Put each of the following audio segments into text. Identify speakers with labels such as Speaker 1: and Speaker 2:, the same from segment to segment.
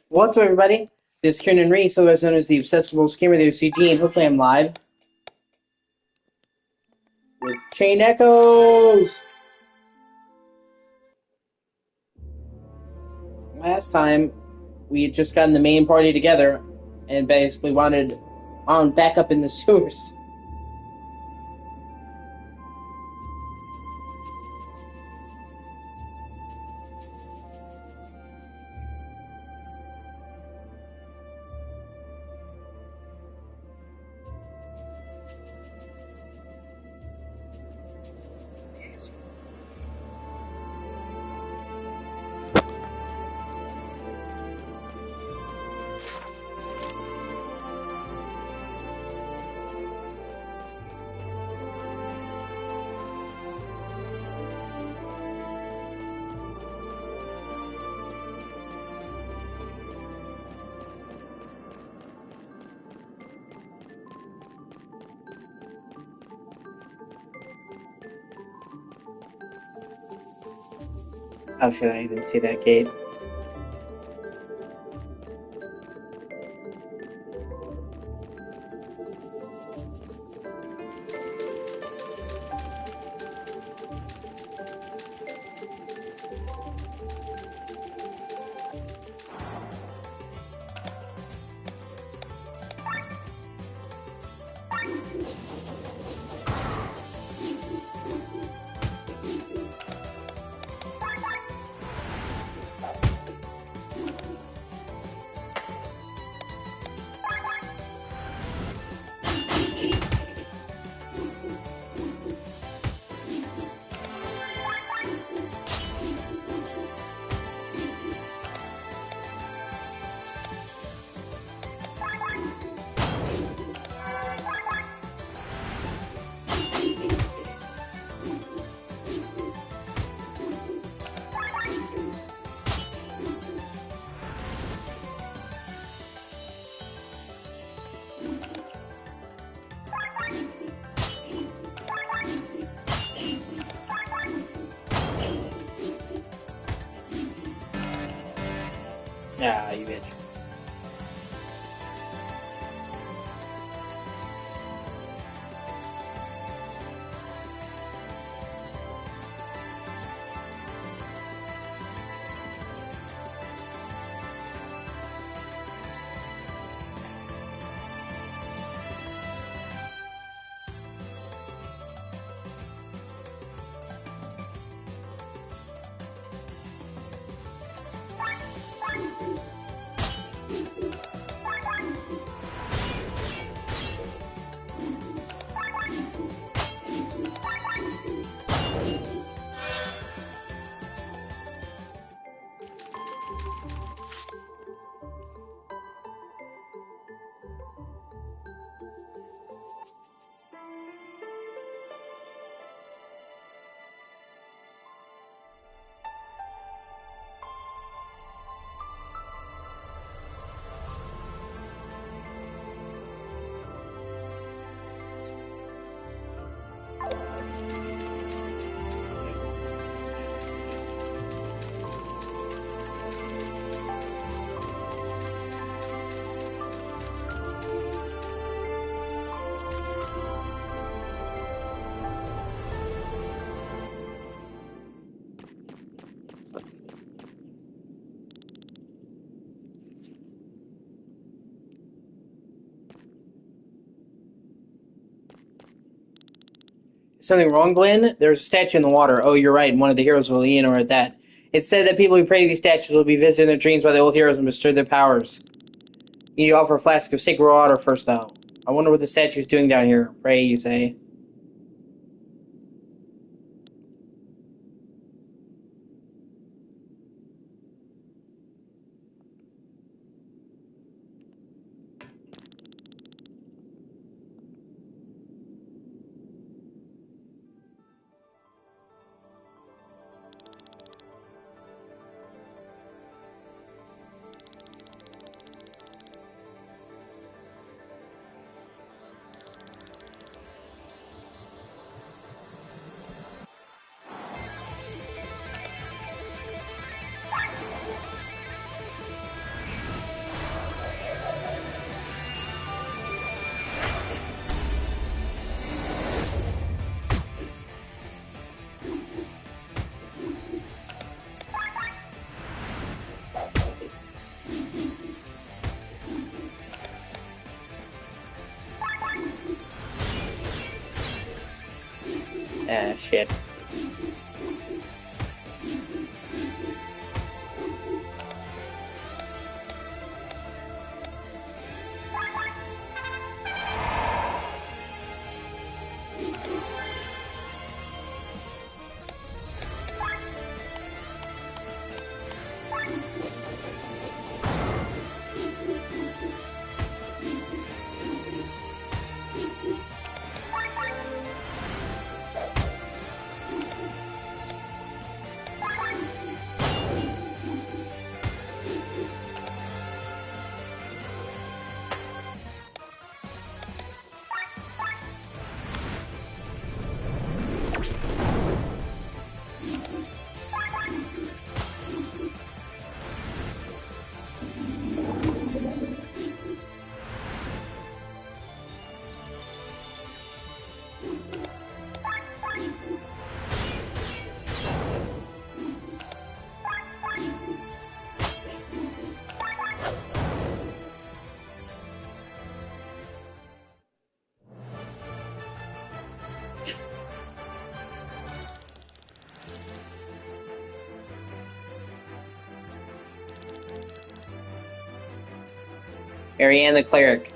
Speaker 1: What's up, everybody? This is Kieran Reese, otherwise known as the Obsessed World Scammer of the O.C.G, and hopefully I'm live with Chain Echoes! Last time, we had just gotten the main party together and basically wanted on back up in the sewers. Oh shit, I didn't see that gate. Ah, you bitch. Something wrong, Glenn? There's a statue in the water. Oh, you're right, and one of the heroes will lean or at that. It said that people who pray to these statues will be visited in their dreams by the old heroes and bestow their powers. You need to offer a flask of sacred water first, though. I wonder what the statue's doing down here. Pray, you say. Shit. Marianne the cleric.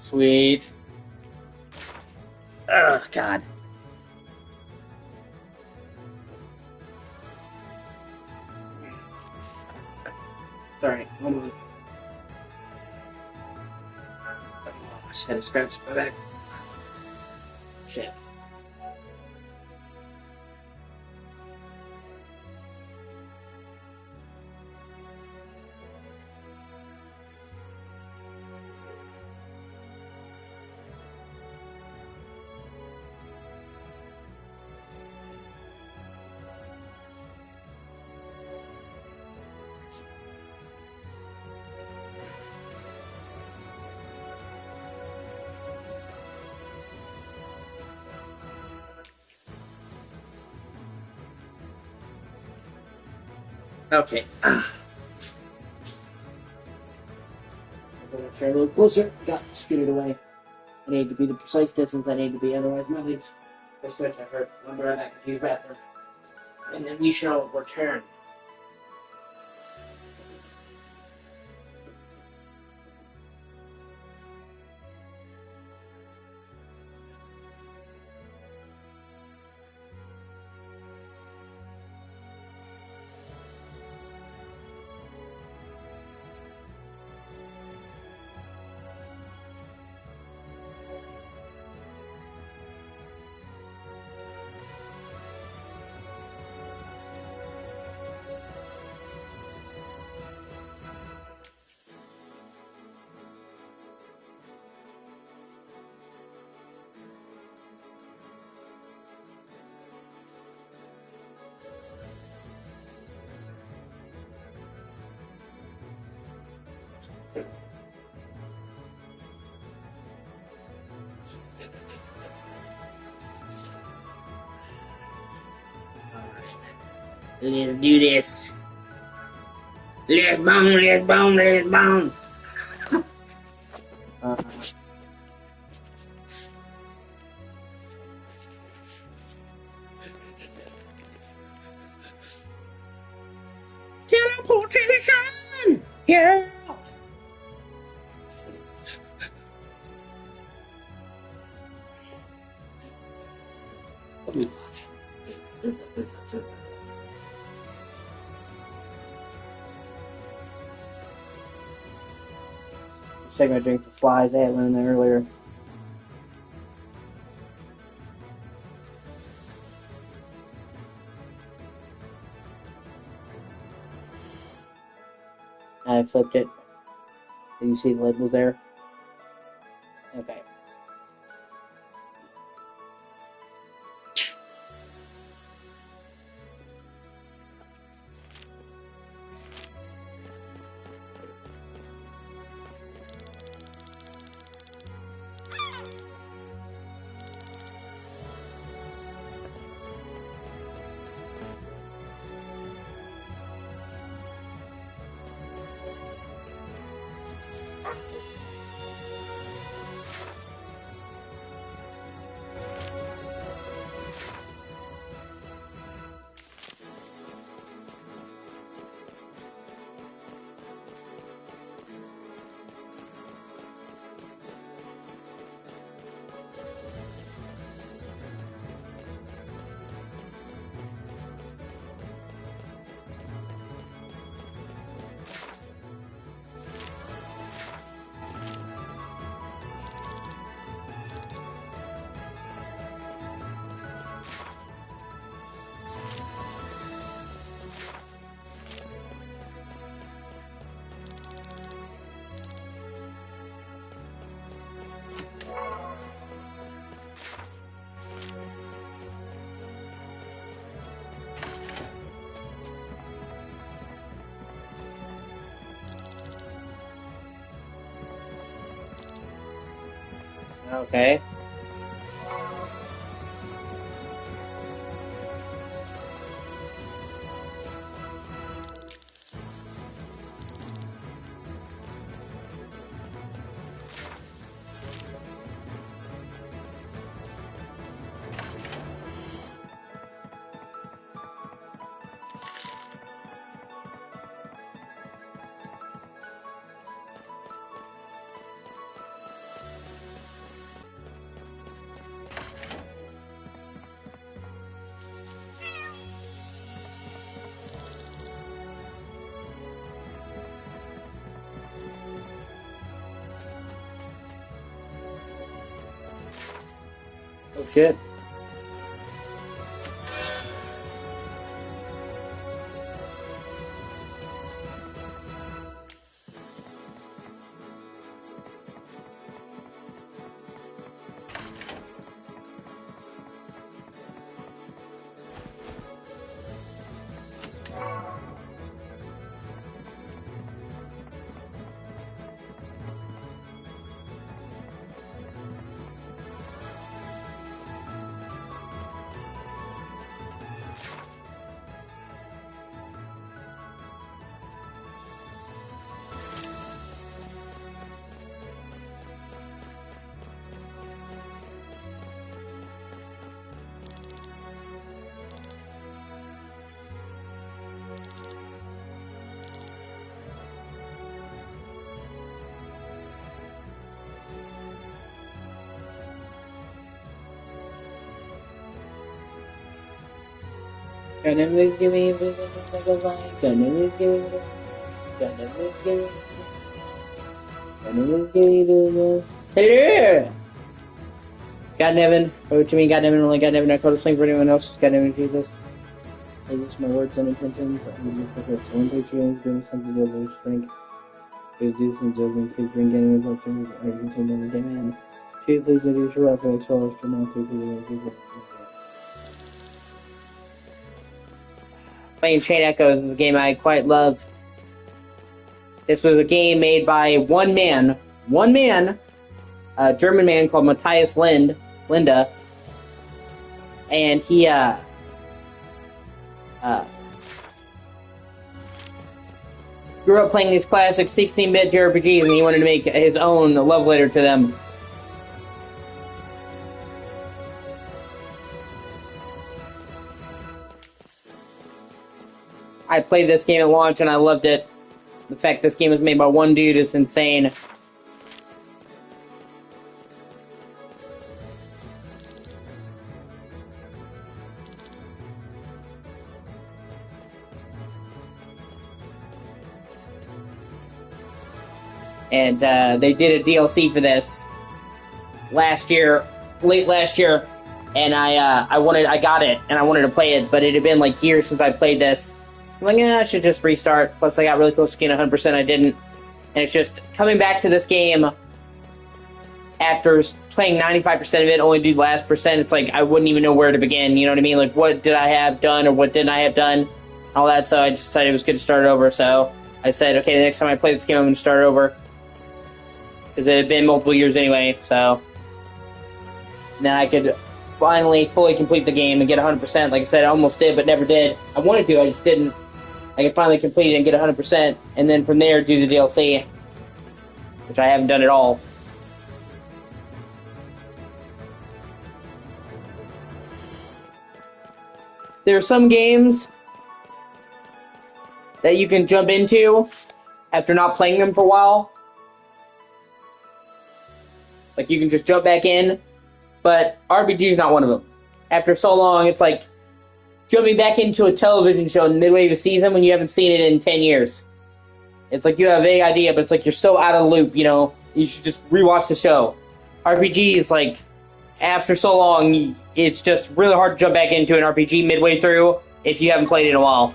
Speaker 1: Sweet. Oh, God. Sorry. Hold on. Oh, I just had to scratch my back. Shit. Okay. I'm going to try a little closer. Got scooted away. I need to be the precise distance I need to be, otherwise my legs will switch. I heard. I'll be right back to use the bathroom. And then we shall return. Let's do this. Let's bone, let's bone, let's bone. Teleportation! Yeah! Taking a drink for flies. I had one in there earlier. I flipped it. Did you see the labels there? Okay. Okay. Oh shit. Gonna move you even like a line. Gonna move you. Gonna move you. Gonna move you. Hello. God Nevin. What do you mean, God Nevin? Only God Nevin. I call to sling for anyone else. Just God Nevin, Jesus. I use my words and intentions. I'm just focused. One picture is doing something to lose drink. Please do some joking. See drink and reflection. Or you can say never get man. She please introduce your reference. So as to not to people. Playing Chain Echoes is a game I quite loved. This was a game made by one man, a German man called Matthias Linda, and he grew up playing these classic 16-bit JRPGs, and he wanted to make his own love letter to them. I played this game at launch, and I loved it. The fact this game was made by one dude is insane. And they did a DLC for this late last year, and I got it, and I wanted to play it, but it had been like years since I played this. I'm like, I should just restart. Plus, I got really close to getting 100%. I didn't. And it's just coming back to this game after playing 95% of it, only do the last percent. It's like I wouldn't even know where to begin. You know what I mean? Like, what did I have done or what didn't I have done? All that. So I just decided it was good to start over. So I said, okay, the next time I play this game, I'm going to start over. Because it had been multiple years anyway. So then I could finally fully complete the game and get 100%. Like I said, I almost did, but never did. I wanted to, I just didn't. I could finally complete it and get 100%, and then from there do the DLC, which I haven't done at all. There are some games that you can jump into after not playing them for a while. Like, you can just jump back in, but RPG is not one of them. After so long, it's like jumping back into a television show in the midway of a season when you haven't seen it in 10 years. It's like you have a vague idea, but it's like you're so out of the loop, you know? You should just rewatch the show. RPG is like, after so long, it's just really hard to jump back into an RPG midway through if you haven't played it in a while.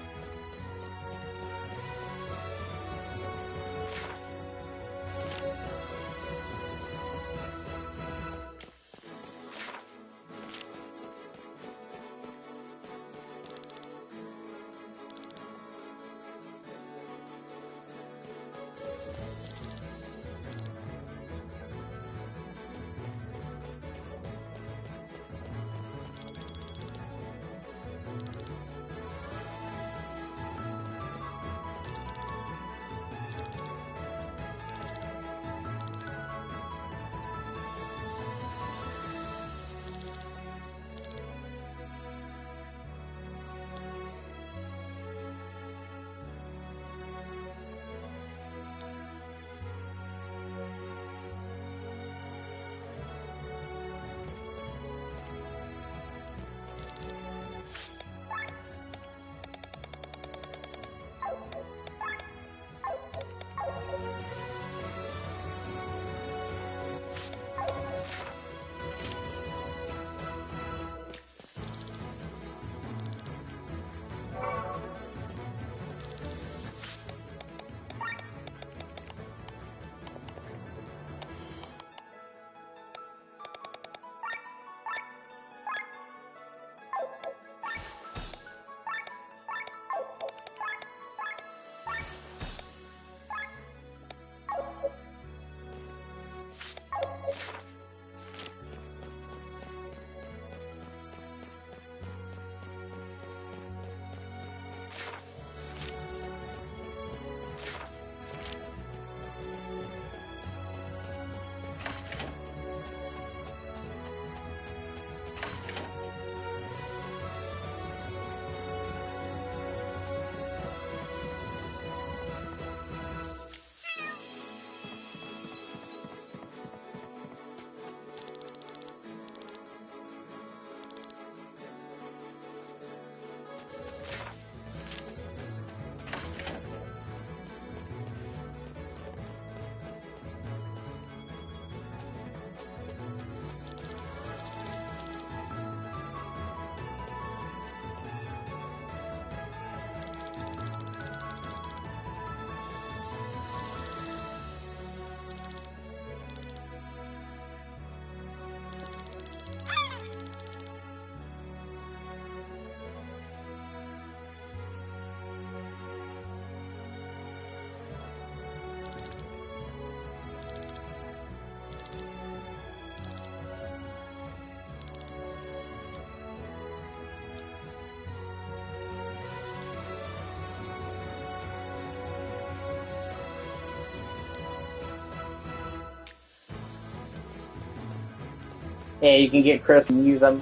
Speaker 1: Yeah, you can get crisp and use them.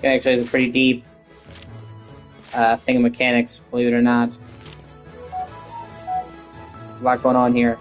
Speaker 1: Actually, it's a pretty deep thing of mechanics, believe it or not. A lot going on here.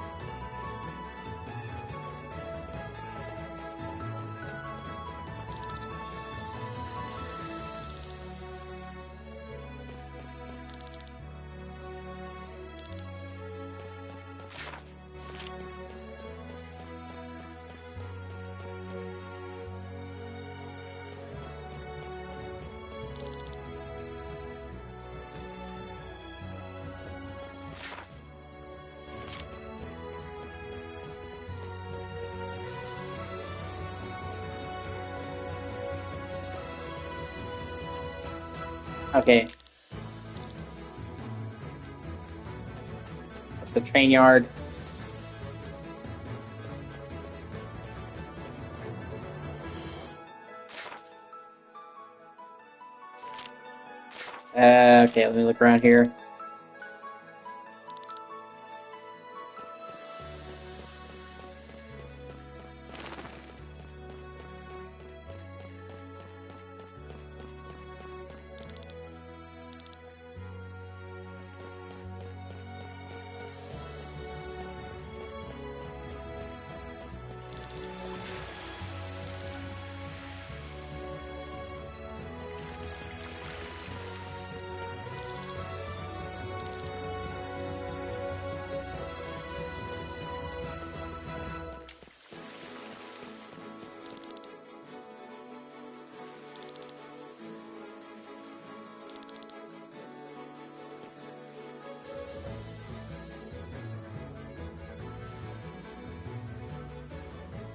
Speaker 1: Okay. That's the train yard. Okay, let me look around here.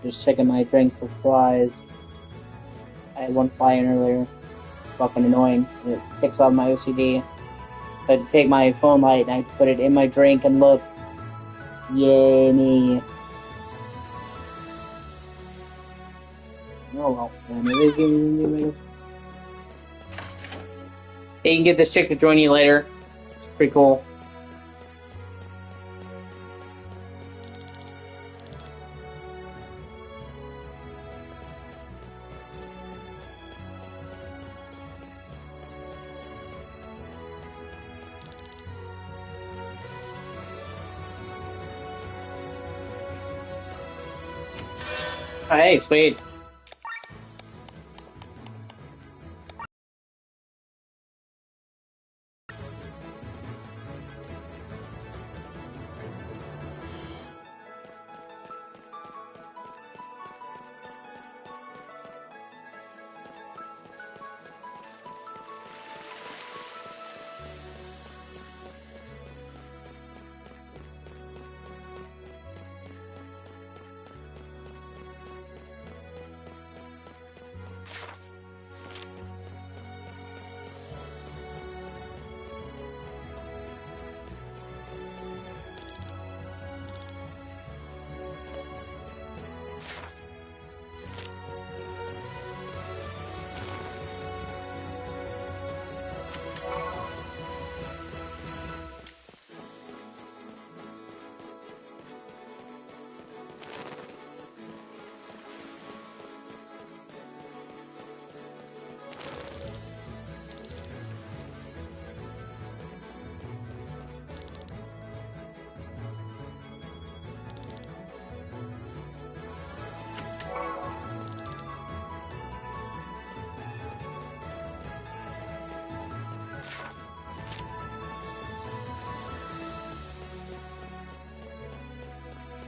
Speaker 1: Just checking my drink for flies. I had one fly in earlier. Fucking annoying. It picks up my OCD. I'd take my phone light and I'd put it in my drink and look. Yay me. Oh well, man. Maybe give me Hey, you can get this chick to join you later. It's pretty cool. Oh, hey, sweet.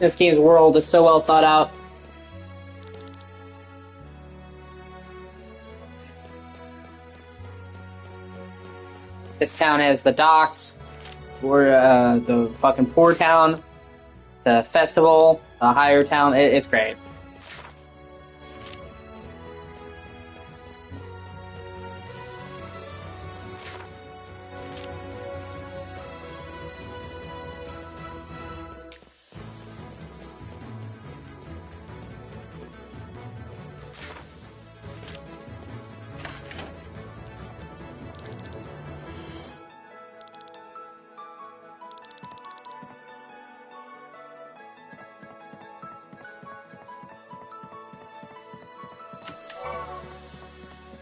Speaker 1: This game's world is so well thought out. This town has the docks, or the fucking poor town, the festival, the higher town. It's great.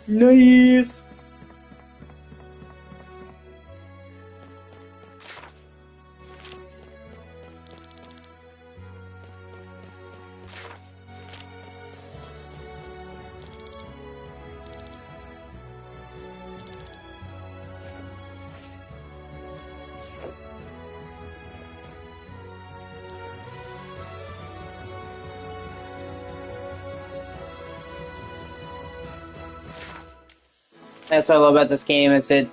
Speaker 1: Nice. That's what I love about this game. It's set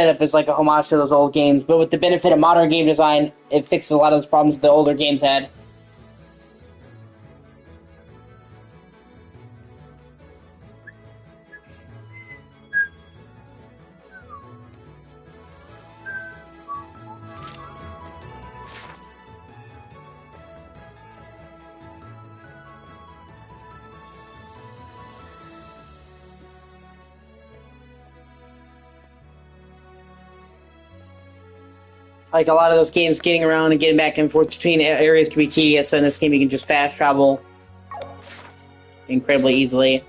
Speaker 1: up as like a homage to those old games, but with the benefit of modern game design, it fixes a lot of those problems the older games had. Like a lot of those games, getting around and getting back and forth between areas can be tedious, so in this game you can just fast travel incredibly easily.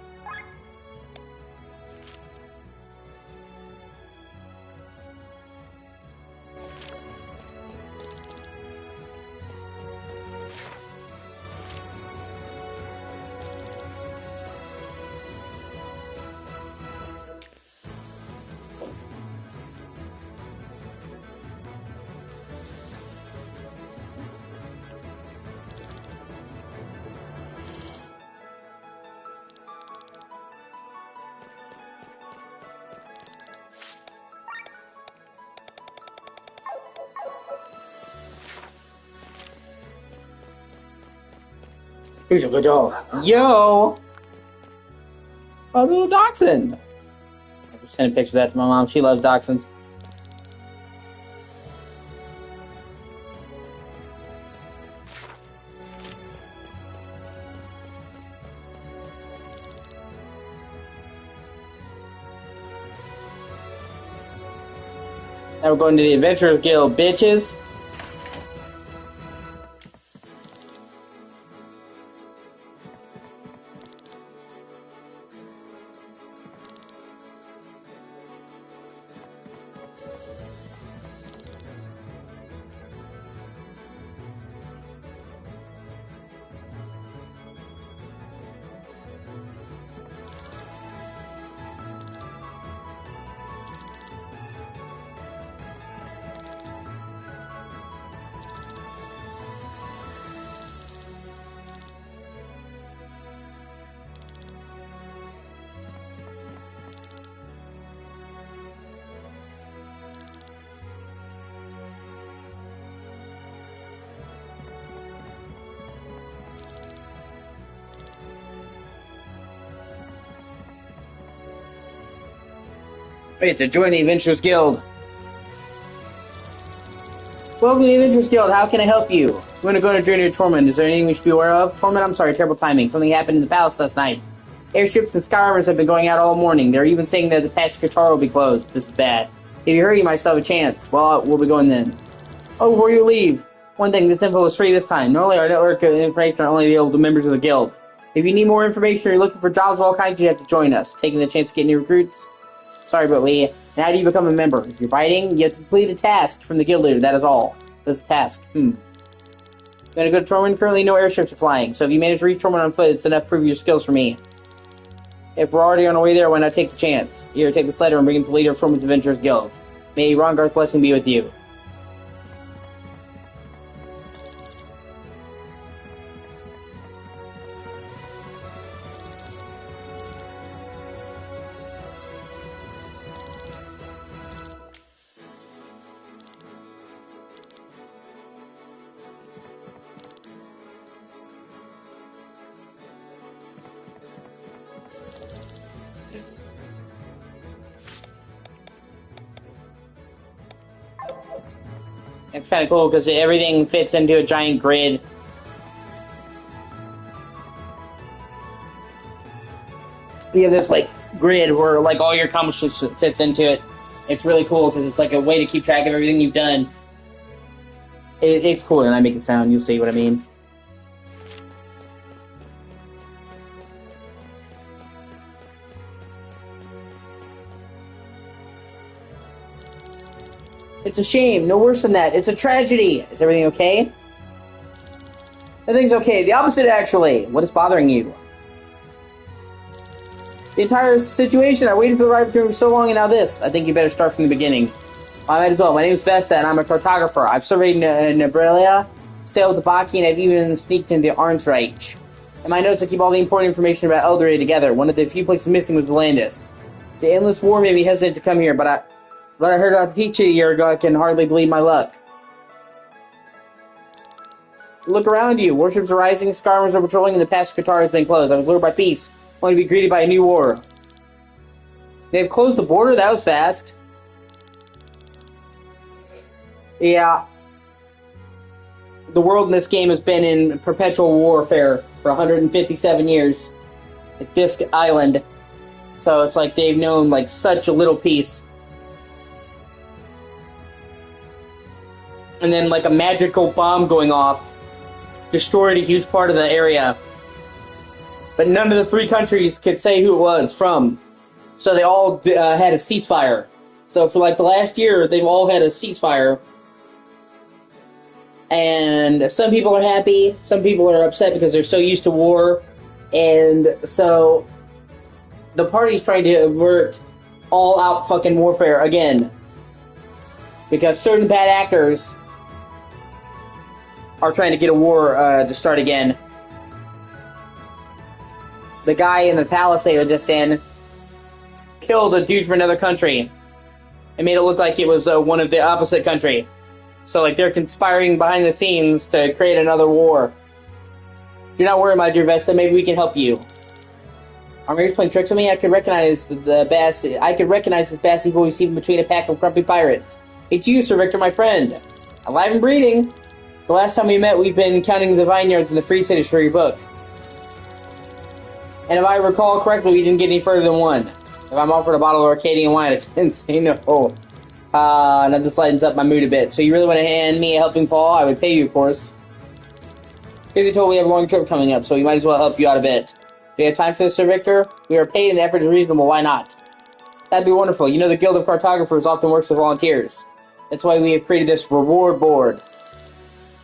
Speaker 1: Here's a good dog. Yo! A little dachshund! I just sent a picture of that to my mom. She loves dachshunds. Now we're going to the Adventurers Guild, bitches. Wait, to join the Adventurers Guild. Welcome to the Adventurers Guild. How can I help you? You want to go on a journey to Tormund. Is there anything we should be aware of? Tormund, I'm sorry, terrible timing. Something happened in the palace last night. Airships and Skyrimers have been going out all morning. They're even saying that the patch Qatar will be closed. This is bad. If you hurry, you might still have a chance. Well, we'll be going then. Oh, before you leave, one thing, this info is free this time. Normally, our network of information are only available to members of the guild. If you need more information or you're looking for jobs of all kinds, you have to join us. Taking the chance to get new recruits? Sorry, but and how do you become a member? If you're fighting, you have to complete a task from the guild leader, that is all. This task. I'm gonna go to Tormund. Currently, no airships are flying, so if you manage to reach Tormund on foot, it's enough to prove your skills for me. If we're already on our way there, why not take the chance? Here, take this letter and bring it to the leader of Tormund's Adventurers Guild. May Rongarth's blessing be with you. It's kind of cool because everything fits into a giant grid. Yeah, there's like grid where like all your accomplishments fits into it. It's really cool because it's like a way to keep track of everything you've done. It's cool, and I make it sound. You'll see what I mean. It's a shame. No worse than that. It's a tragedy. Is everything okay? Everything's okay. The opposite, actually. What is bothering you? The entire situation. I waited for the right opportunity for so long, and now this. I think you better start from the beginning. I might as well. My name is Vesta, and I'm a cartographer. I've surveyed Nebralia, sailed the Baki, and I've even sneaked into Arnsreich. In my notes, I keep all the important information about Eldorado together. One of the few places missing was Landis. The endless war made me hesitate to come here, but I heard about the teacher a year ago. I can hardly believe my luck. Look around you. Warships are rising, skarmers are patrolling, and the pass to Qatar has been closed. I was lured by peace, only to be greeted by a new war. They've closed the border? That was fast. Yeah. The world in this game has been in perpetual warfare for 157 years at this island. So it's like they've known like such a little peace. And then like a magical bomb going off destroyed a huge part of the area. But none of the three countries could say who it was from. So they all had a ceasefire. So for like the last year, they've all had a ceasefire. And some people are happy, some people are upset because they're so used to war. And so the party's trying to avert all-out fucking warfare again. Because certain bad actors are trying to get a war to start again. The guy in the palace they were just in killed a dude from another country and made it look like it was one of the opposite country. So, like, they're conspiring behind the scenes to create another war. Do not worry, my dear Vesta. Maybe we can help you. Are you playing tricks on me? I could recognize this bassy voice even between a pack of grumpy pirates. It's you, Sir Victor, my friend. Alive and breathing. The last time we met, we've been counting the vineyards in the Free Cities for your book. And if I recall correctly, we didn't get any further than one. If I'm offered a bottle of Arcadian wine, I didn't say no. Now this lightens up my mood a bit. So you really want to hand me a helping paw? I would pay you, of course. You're told we have a long trip coming up, so we might as well help you out a bit. Do you have time for this, Sir Victor? We are paid and the effort is reasonable, why not? That'd be wonderful. You know the Guild of Cartographers often works with volunteers. That's why we have created this reward board.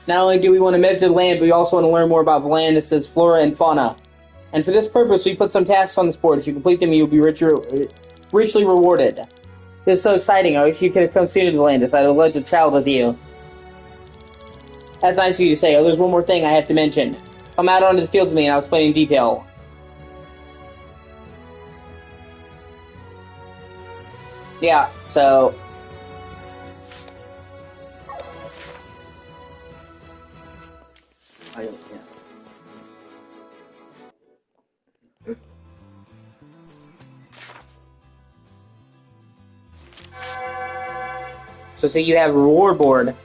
Speaker 1: Not only do we want to measure the land, but we also want to learn more about Volandis' flora and fauna. And for this purpose, we put some tasks on this board. If you complete them, you'll be richly rewarded. This is so exciting. I wish you could have come sooner to Volandis. I'd have loved to travel with you. That's nice of you to say. Oh, there's one more thing I have to mention. Come out onto the field with me and I'll explain in detail. Yeah, so... So say you have a reward board.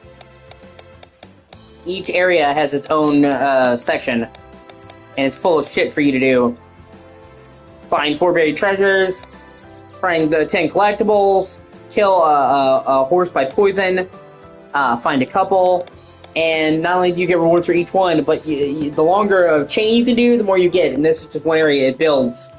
Speaker 1: Each area has its own section, and it's full of shit for you to do. Find 4 buried treasures, find the 10 collectibles, kill a horse by poison, find a couple, and not only do you get rewards for each one, but the longer of chain you can do, the more you get, and this is just one area it builds.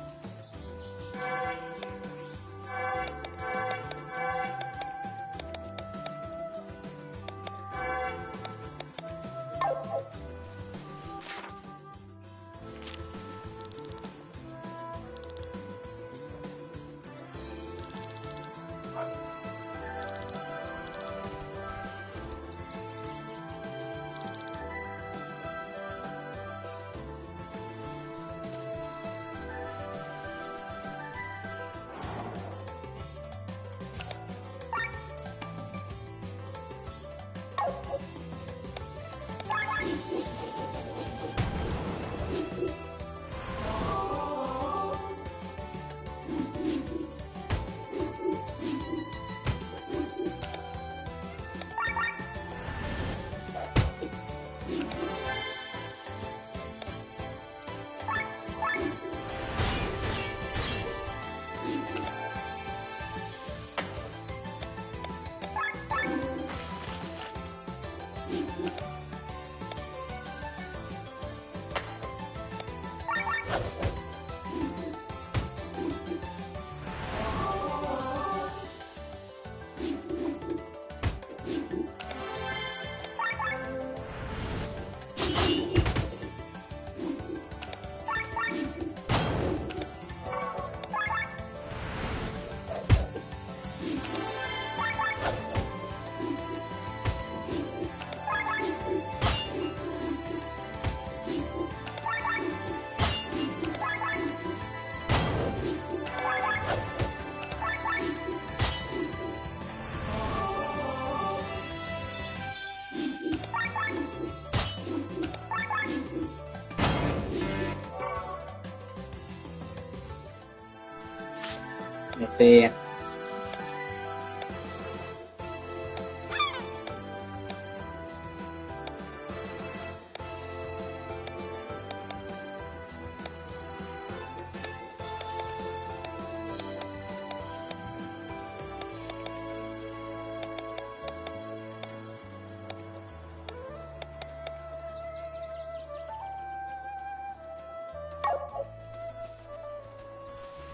Speaker 1: Let me see.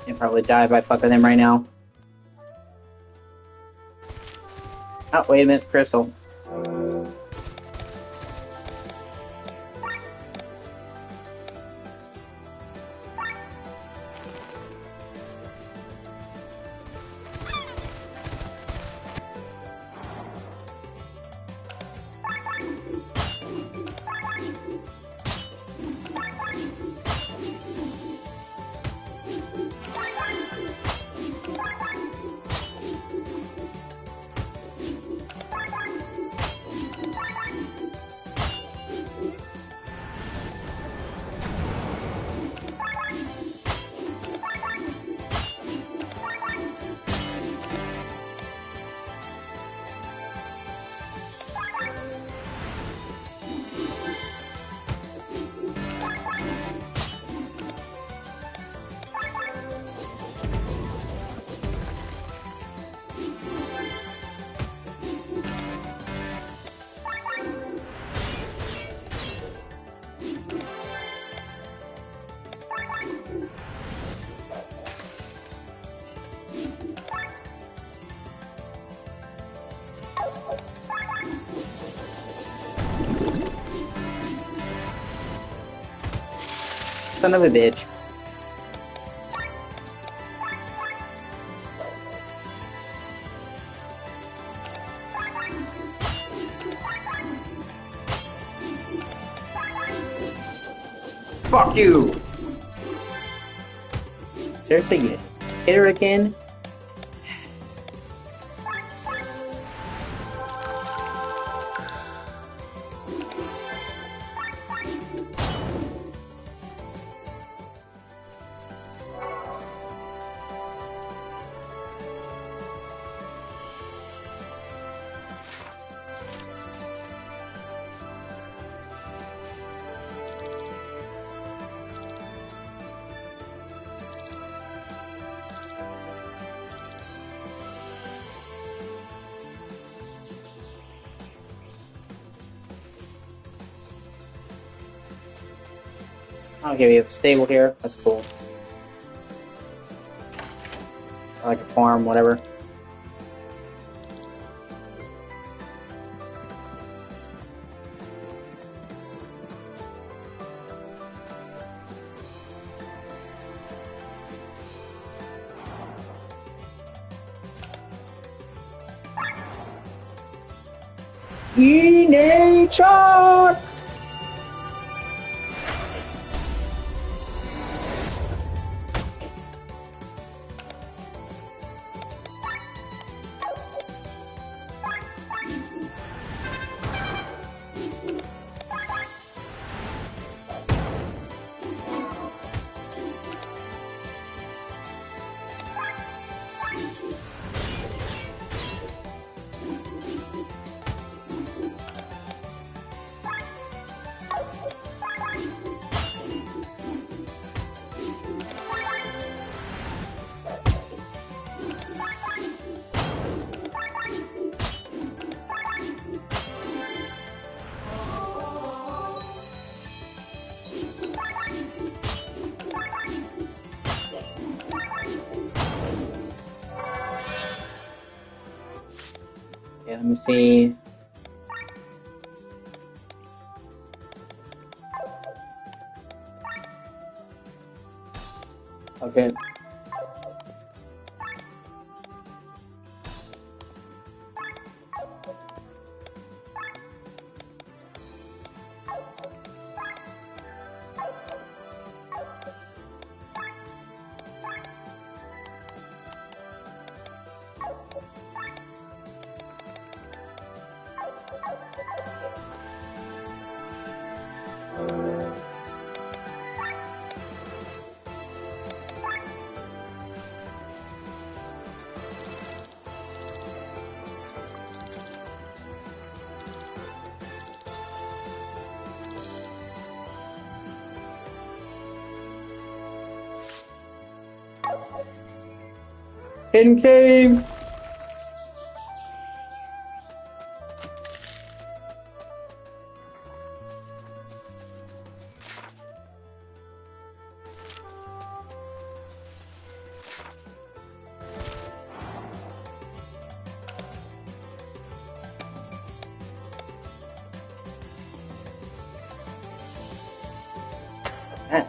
Speaker 1: I'd probably die by fucking them right now. Oh, wait a minute, Crystal. Son of a bitch. Fuck you! Seriously, you hit her again? Okay, we have a stable here. That's cool. I like a farm, whatever. E-Nation! Yeah, let me see. Okay. Hidden cave!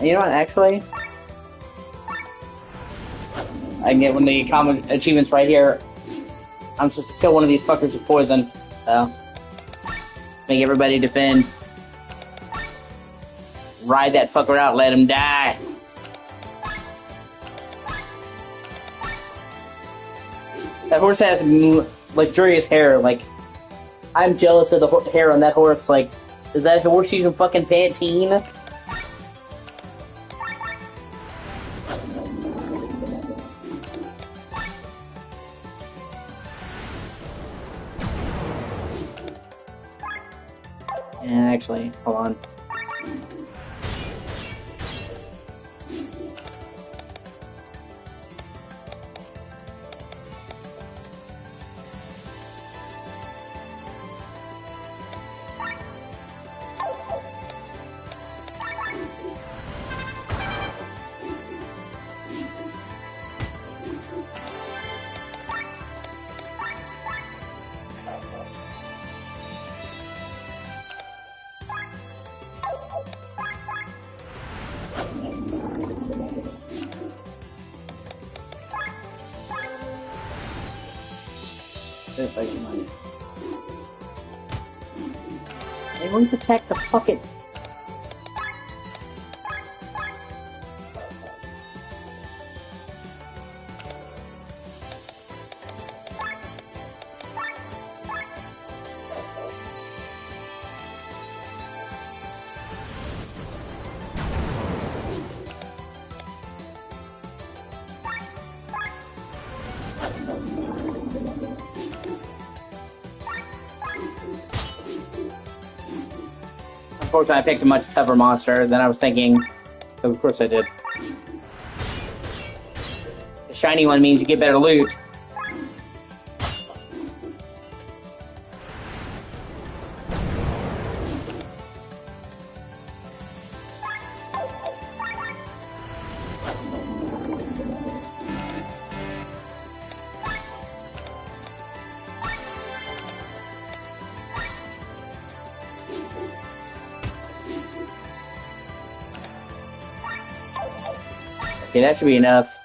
Speaker 1: You know what, actually? I can get one of the common achievements right here. I'm supposed to kill one of these fuckers with poison. So, make everybody defend. Ride that fucker out, let him die. That horse has luxurious hair. Like, I'm jealous of the hair on that horse. Like, is that horse using fucking Pantene? Yeah, actually, hold on. Everyone's attack the fucking... Unfortunately, I picked a much tougher monster than I was thinking. Of course I did. The shiny one means you get better loot. Okay, that should be enough.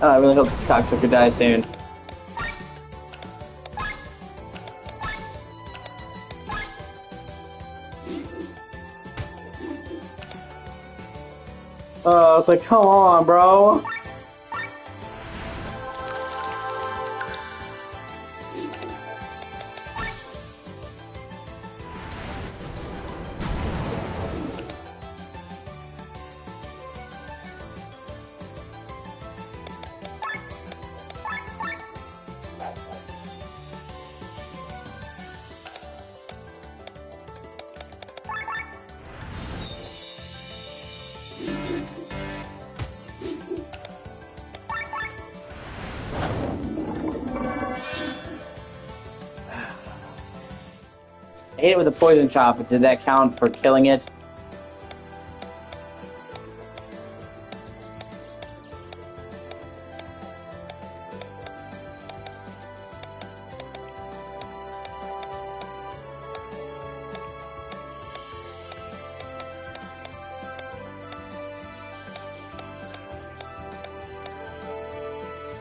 Speaker 1: Oh, I really hope this cocksucker dies soon. Oh, it's like, come on, bro. I hit it with a poison chop, but did that count for killing it?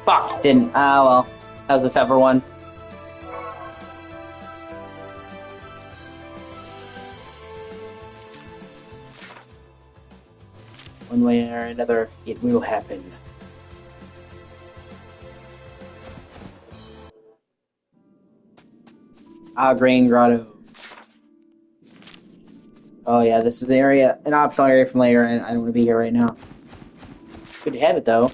Speaker 1: Fuck, didn't. Ah, well. That was a tougher one. One way or another, it will happen. Ah, Grain Grotto. Oh yeah, this is the area, an optional area from later, and I don't want to be here right now. Good to have it, though.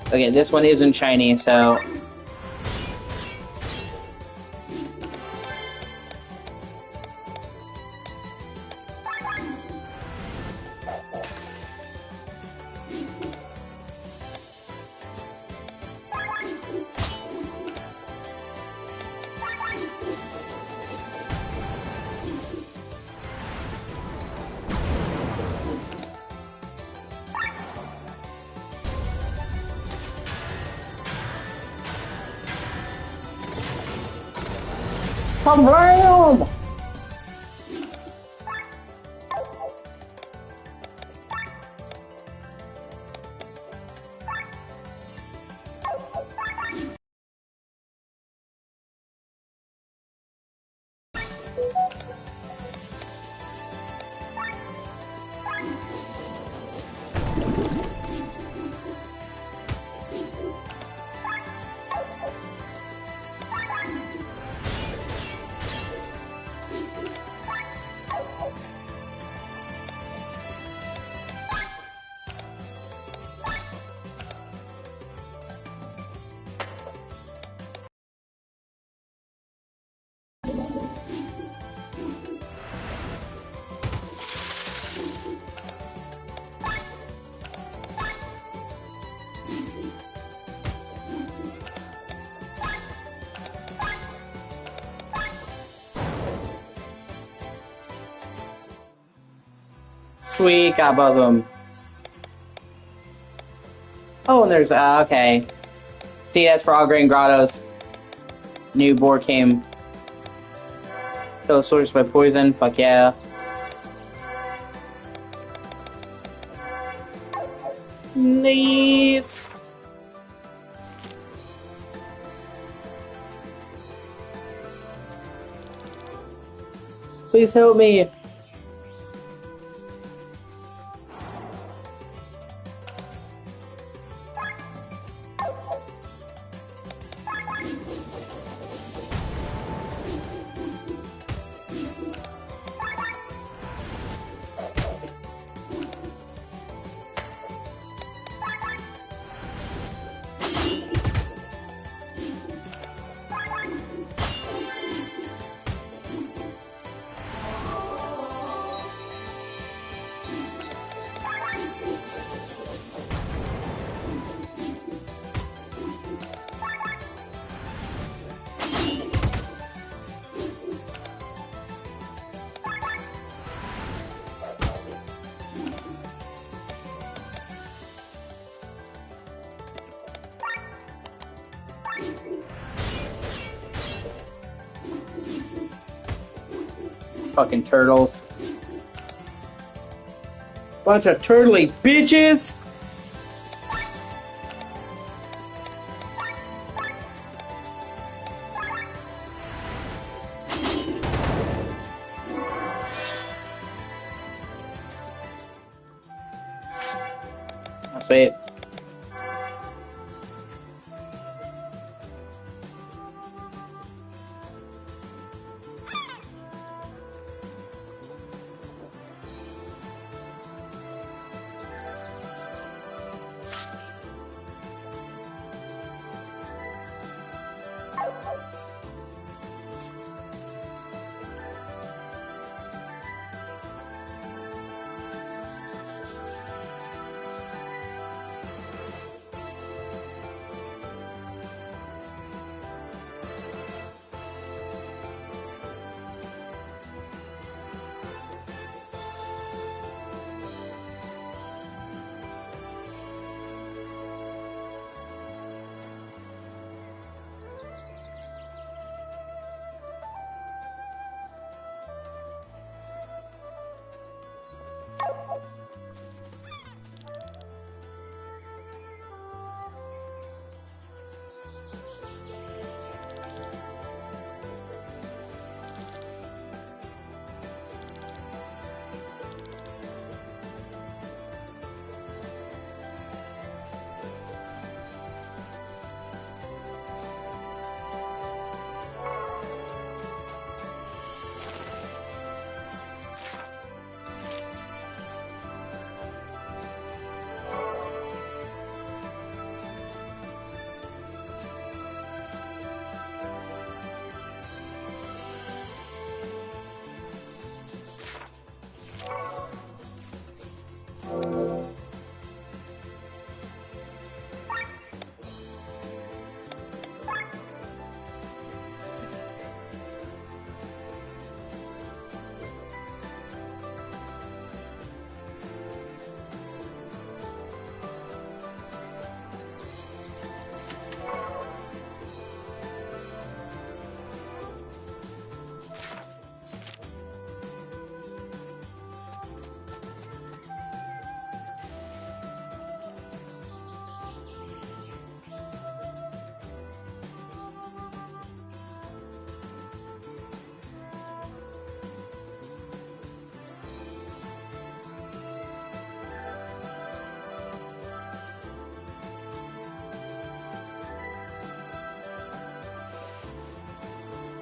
Speaker 1: Okay, this one isn't shiny, so... Kablam! Sweet, got both of them. Oh, and there's... okay. See, that's for all Green Grottos. New board came. Kill a source by poison. Fuck yeah. Nice. Please help me. Fucking turtles. Bunch of turtly bitches! I'll say it.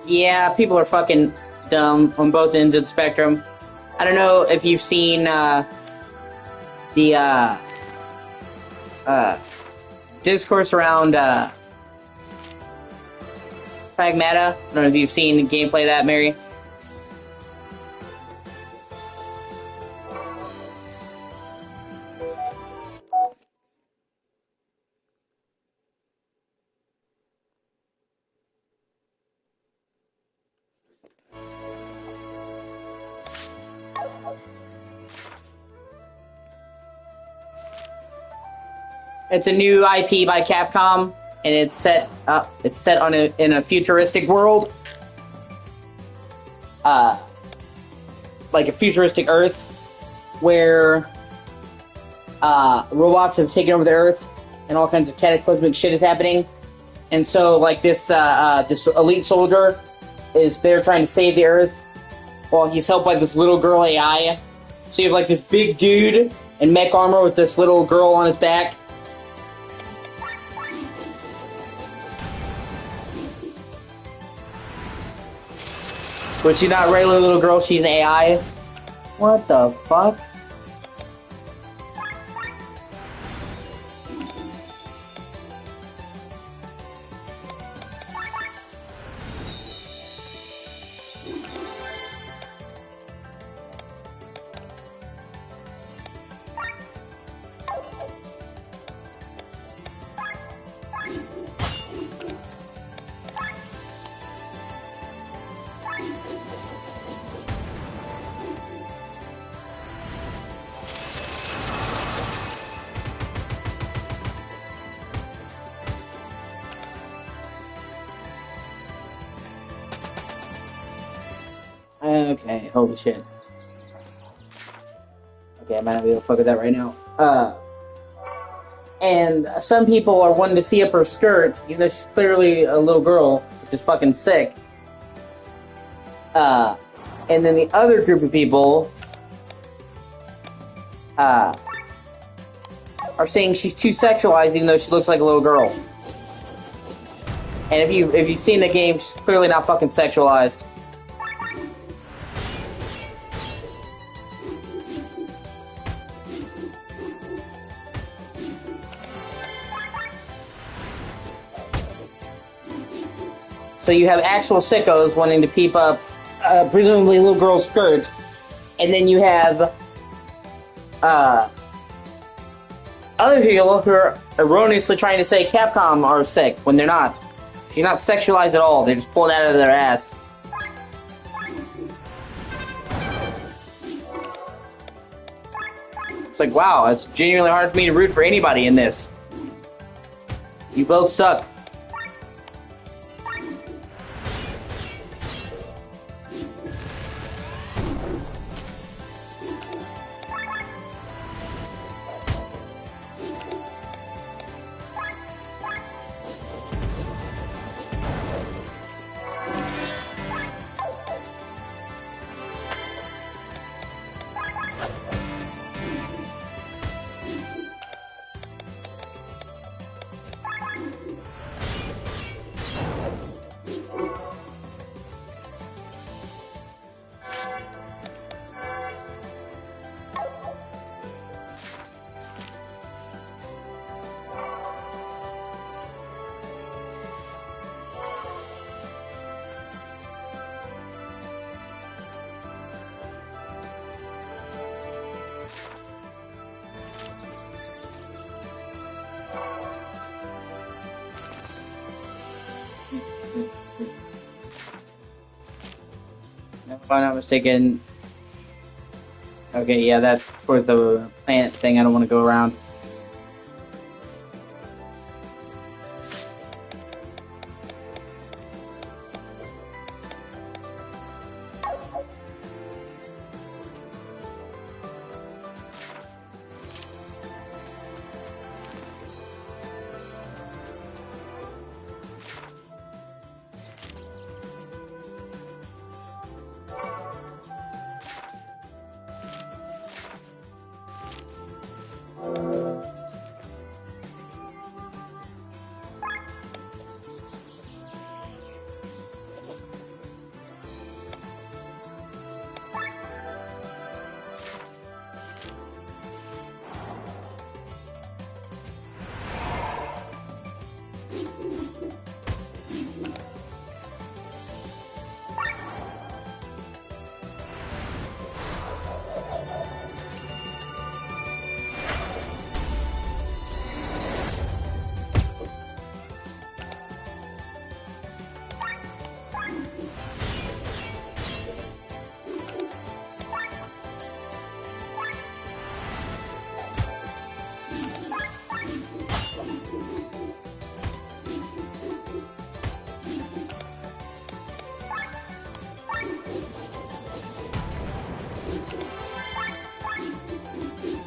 Speaker 1: Yeah, people are fucking dumb on both ends of the spectrum. I don't know if you've seen the uh, discourse around Pragmata. I don't know if you've seen gameplay of that, Mary. It's a new IP by Capcom, and it's set on in a futuristic world, like a futuristic Earth, where robots have taken over the Earth, and all kinds of cataclysmic shit is happening. And so, like this this elite soldier is there trying to save the Earth, while he's helped by this little girl AI. So you have like this big dude in mech armor with this little girl on his back. But she's not a regular little girl, she's an AI. What the fuck? Okay, holy shit. Okay, I might not be able to fuck with that right now. And some people are wanting to see up her skirt, even though she's clearly a little girl, which is fucking sick. And then the other group of people, are saying she's too sexualized, even though she looks like a little girl. And if you've seen the game, she's clearly not fucking sexualized. So you have actual sickos wanting to peep up, presumably a little girl's skirt, and then you have other people who are erroneously trying to say Capcom are sick when they're not. She's not sexualized at all. They're just pulling it out of their ass. It's like, wow, it's genuinely hard for me to root for anybody in this. You both suck. If I'm not mistaken. Okay, yeah, that's towards the plant thing. I don't want to go around.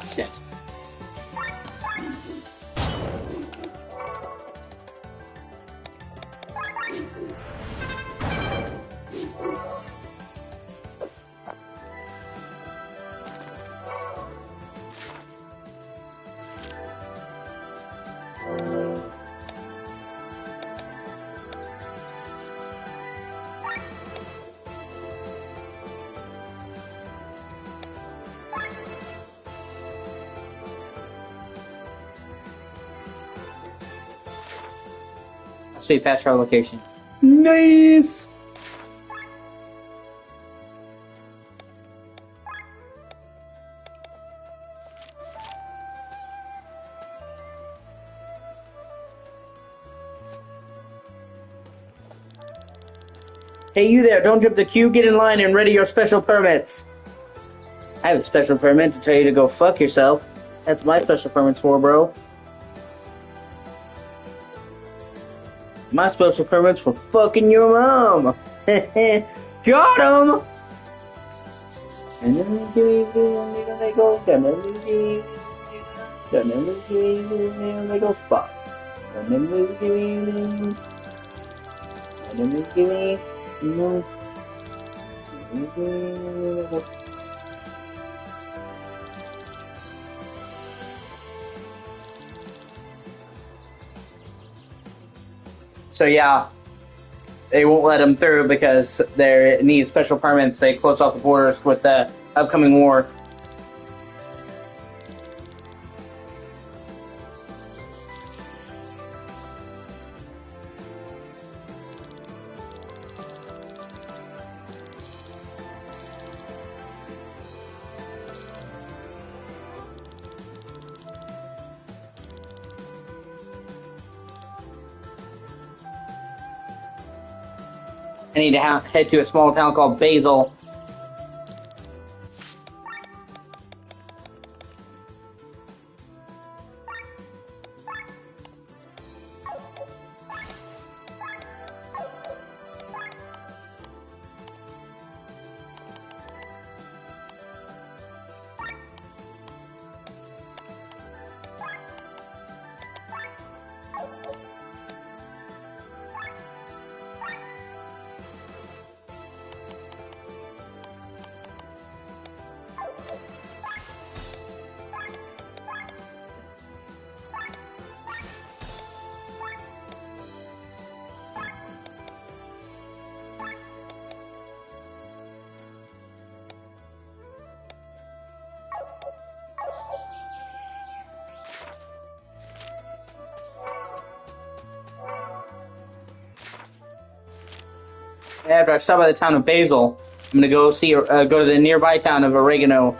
Speaker 1: Shit. I'll see fast travel location. Nice! Hey, you there, don't jump the queue, get in line and ready your special permits. I have a special permit to tell you to go fuck yourself. That's my special permits for, bro. My special permits for fucking your mom. Got him! And then they go, they go spot. And then so yeah, they won't let them through because they need special permits. They close off the borders with the upcoming war. I need to head to a small town called Basel. After I stop by the town of Basel, I'm gonna go see, go to the nearby town of Oregano.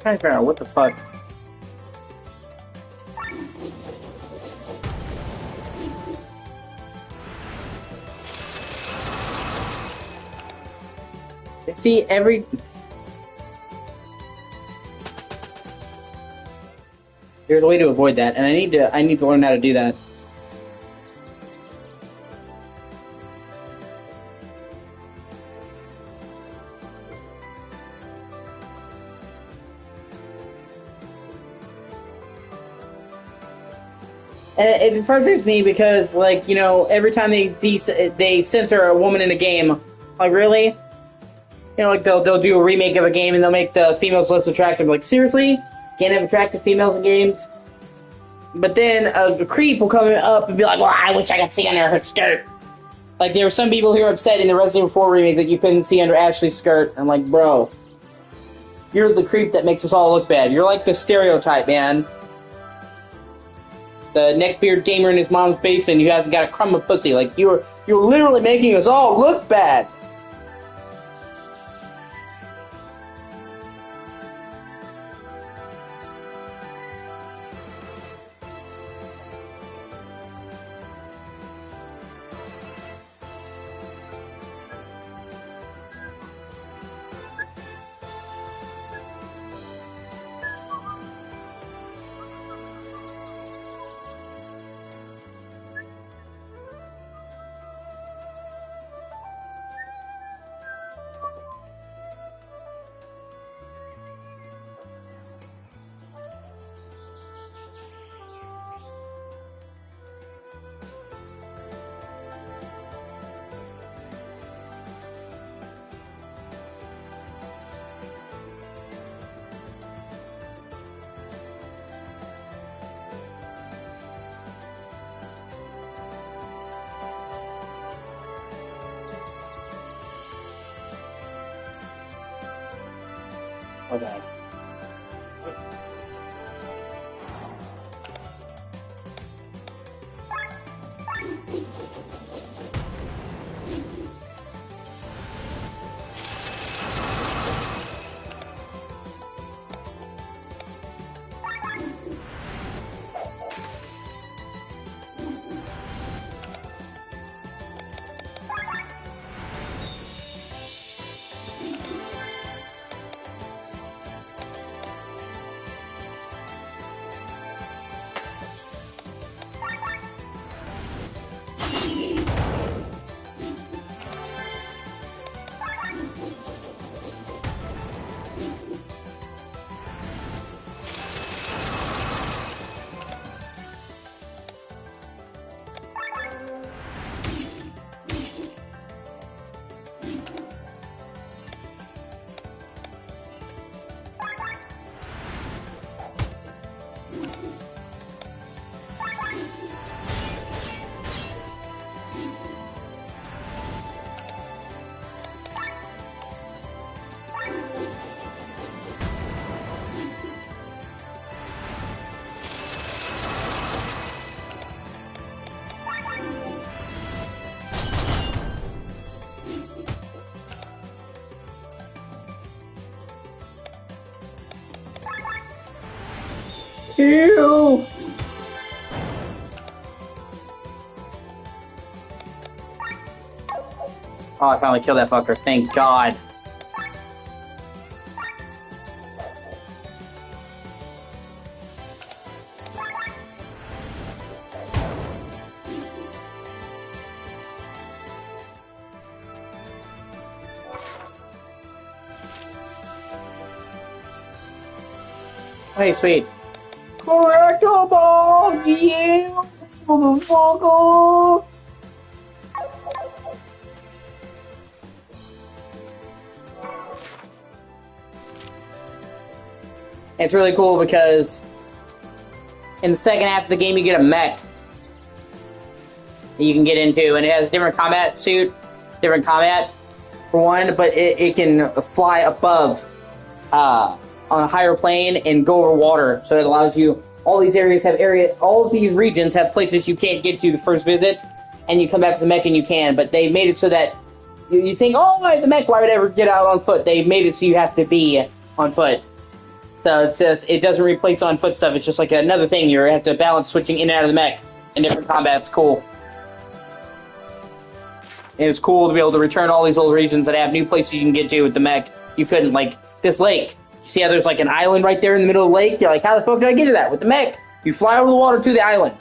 Speaker 1: Trying to figure out what the fuck. You see every. There's a way to avoid that, and I need to learn how to do that. And it frustrates me because, like, you know, every time they censor a woman in a game, like, really? You know, like, they'll do a remake of a game and they'll make the females less attractive. Like, seriously? Can't have attractive females in games? But then a creep will come up and be like, well, I wish I could see under her skirt. Like, there were some people who were upset in the Resident Evil 4 remake that you couldn't see under Ashley's skirt. I'm like, bro, you're the creep that makes us all look bad. You're like the stereotype, man. the neckbeard gamer in his mom's basement who hasn't got a crumb of pussy. Like, you're literally making us all look bad. Okay. Ew! Oh, I finally killed that fucker. Thank God. Hey, sweet. Correctable! Yeah! Motherfucker! It's really cool because in the second half of the game you get a mech that you can get into, and it has different combat suit, different combat for one, but it can fly above on a higher plane and go over water, so it allows you, all these areas have all of these regions have places you can't get to the first visit, and you come back with the mech and you can, but they made it so that you think, oh, I have the mech, why would I ever get out on foot? They made it so you have to be on foot. So it says it doesn't replace on foot stuff. It's just like another thing. You have to balance switching in and out of the mech in different combat. It's cool. And it's cool to be able to return all these old regions that have new places you can get to with the mech. You couldn't, like, this lake. You see how there's like an island right there in the middle of the lake? You're like, how the fuck did I get to that? With the mech, you fly over the water to the island.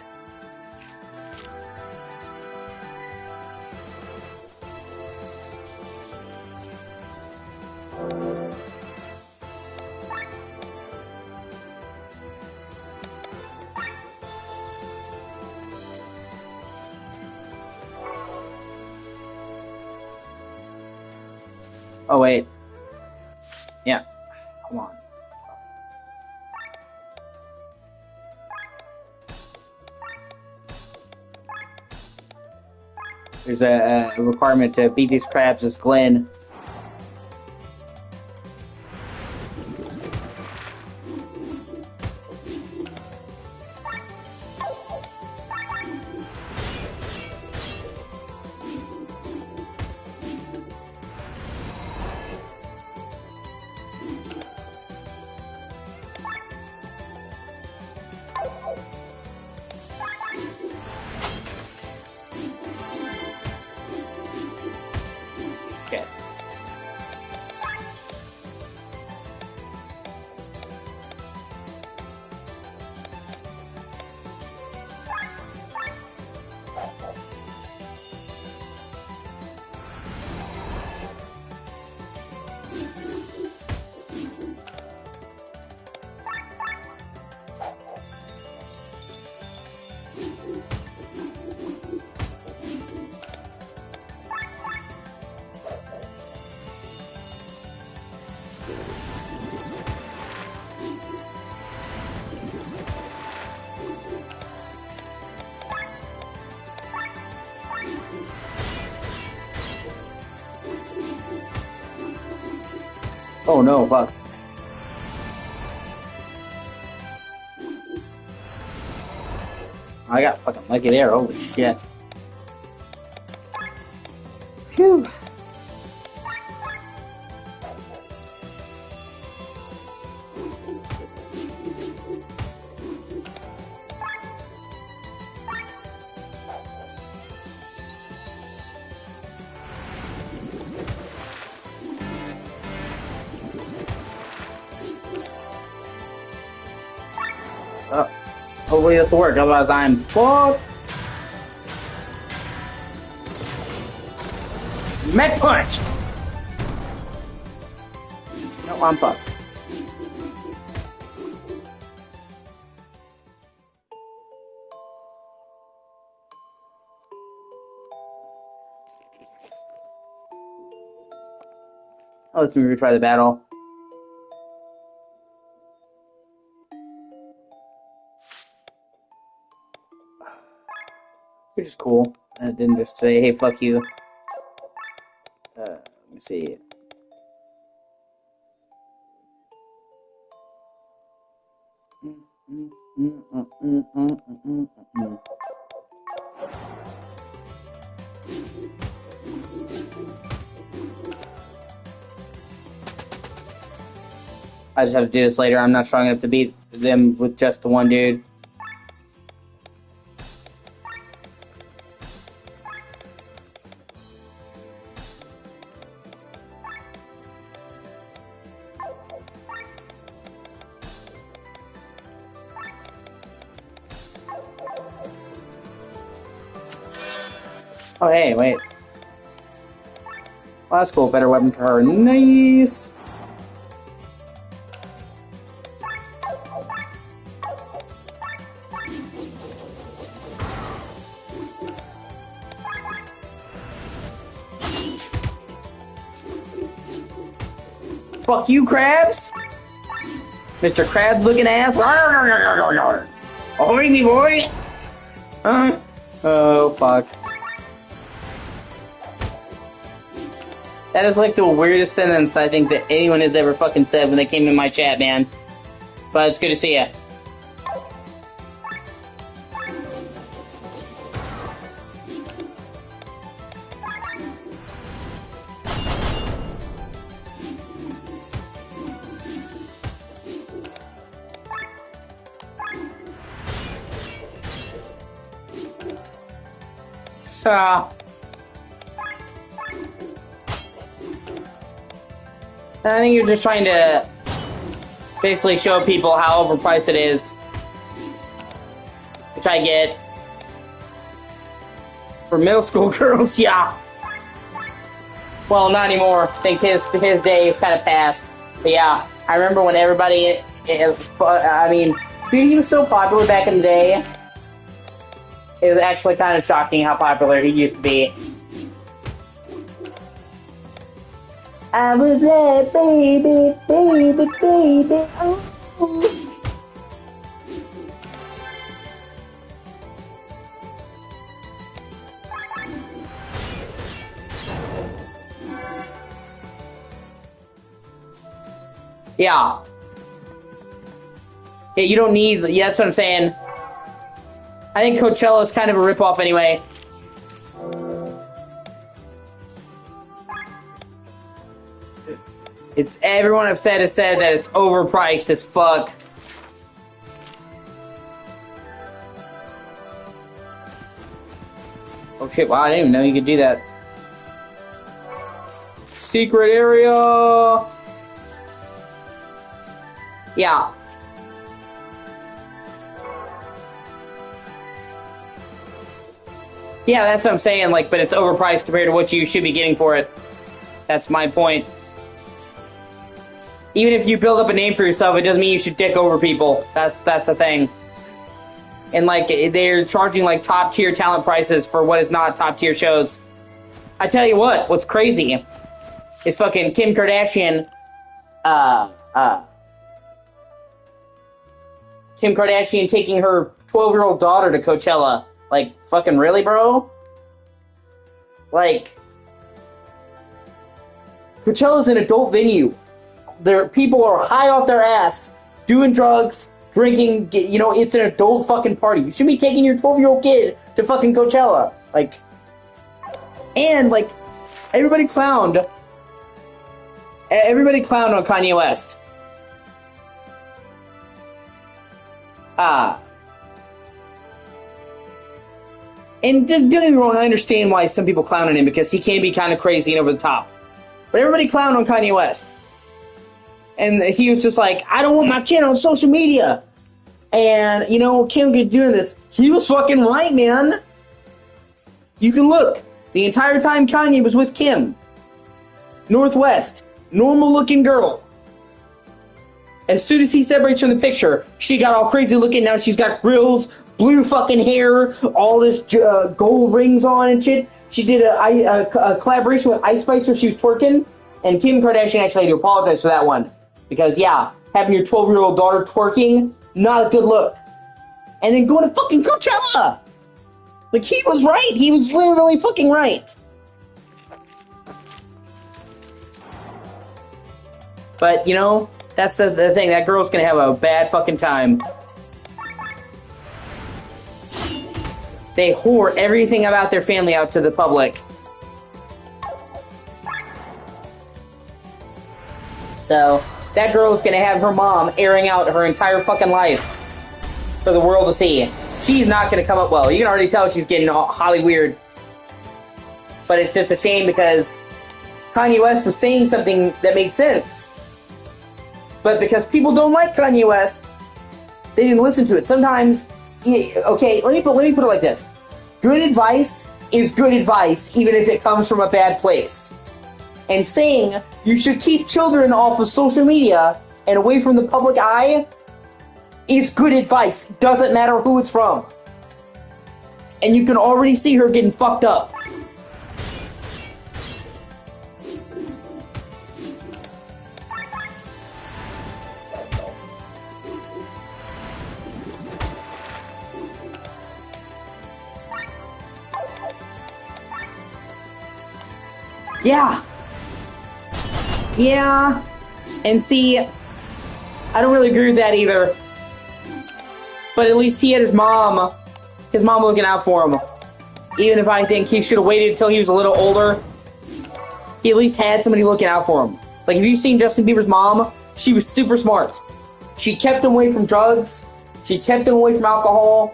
Speaker 1: Oh, wait. Yeah. Come on. There's a requirement to beat these crabs as Glenn. Oh no, fuck. I got fucking lucky there, holy shit. Phew. Oh, hopefully this will work, otherwise I'm fucked. Mech punch! No, I'm fucked. Oh, let's me retry the battle. Which is cool. It didn't just say, hey, fuck you. Let me see. I just have to do this later. I'm not strong enough to beat them with just the one dude. Oh, hey, wait. Well, that's cool. Better weapon for her. Nice! Fuck you, crabs! Mr. Crab looking ass. Ahoy, me boy! Oh, fuck. That is like the weirdest sentence I think that anyone has ever fucking said when they came in my chat, man. But it's good to see ya. So, I think you're just trying to basically show people how overpriced it is. Which I get. For middle school girls, yeah. Well, not anymore. I think his day is kind of past. But yeah, I remember when everybody, I mean, he was so popular back in the day. It was actually kind of shocking how popular he used to be. I was that baby, baby, baby, oh. Yeah. Yeah, you don't need, yeah, that's what I'm saying. I think Coachella is kind of a ripoff anyway. It's everyone I've said has said that it's overpriced as fuck. Oh shit, wow, I didn't even know you could do that. Secret area! Yeah. Yeah, that's what I'm saying, like, but it's overpriced compared to what you should be getting for it. That's my point. Even if you build up a name for yourself, it doesn't mean you should dick over people. That's the thing. and like they're charging like top tier talent prices for what is not top tier shows. I tell you what's crazy is fucking Kim Kardashian. Kim Kardashian taking her 12-year-old daughter to Coachella. Like, fucking really, bro? Like, Coachella's an adult venue. People are high off their ass, doing drugs, drinking, you know, it's an adult fucking party. You should be taking your 12-year-old kid to fucking Coachella. Like, and, like, everybody clowned on Kanye West. And don't get me wrong, I understand why some people clown on him, because he can be kind of crazy and over the top. But everybody clowned on Kanye West. And he was just like, I don't want my kid on social media. And, you know, Kim could doing this. He was fucking right, man. You can look. The entire time Kanye was with Kim. Northwest. Normal looking girl. As soon as he separates from the picture, she got all crazy looking. Now she's got grills, blue fucking hair, all this gold rings on and shit. She did a collaboration with Ice Spice where she was twerking. And Kim Kardashian actually had to apologize for that one. Because, yeah, having your 12-year-old daughter twerking, not a good look. And then going to fucking Coachella! Like, he was right. He was really, really fucking right. But, you know, that's the thing. That girl's gonna have a bad fucking time. They whore everything about their family out to the public. So, that girl's gonna have her mom airing out her entire fucking life for the world to see. She's not gonna come up well. You can already tell she's getting holly weird. But it's just a shame because Kanye West was saying something that made sense. But because people don't like Kanye West, they didn't listen to it. Sometimes, okay, let me put it like this. Good advice is good advice, even if it comes from a bad place. And saying you should keep children off of social media and away from the public eye is good advice. Doesn't matter who it's from. And you can already see her getting fucked up. Yeah, and see, I don't really agree with that either. But at least he had his mom looking out for him. Even if I think he should have waited until he was a little older, he at least had somebody looking out for him. Like, have you seen Justin Bieber's mom? She was super smart. She kept him away from drugs. She kept him away from alcohol.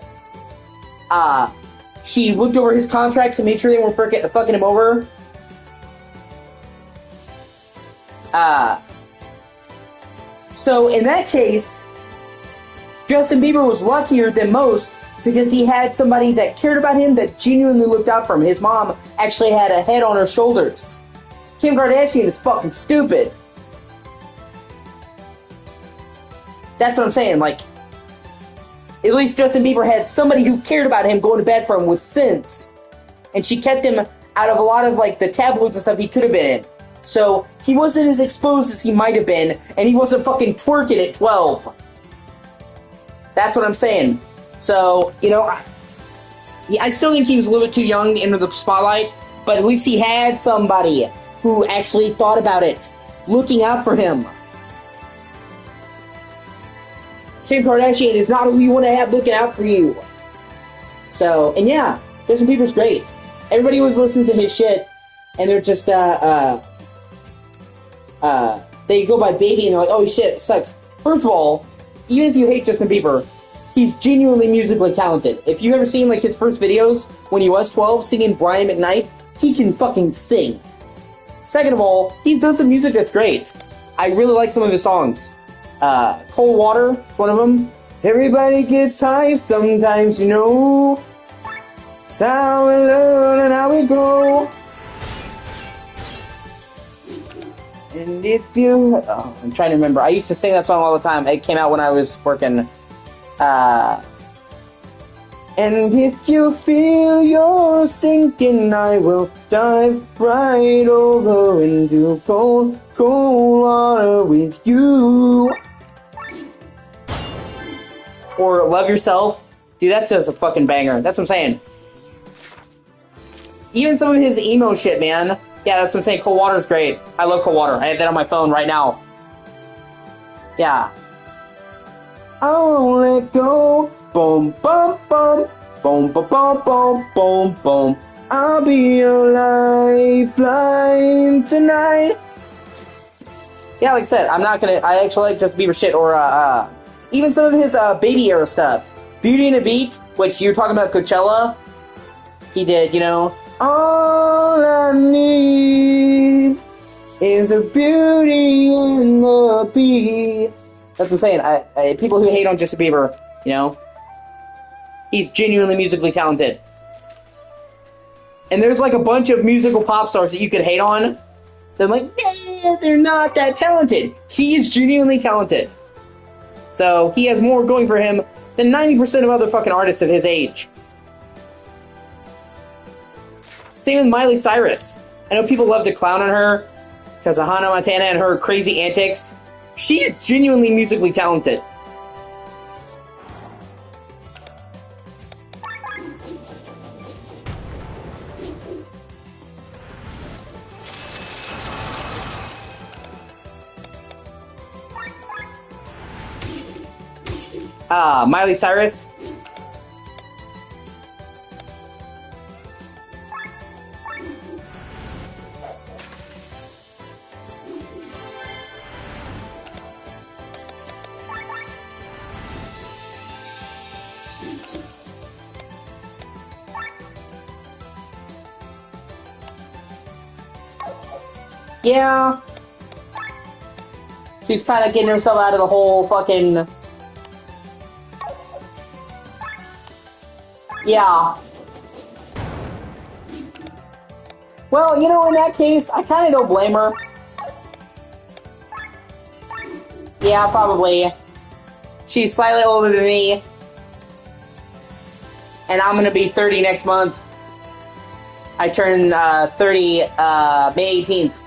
Speaker 1: She looked over his contracts and made sure they weren't fucking him over. So in that case, Justin Bieber was luckier than most because he had somebody that cared about him, that genuinely looked out for him. His mom actually had a head on her shoulders. Kim Kardashian is fucking stupid. That's what I'm saying. Like, at least Justin Bieber had somebody who cared about him going to bed for him with sense. And she kept him out of a lot of, like, the tabloids and stuff he could have been in. So, he wasn't as exposed as he might have been, and he wasn't fucking twerking at 12. That's what I'm saying. So, you know, I still think he was a little bit too young to enter the spotlight, but at least he had somebody who actually thought about it, looking out for him. Kim Kardashian is not who you want to have looking out for you. So, and yeah, Justin Bieber's great. Everybody was listening to his shit, and they're just, they go by Baby, and they're like, oh shit, it sucks. First of all, even if you hate Justin Bieber, he's genuinely musically talented. If you've ever seen, like, his first videos when he was 12, singing Brian McKnight, he can fucking sing. Second of all, he's done some music that's great. I really like some of his songs. Cold Water, one of them. Everybody gets high sometimes, you know. It's how we learn and how we grow. And if you... Oh, I'm trying to remember. I used to sing that song all the time. It came out when I was working... And if you feel you're sinking, I will dive right over into cold, cold water with you. Or Love Yourself. Dude, that's just a fucking banger. That's what I'm saying. Even some of his emo shit, man. Yeah, that's what I'm saying. Cold Water's great. I love Cold Water. I have that on my phone right now. Yeah. I won't let go. Boom, boom, boom. Boom, boom, boom, boom, boom, boom. I'll be your lifeline tonight. Yeah, like I said, I'm not gonna. I actually like Justin Bieber shit, or even some of his baby era stuff. Beauty and a Beat, which you're talking about Coachella. He did, you know. All I need is a beauty and the beat. That's what I'm saying. I people who hate on Justin Bieber, you know, he's genuinely musically talented. And there's like a bunch of musical pop stars that you could hate on. They're like, nah, they're not that talented. He is genuinely talented. So he has more going for him than 90% of other fucking artists of his age. Same with Miley Cyrus. I know people love to clown on her because of Hannah Montana and her crazy antics. She is genuinely musically talented. Miley Cyrus. Yeah. She's kind of getting herself out of the whole fucking... Yeah. Well, you know, in that case, I kind of don't blame her. Yeah, probably. She's slightly older than me. And I'm gonna be 30 next month. I turn 30 May 18th.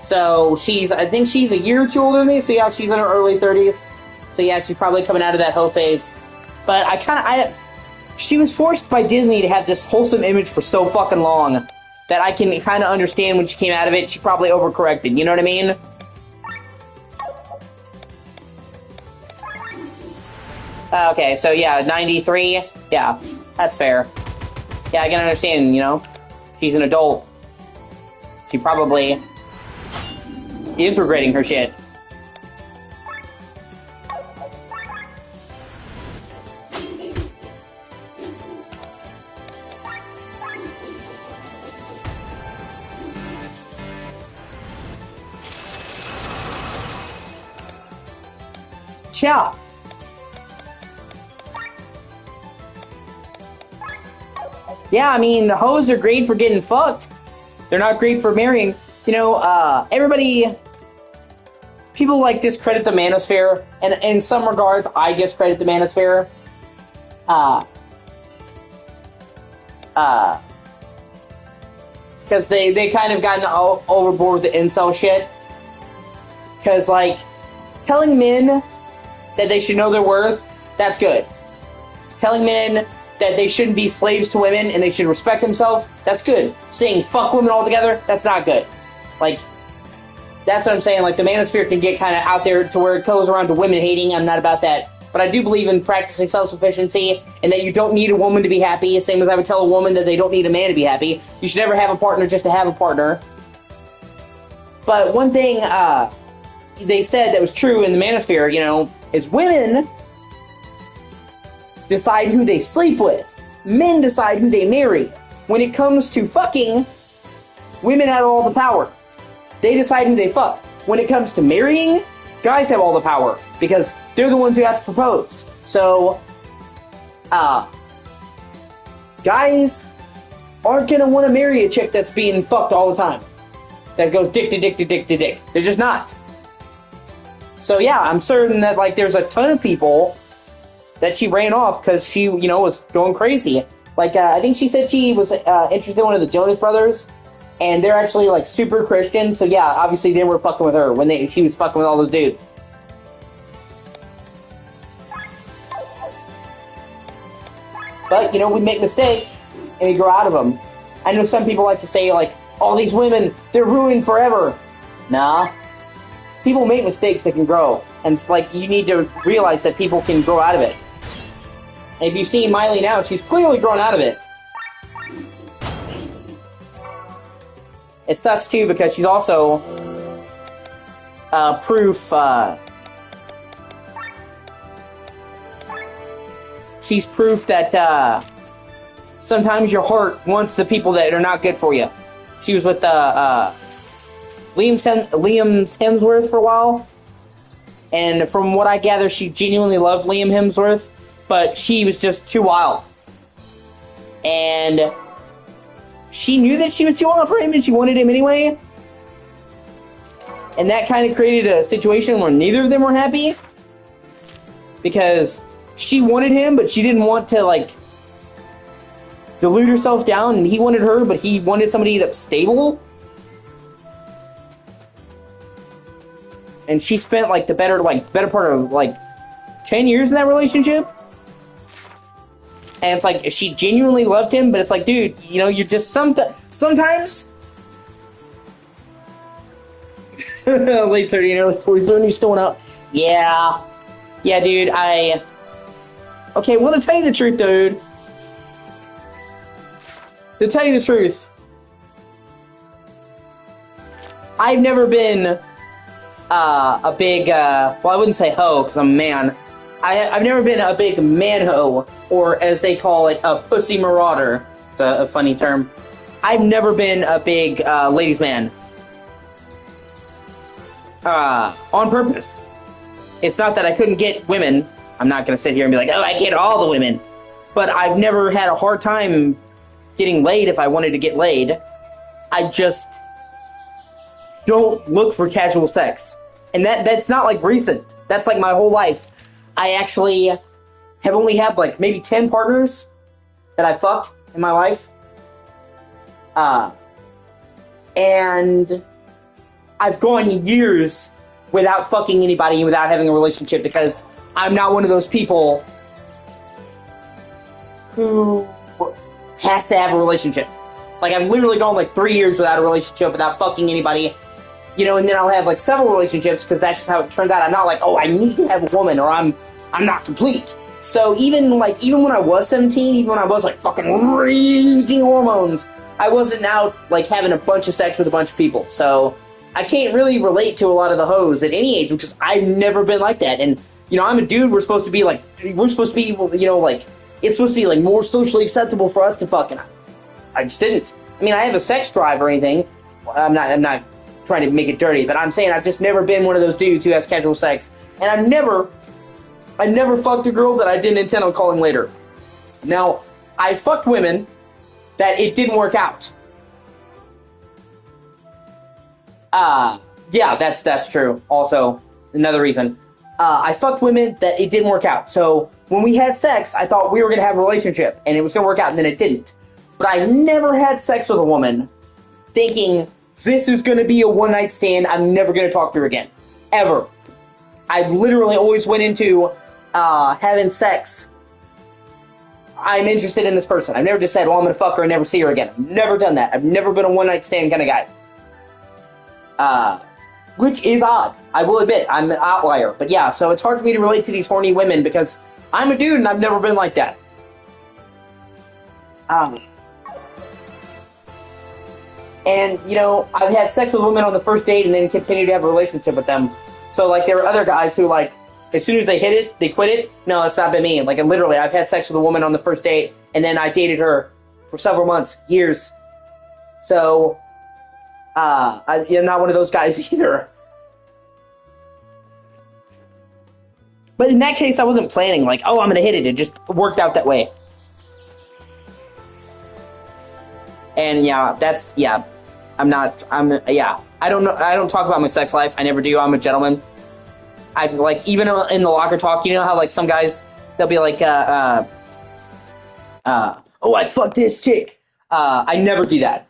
Speaker 1: So I think she's a year or two older than me, so yeah, she's in her early 30s. So yeah, she's probably coming out of that hoe phase. But she was forced by Disney to have this wholesome image for so fucking long that I can kind of understand when she came out of it, she probably overcorrected, you know what I mean? Okay, so yeah, 93, yeah, that's fair. Yeah, I can understand, you know, she's an adult. She probably is regretting her shit. Yeah. Yeah, I mean, the hoes are great for getting fucked. They're not great for marrying. You know, people like discredit the manosphere, and in some regards, I discredit the manosphere. Because they kind of gotten overboard with the incel shit. Because, like, telling men that they should know their worth, that's good. Telling men that they shouldn't be slaves to women and they should respect themselves, that's good. Saying fuck women altogether, that's not good. Like, that's what I'm saying. Like, the manosphere can get kind of out there to where it goes around to women hating. I'm not about that. But I do believe in practicing self-sufficiency and that you don't need a woman to be happy, same as I would tell a woman that they don't need a man to be happy. You should never have a partner just to have a partner. But one thing they said that was true in the manosphere, you know, is women decide who they sleep with. Men decide who they marry. When it comes to fucking, women have all the power. They decide who they fuck. When it comes to marrying, guys have all the power because they're the ones who have to propose. So, guys aren't gonna want to marry a chick that's being fucked all the time. That goes dick to dick to dick to dick. They're just not. So yeah, I'm certain that, like, there's a ton of people that she ran off because she, was going crazy. Like, I think she said she was interested in one of the Jonas Brothers, and they're actually, like, super Christian, so yeah, obviously they were fucking with her when she was fucking with all those dudes. But, we make mistakes, and we grow out of them. I know some people like to say, like, all these women, they're ruined forever. Nah. People make mistakes that can grow. And it's like, you need to realize that people can grow out of it. And if you see Miley now, she's clearly grown out of it. It sucks, too, because she's also proof, she's proof that, sometimes your heart wants the people that are not good for you. She was with, Liam Hemsworth for a while. And from what I gather, she genuinely loved Liam Hemsworth, but she was just too wild. And she knew that she was too wild for him, and she wanted him anyway. And that kind of created a situation where neither of them were happy. Because she wanted him, but she didn't want to, like, dilute herself down, and he wanted her, but he wanted somebody that's stable. And she spent, like, the better part of, like, 10 years in that relationship. And it's like, she genuinely loved him, but it's like, dude, you're just sometimes... late 30 and early 40s, when you're still out. Yeah. Yeah, dude, okay, well, to tell you the truth, dude. To tell you the truth, I've never been... a big, well, I wouldn't say hoe, because I'm a man. I've never been a big man-hoe, or as they call it, a pussy marauder. It's a funny term. I've never been a big, ladies' man. On purpose. It's not that I couldn't get women. I'm not gonna sit here and be like, oh, I get all the women. But I've never had a hard time getting laid if I wanted to get laid. I just don't look for casual sex. And that's not, like, recent. That's, like, my whole life. I actually have only had, like, maybe 10 partners that I fucked in my life. And I've gone years without fucking anybody, without having a relationship, because I'm not one of those people who has to have a relationship. Like, I've literally gone, like, 3 years without a relationship, without fucking anybody. And then I'll have, like, several relationships, because that's just how it turns out. I'm not like, oh, I need to have a woman, or I'm not complete. So even when I was 17, even when I was, like, fucking raging hormones, I wasn't out, like, having a bunch of sex with a bunch of people. So I can't really relate to a lot of the hoes at any age, because I've never been like that. And, I'm a dude, we're supposed to be, like, it's supposed to be, like, more socially acceptable for us to fuck, and I just didn't. I mean, I have a sex drive or anything. I'm not trying to make it dirty, but I'm saying I've just never been one of those dudes who has casual sex. And I never fucked a girl that I didn't intend on calling later. Now, I fucked women that it didn't work out. Yeah, that's true. Also, another reason. I fucked women that it didn't work out. So, when we had sex, I thought we were going to have a relationship, and it was going to work out, and then it didn't. But I never had sex with a woman thinking, this is going to be a one-night stand, I'm never going to talk to her again. Ever. I literally always went into having sex. I'm interested in this person. I've never just said, well, I'm going to fuck her and never see her again. I've never done that. I've never been a one-night stand kind of guy. Which is odd. I will admit, I'm an outlier. But yeah, so it's hard for me to relate to these horny women because I'm a dude and I've never been like that. And, I've had sex with women on the first date and then continued to have a relationship with them. So, like, there are other guys who, like, as soon as they hit it, they quit it. No, it's not been me. Like, literally, I've had sex with a woman on the first date, and then I dated her for several months, years. So, I'm not one of those guys either. But in that case, I wasn't planning, like, oh, I'm going to hit it. It just worked out that way. And, yeah, I don't know. I don't talk about my sex life. I never do. I'm a gentleman. Even in the locker talk, you know how, like, some guys, they'll be like, oh, I fucked this chick. I never do that.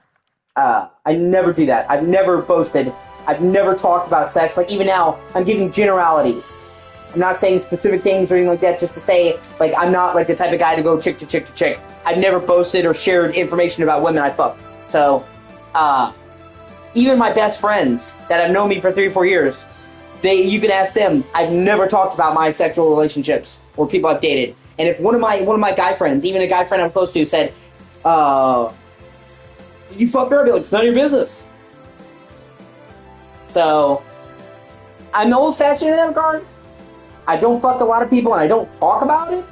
Speaker 1: I never do that. I've never boasted. I've never talked about sex. Like, even now, I'm giving generalities. I'm not saying specific things or anything like that, just to say, like, I'm not, like, the type of guy to go chick to chick to chick. I've never boasted or shared information about women I fucked. So, even my best friends that have known me for 3 or 4 years, you can ask them. I've never talked about my sexual relationships or people I've dated. And if one of my guy friends, even a guy friend I'm close to, said, did you fuck her? I'd be like, it's none of your business. So, I'm old-fashioned in that regard. I don't fuck a lot of people, and I don't talk about it.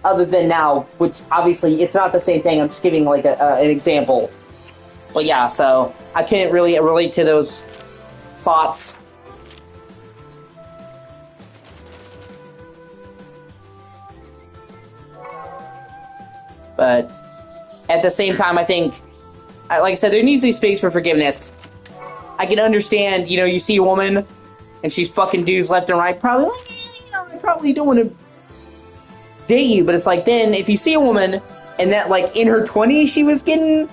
Speaker 1: Other than now, which obviously it's not the same thing. I'm just giving like an example. But yeah, so I can't really relate to those thoughts. But at the same time, I think, like I said, there needs to be space for forgiveness. I can understand, you see a woman and she's fucking dudes left and right. Probably, I probably don't want to date you. But it's like, then if you see a woman and that, like, in her 20s she was getting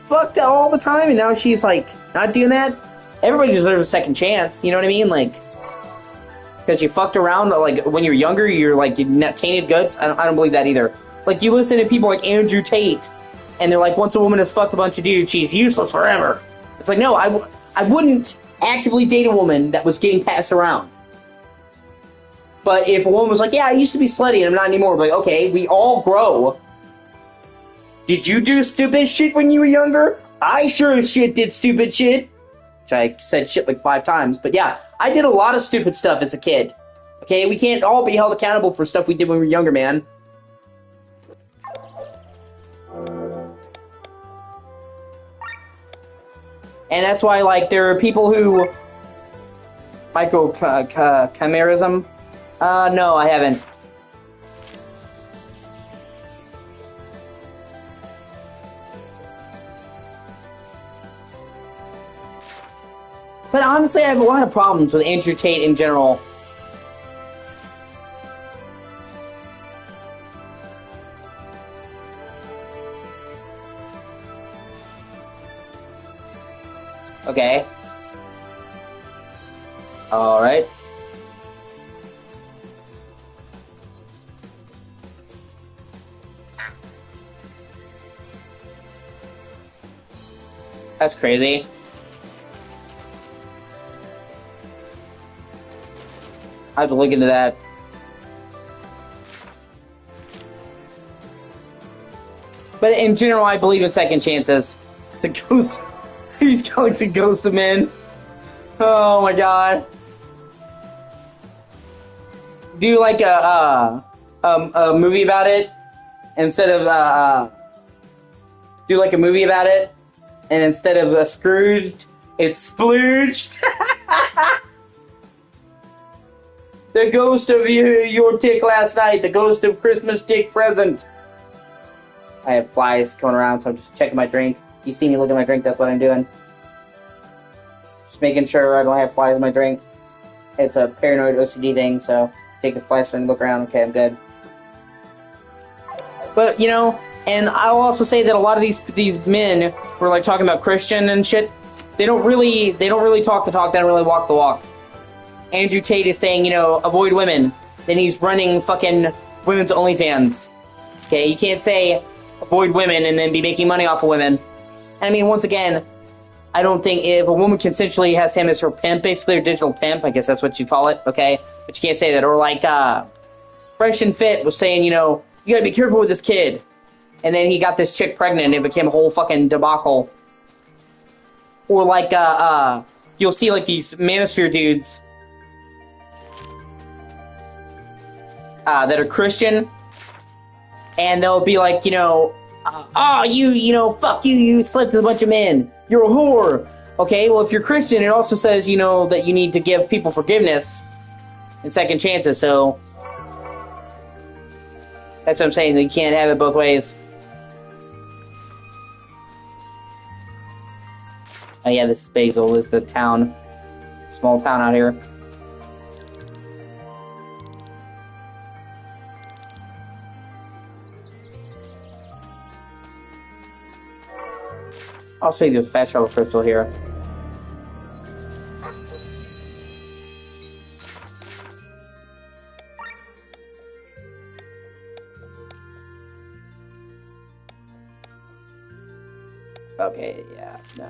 Speaker 1: fucked all the time and now she's, like, not doing that, everybody deserves a second chance. You know what I mean? Like, because you fucked around, like, when you're younger, you're, like, tainted goods. I don't believe that either. Like, you listen to people like Andrew Tate, and they're like, once a woman has fucked a bunch of dudes, she's useless forever. It's like, no, I wouldn't actively date a woman that was getting passed around. But if a woman was like, yeah, I used to be slutty and I'm not anymore, but okay, we all grow. Did you do stupid shit when you were younger? I sure as shit did stupid shit. Which I said shit like 5 times, but yeah, I did a lot of stupid stuff as a kid. Okay, we can't all be held accountable for stuff we did when we were younger, man. And that's why, like, there are people who... chimerism? No, I haven't. But honestly, I have a lot of problems with Andrew Tate in general. Okay. Alright. That's crazy. I have to look into that. But in general, I believe in second chances. The ghost... He's going to ghost him in. Oh my god. Do like a movie about it instead of do like a movie about it, and instead of Scrooged, it's Splooged. The ghost of your dick last night. The ghost of Christmas dick present. I have flies going around, so I'm just checking my drink. You see me look at my drink, that's what I'm doing. Just making sure I don't have flies in my drink. It's a paranoid O.C.G thing, so take a flash and look around. Okay, I'm good. But, and I'll also say that a lot of these men who are, like, talking about Christian and shit, they don't really talk the talk, they don't really walk the walk. Andrew Tate is saying, avoid women. Then he's running fucking women's OnlyFans. Okay, you can't say avoid women and then be making money off of women. I mean, once again, I don't think if a woman consensually has him as her pimp, basically, or digital pimp, I guess that's what you call it, okay? But you can't say that. Or like, Fresh and Fit was saying, you gotta be careful with this kid. And then he got this chick pregnant and it became a whole fucking debacle. Or like, you'll see like these manosphere dudes that are Christian, and they'll be like, fuck you, you slept with a bunch of men. You're a whore. Okay, well, if you're Christian, it also says, that you need to give people forgiveness and second chances, so... That's what I'm saying, that you can't have it both ways. Oh yeah, this is Basil, this is the town. Small town out here. I'll show you this fast travel crystal here. Okay, yeah, no.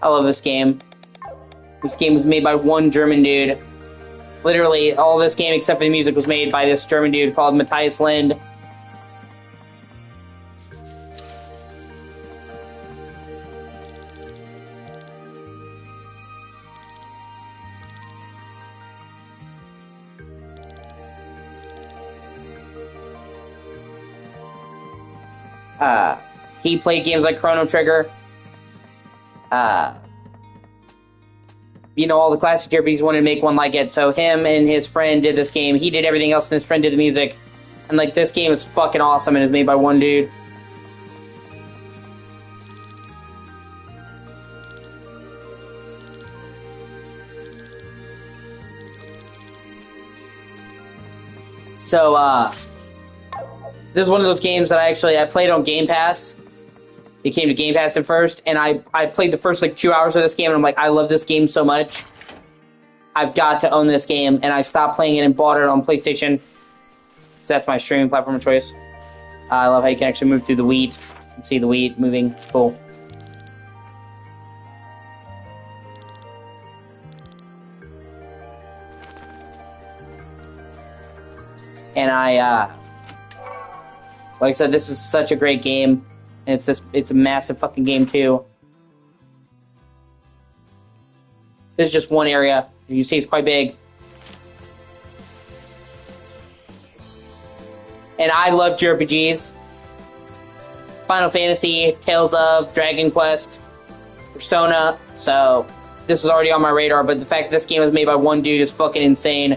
Speaker 1: I love this game. This game was made by one German dude. Literally, all this game except for the music was made by this German dude called Matthias Lind. He played games like Chrono Trigger. You know, all the classic JRPGs, wanted to make one like it, so him and his friend did this game. He did everything else, and his friend did the music. And, like, this game is fucking awesome, and it's made by one dude. So, this is one of those games that I played on Game Pass. It came to Game Pass at first, and I played the first, like, 2 hours of this game, and I'm like, I love this game so much. I've got to own this game, and I stopped playing it and bought it on PlayStation. So that's my streaming platform of choice. I love how you can actually move through the wheat and see the wheat moving. It's cool. And like I said, this is such a great game. And it's a massive fucking game too. This is just one area. You see it's quite big. And I love JRPGs. Final Fantasy, Tales of, Dragon Quest, Persona. So this was already on my radar, but the fact that this game was made by one dude is fucking insane.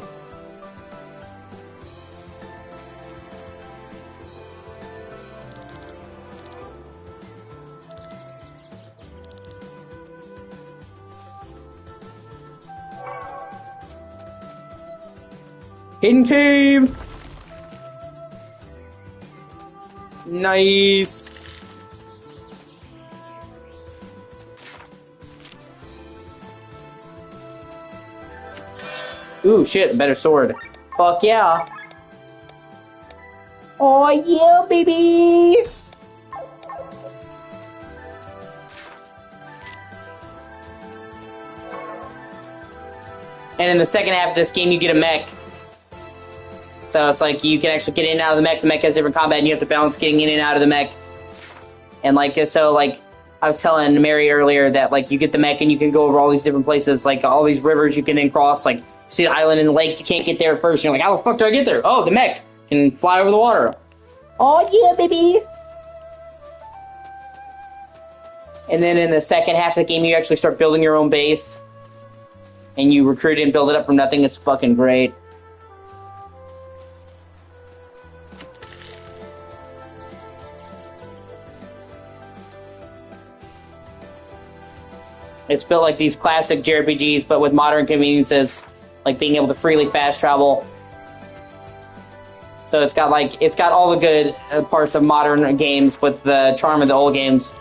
Speaker 1: Hidden cave! Nice! Ooh, shit, better sword. Fuck yeah! Oh yeah, baby! And in the second half of this game, you get a mech. So it's like you can actually get in and out of the mech. The mech has different combat, and you have to balance getting in and out of the mech. And like, so like, I was telling Mary earlier that like you get the mech and you can go over all these different places, like all these rivers you can then cross. Like, see the island and the lake, you can't get there at first. You're like, how the fuck do I get there? Oh, the mech can fly over the water. Oh yeah, baby. And then in the second half of the game, you actually start building your own base, and you recruit it and build it up from nothing. It's fucking great. It's built like these classic JRPGs, but with modern conveniences, like being able to freely fast travel. So it's got all the good parts of modern games with the charm of the old games.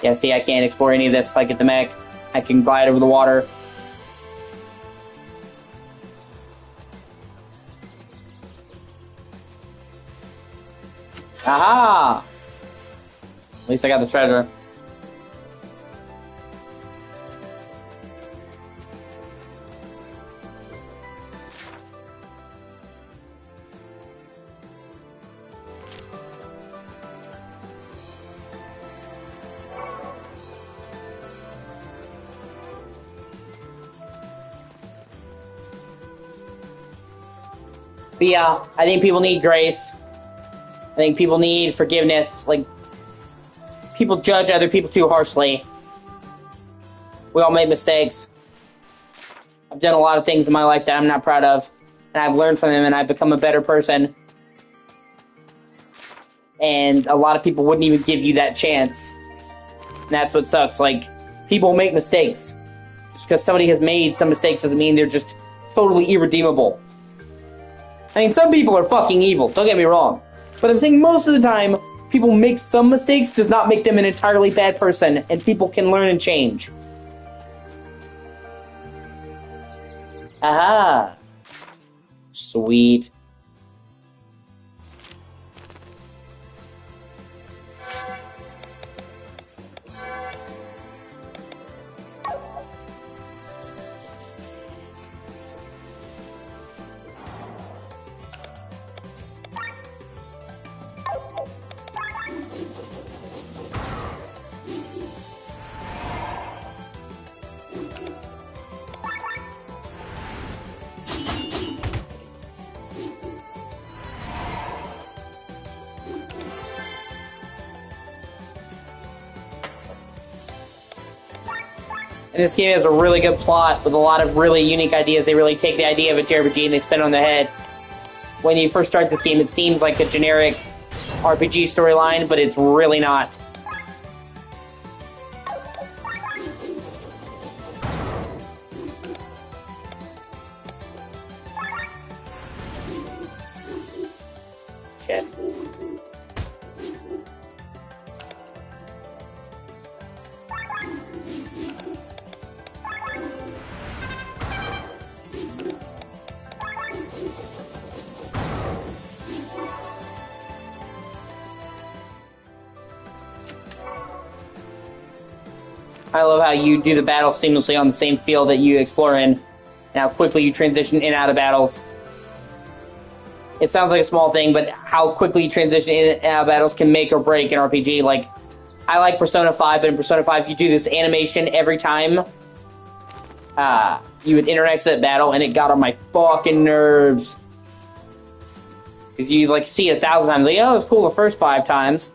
Speaker 1: Yeah, see, I can't explore any of this like at the mech. I can glide over the water. Aha! At least I got the treasure. But yeah, I think people need grace. I think people need forgiveness. Like, people judge other people too harshly. We all make mistakes. I've done a lot of things in my life that I'm not proud of. And I've learned from them and I've become a better person. and a lot of people wouldn't even give you that chance. And that's what sucks. Like, people make mistakes. Just because somebody has made some mistakes doesn't mean they're just totally irredeemable. I mean, some people are fucking evil, don't get me wrong. But I'm saying most of the time, people make some mistakes does not make them an entirely bad person, and people can learn and change. Aha. Sweet. And this game has a really good plot with a lot of really unique ideas. They really take the idea of a JRPG and they spin it on the head. When you first start this game, it seems like a generic RPG storyline, but it's really not. Shit. I love how you do the battle seamlessly on the same field that you explore in, and how quickly you transition in and out of battles. It sounds like a small thing, but how quickly you transition in and out of battles can make or break an RPG. Like, I like Persona 5, but in Persona 5, you do this animation every time you would enter and exit battle, and it got on my fucking nerves. Because you, like, see it 1,000 times. Like, oh, it's cool the first 5 times.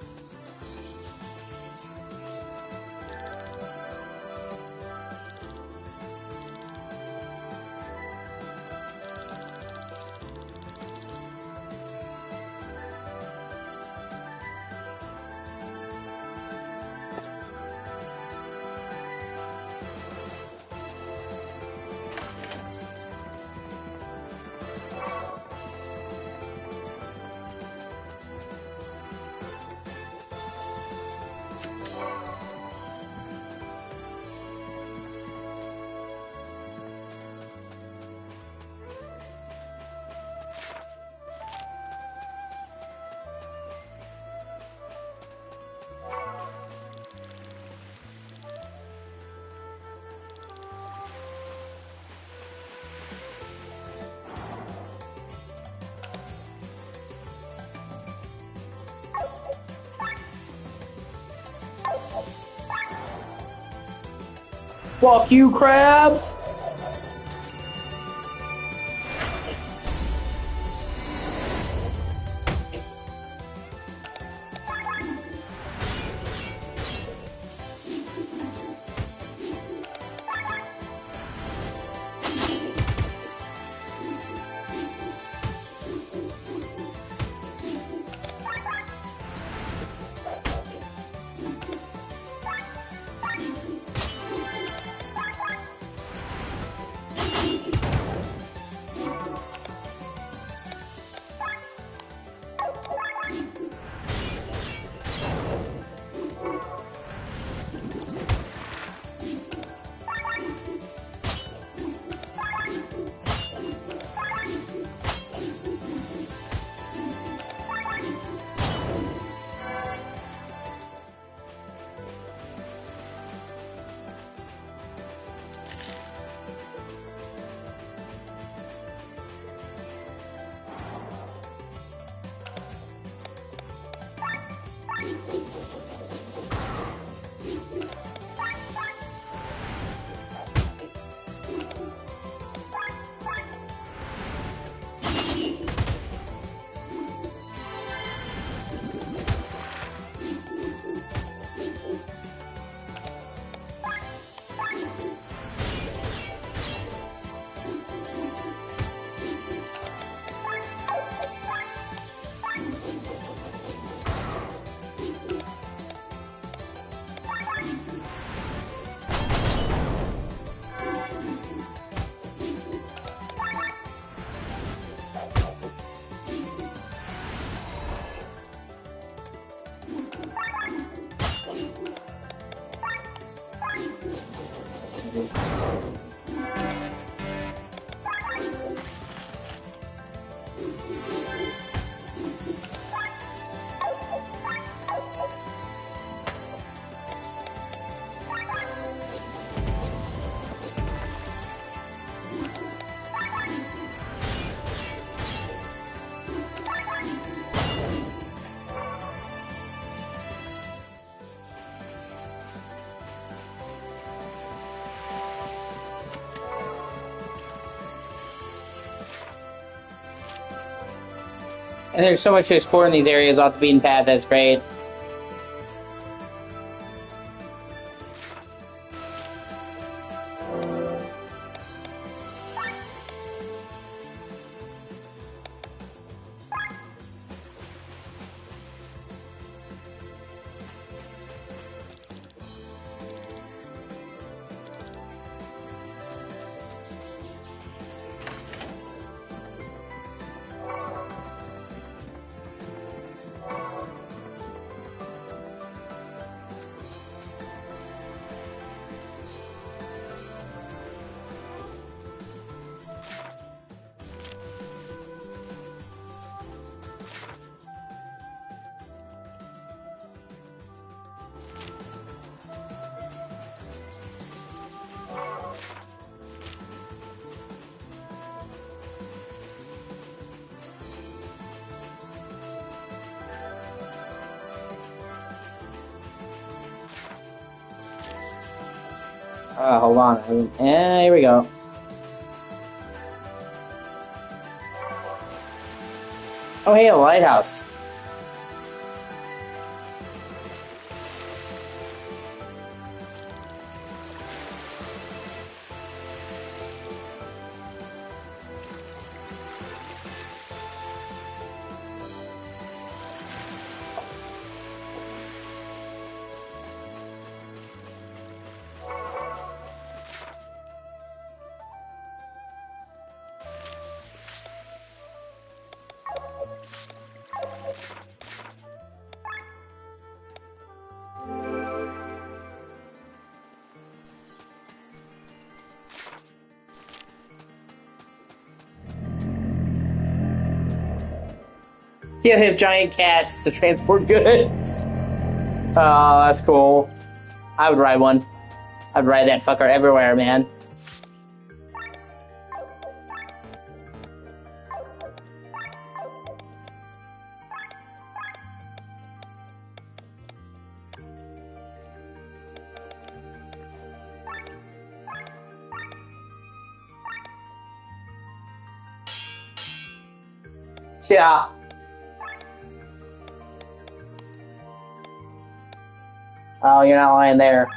Speaker 1: Fuck you, crabs! And there's so much to explore in these areas off the beaten path. That's great. Hold on. Here we go. Oh, hey, a lighthouse. Yeah, they have giant cats to transport goods. Oh, that's cool. I would ride one. I'd ride that fucker everywhere, man. Yeah. Oh, you're not lying there.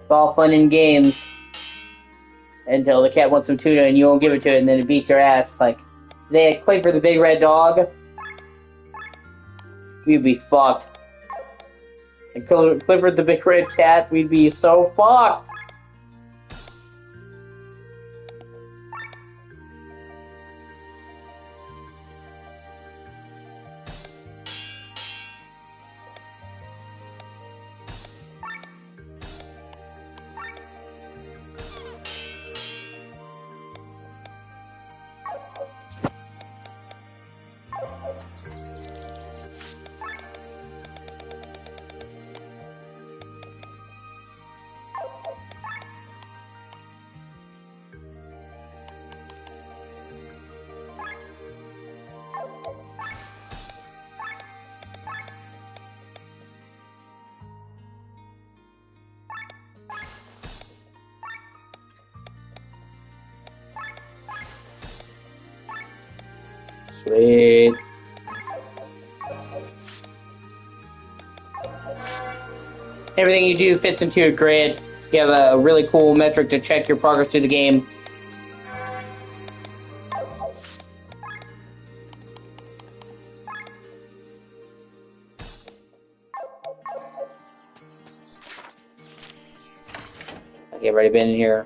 Speaker 1: It's all fun and games. Until the cat wants some tuna and you won't give it to it, and then it beats your ass. Like, they had Clifford the big red dog. We'd be fucked. And Clifford the big red cat, we'd be so fucked. Sweet. Everything you do fits into a grid. You have a really cool metric to check your progress through the game. I've already been in here.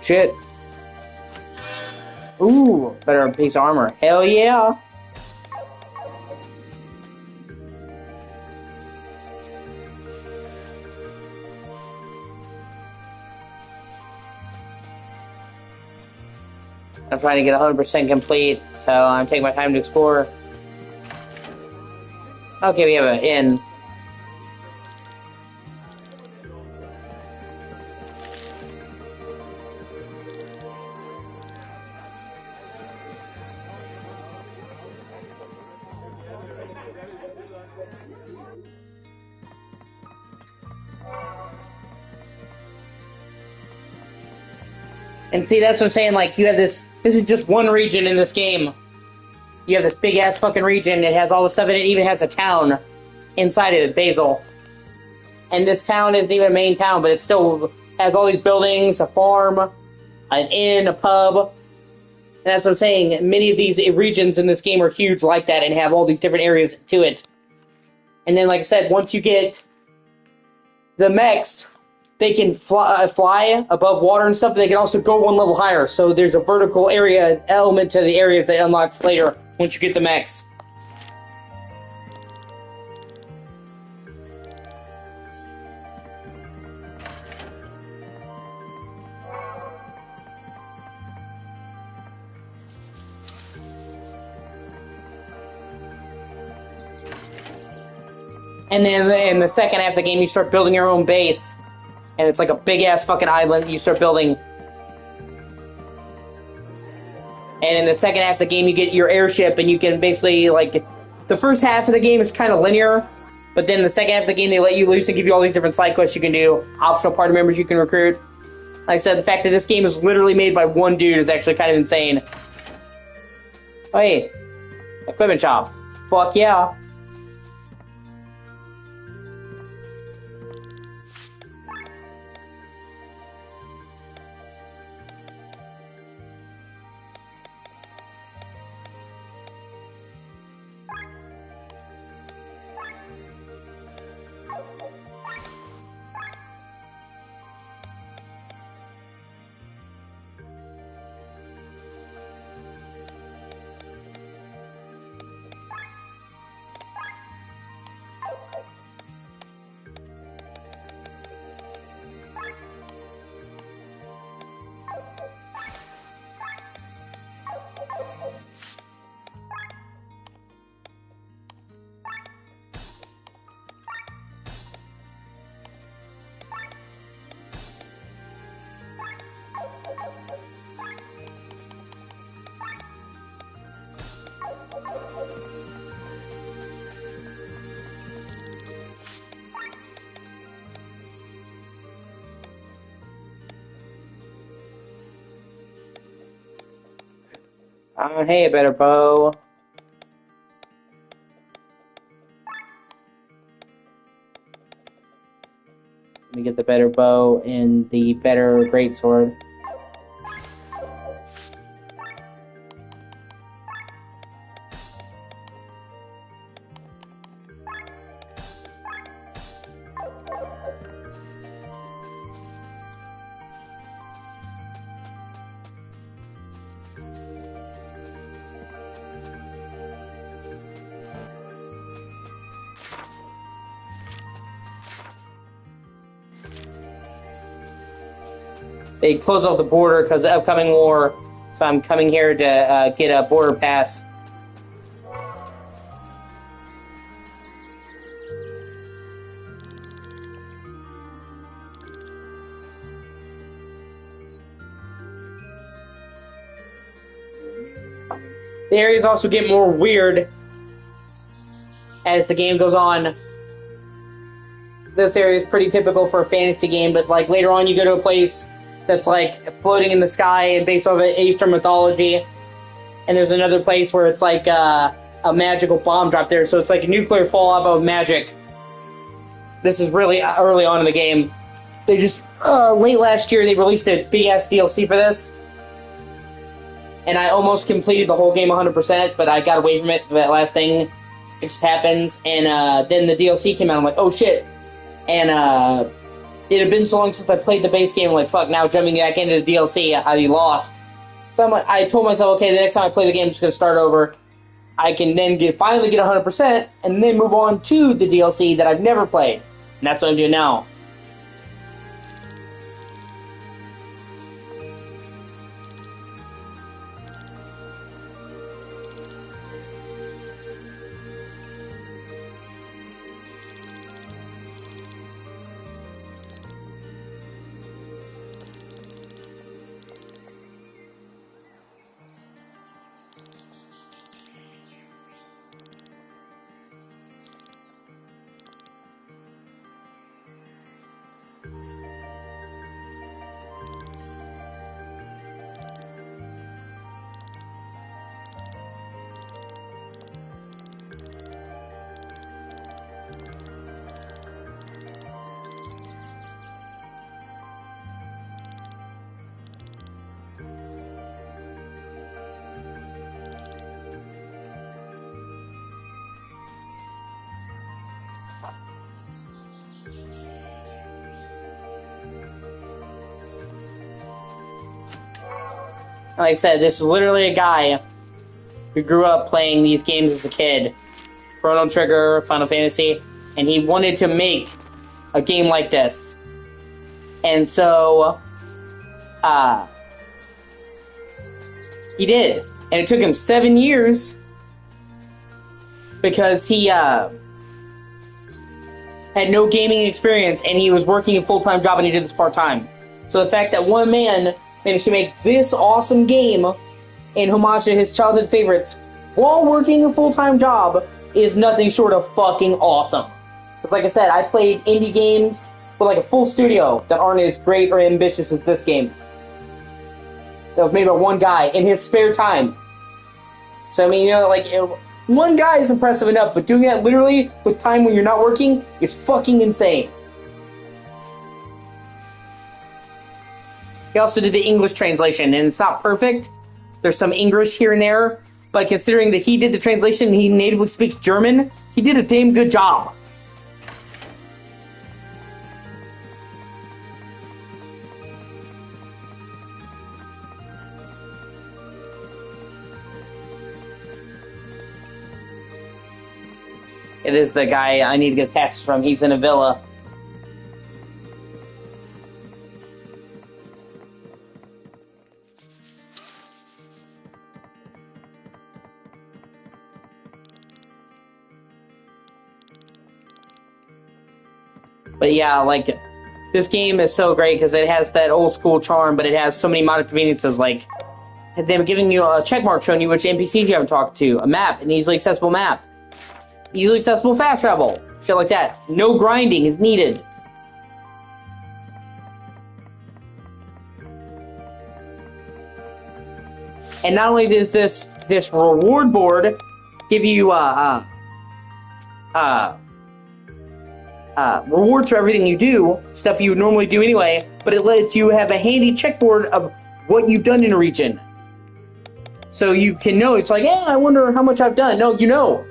Speaker 1: shit. Ooh, better piece of armor. Hell yeah. I'm trying to get 100% complete, so I'm taking my time to explore. Okay, we have an inn. And see, that's what I'm saying, like, you have this is just one region in this game. You have this big-ass fucking region, it has all the stuff in it, even has a town inside of it, Basil. And this town isn't even a main town, but it still has all these buildings, a farm, an inn, a pub. And that's what I'm saying, many of these regions in this game are huge like that and have all these different areas to it. And then, like I said, once you get the mechs, they can fly above water and stuff, but they can also go one level higher. So there's a vertical area element to the areas that unlocks later once you get the mechs. And then in the second half of the game, you start building your own base. And it's like a big-ass fucking island you start building. And in the second half of the game, you get your airship, and you can basically, like... The first half of the game is kind of linear, but then the second half of the game, they let you loose and give you all these different side quests you can do. Optional party members you can recruit. Like I said, the fact that this game is literally made by one dude is actually kind of insane. Oh, hey. Equipment shop. Fuck yeah. Hey, a better bow. Let me get the better bow and the better greatsword. They close off the border because of the upcoming war, so I'm coming here to get a border pass. The areas also get more weird as the game goes on. This area is pretty typical for a fantasy game, but like later on you go to a place that's like floating in the sky and based off of Eastern mythology, and there's another place where it's like a magical bomb drop there, so it's like a nuclear fallout of magic. This is really early on in the game. They just late last year they released a big ass DLC for this, and I almost completed the whole game 100%, but I got away from it. That last thing, it just happens, and then the DLC came out. I'm like, oh shit. And it had been so long since I played the base game, like, fuck, now jumping back into the DLC, I lost. So I told myself, okay, the next time I play the game, I'm just going to start over. I can then finally get 100%, and then move on to the DLC that I've never played. And that's what I'm doing now. Like I said, this is literally a guy who grew up playing these games as a kid. Chrono Trigger, Final Fantasy, and he wanted to make a game like this. And so, he did. And it took him 7 years because he, had no gaming experience and he was working a full-time job and he did this part-time. So the fact that one man managed to make this awesome game in homage to his childhood favorites while working a full-time job is nothing short of fucking awesome. Because like I said, I played indie games with like a full studio that aren't as great or ambitious as this game. That was made by one guy in his spare time. So I mean, you know, like, one guy is impressive enough, but doing that literally with time when you're not working is fucking insane. He also did the English translation, and it's not perfect. There's some English here and there, but considering that he did the translation and he natively speaks German, he did a damn good job. It is the guy I need to get passes from. He's in a villa. But yeah, like, this game is so great because it has that old school charm, but it has so many modern conveniences, like them giving you a check mark showing you which NPCs you haven't talked to, a map, an easily accessible map, easily accessible fast travel, shit like that. No grinding is needed. And not only does this reward board give you rewards for everything you do, stuff you would normally do anyway, but it lets you have a handy checkboard of what you've done in a region. So you can know, it's like, yeah, I wonder how much I've done. No, you know.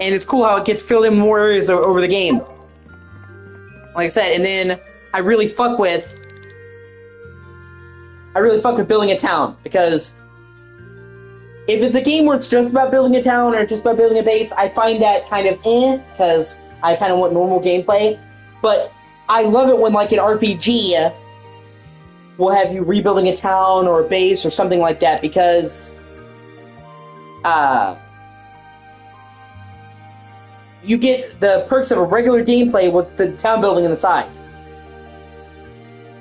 Speaker 1: And it's cool how it gets filled in more areas over the game. Like I said, and then I really fuck with building a town, because if it's a game where it's just about building a town or just about building a base, I find that kind of because I kind of want normal gameplay. But I love it when, like, an RPG will have you rebuilding a town or a base or something like that, because you get the perks of a regular gameplay with the town building on the side.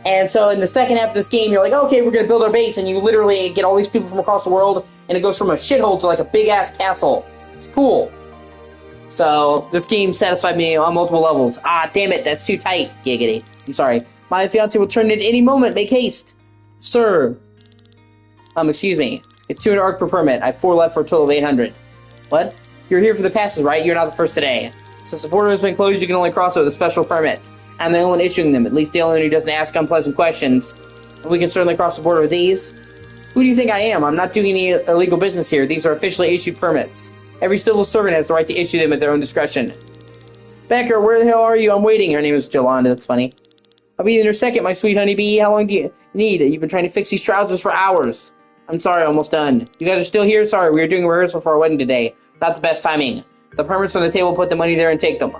Speaker 1: And so in the second half of this game, you're like, okay, we're going to build our base, and you literally get all these people from across the world, and it goes from a shithole to like a big-ass castle. It's cool. So this game satisfied me on multiple levels. Ah, damn it, that's too tight. Giggity. I'm sorry. My fiancé will turn in any moment. Make haste. Sir. Excuse me. It's 200 ARC per permit. I have 4 left for a total of 800. What? You're here for the passes, right? You're not the first today. Since the border has been closed, you can only cross it with a special permit. I'm the only one issuing them, at least the only one who doesn't ask unpleasant questions. We can certainly cross the border with these. Who do you think I am? I'm not doing any illegal business here. These are officially issued permits. Every civil servant has the right to issue them at their own discretion. Becker, where the hell are you? I'm waiting. Her name is Jolanda. That's funny. I'll be in a second, my sweet honeybee. How long do you need? You've been trying to fix these trousers for hours. I'm sorry, almost done. You guys are still here? Sorry, we were doing a rehearsal for our wedding today. Not the best timing. The permits on the table, put the money there and take them.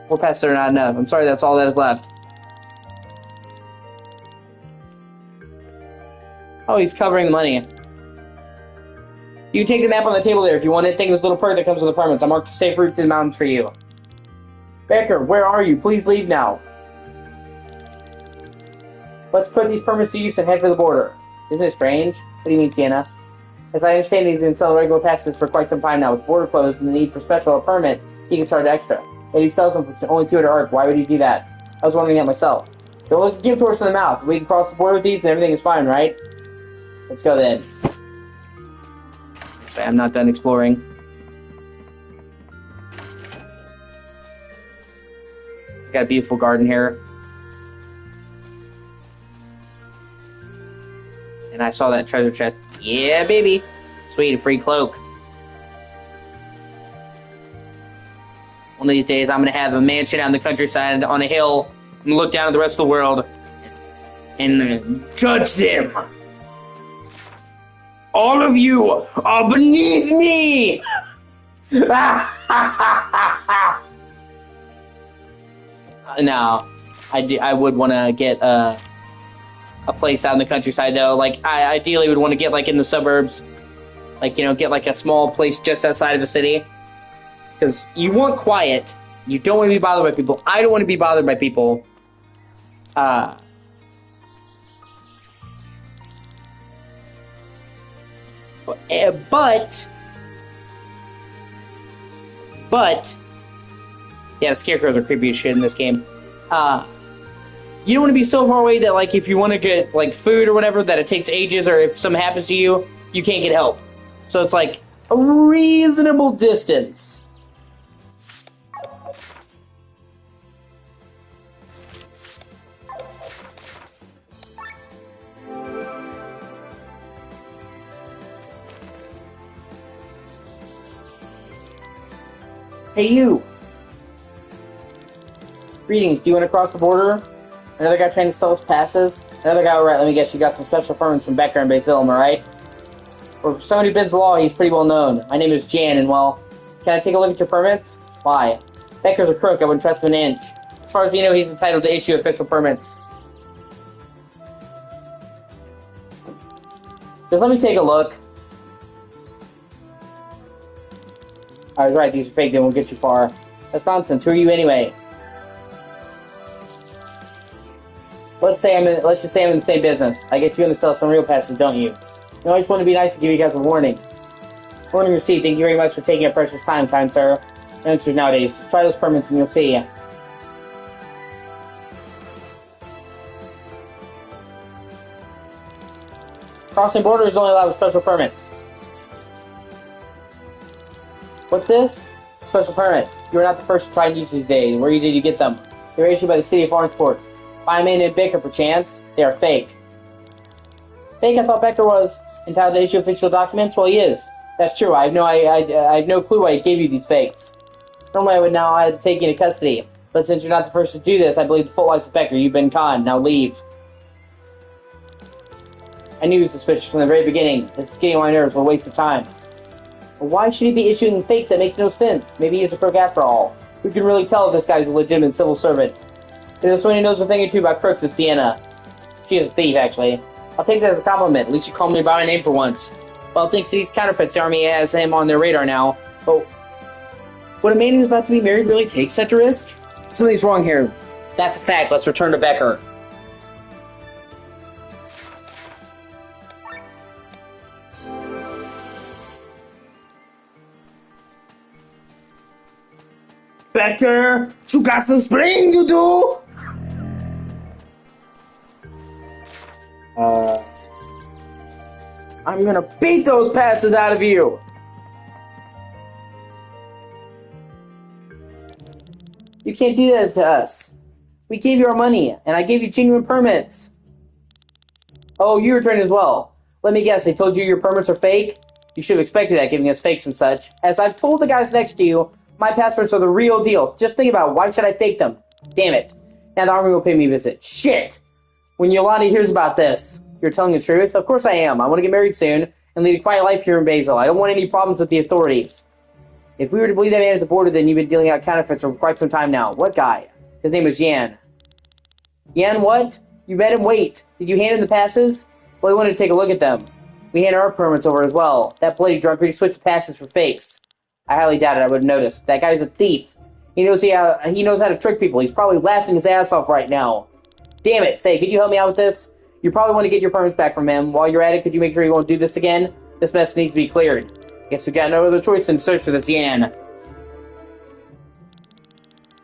Speaker 1: 4 passes are not enough. I'm sorry, that's all that is left. Oh, he's covering the money. You can take the map on the table there if you want it. Take this little perk that comes with the permits. I marked a safe route through the mountains for you. Becker, where are you? Please leave now. Let's put these permits to use and head for the border. Isn't it strange? What do you mean, Sienna? As I understand, he's been selling regular passes for quite some time now. With the border closed and the need for special permit, he can charge extra. Yet he sells them for only 200 arc. Why would he do that? I was wondering that myself. Don't look a gift horse in the mouth. We can cross the border with these and everything is fine, right? Let's go then. Actually, I'm not done exploring. It's got a beautiful garden here. And I saw that treasure chest. Yeah, baby. Sweet, a free cloak. One of these days, I'm going to have a mansion out in the countryside on a hill and look down at the rest of the world and judge them. All of you are beneath me! No, I would want to get a place out in the countryside, though. Like, I ideally would want to get, like, in the suburbs. Like, you know, get, like, a small place just outside of a city. Because you want quiet. You don't want to be bothered by people. I don't want to be bothered by people. But, yeah, the scarecrows are creepy as shit in this game. You don't want to be so far away that, like, if you want to get, like, food or whatever, that it takes ages, or if something happens to you, you can't get help. So it's, like, a reasonable distance. Hey, you! Greetings, do you want to cross the border? Another guy trying to sell us passes? Another guy, alright, let me guess, you got some special permits from Becker and Basil, am I right? Well, for someone who bends the law, he's pretty well known. My name is Jan, and well, can I take a look at your permits? Why? Becker's a crook, I wouldn't trust him an inch. As far as we know, he's entitled to issue official permits. Just let me take a look. I was right, these are fake, they won't get you far. That's nonsense, who are you anyway? Let's just say I'm in the same business. I guess you're gonna sell some real passes, don't you? I always want to be nice and give you guys a warning. Warning receipt, thank you very much for taking your precious time, kind sir. No answers nowadays. Just try those permits and you'll see. Crossing borders is only allowed with special permits. What's this? Special permit. You were not the first to try and use these days. Where did you get them? They were issued by the city of Orangeport. By a man named Baker, perchance. They are fake. Fake? I thought Becker was entitled to issue official documents? Well, he is. That's true. I have no clue why he gave you these fakes. Normally I would now have to take you into custody. But since you're not the first to do this, I believe the full life of Becker. You've been conned. Now leave. I knew he was suspicious from the very beginning. This getting on my nerves. A waste of time. But why should he be issuing fakes? That makes no sense. Maybe he's a crook after all. Who can really tell if this guy's a legitimate civil servant? If there's someone who knows a thing or two about crooks, it's Sienna. She is a thief, actually. I'll take that as a compliment. At least you called me by my name for once. Well, thanks to these counterfeits, the army has him on their radar now. But would a man who's about to be married really take such a risk? Something's wrong here. That's a fact. Let's return to Becker. Becker, you got some spraying to do? I'm gonna beat those passes out of you! You can't do that to us. We gave you our money, and I gave you genuine permits. Oh, you returned as well. Let me guess, they told you your permits are fake? You should have expected that, giving us fakes and such. As I've told the guys next to you, My passports are the real deal. Just think about it. Why should I fake them? Damn it. Now the army will pay me a visit. Shit! When Yolanda hears about this, you're telling the truth? Of course I am. I want to get married soon and lead a quiet life here in Basel. I don't want any problems with the authorities. If we were to believe that man at the border, then you've been dealing out counterfeits for quite some time now. What guy? His name is Yan. Yan what? You met him? Wait. Did you hand him the passes? Well, he wanted to take a look at them. We handed our permits over as well. That bloody drunkard, he switched the passes for fakes. I highly doubt it. I would have noticed. That guy's a thief. He knows how to trick people. He's probably laughing his ass off right now. Damn it. Say, could you help me out with this? You probably want to get your permits back from him. While you're at it, could you make sure you won't do this again? This mess needs to be cleared. Guess we got no other choice than to search for this Yan.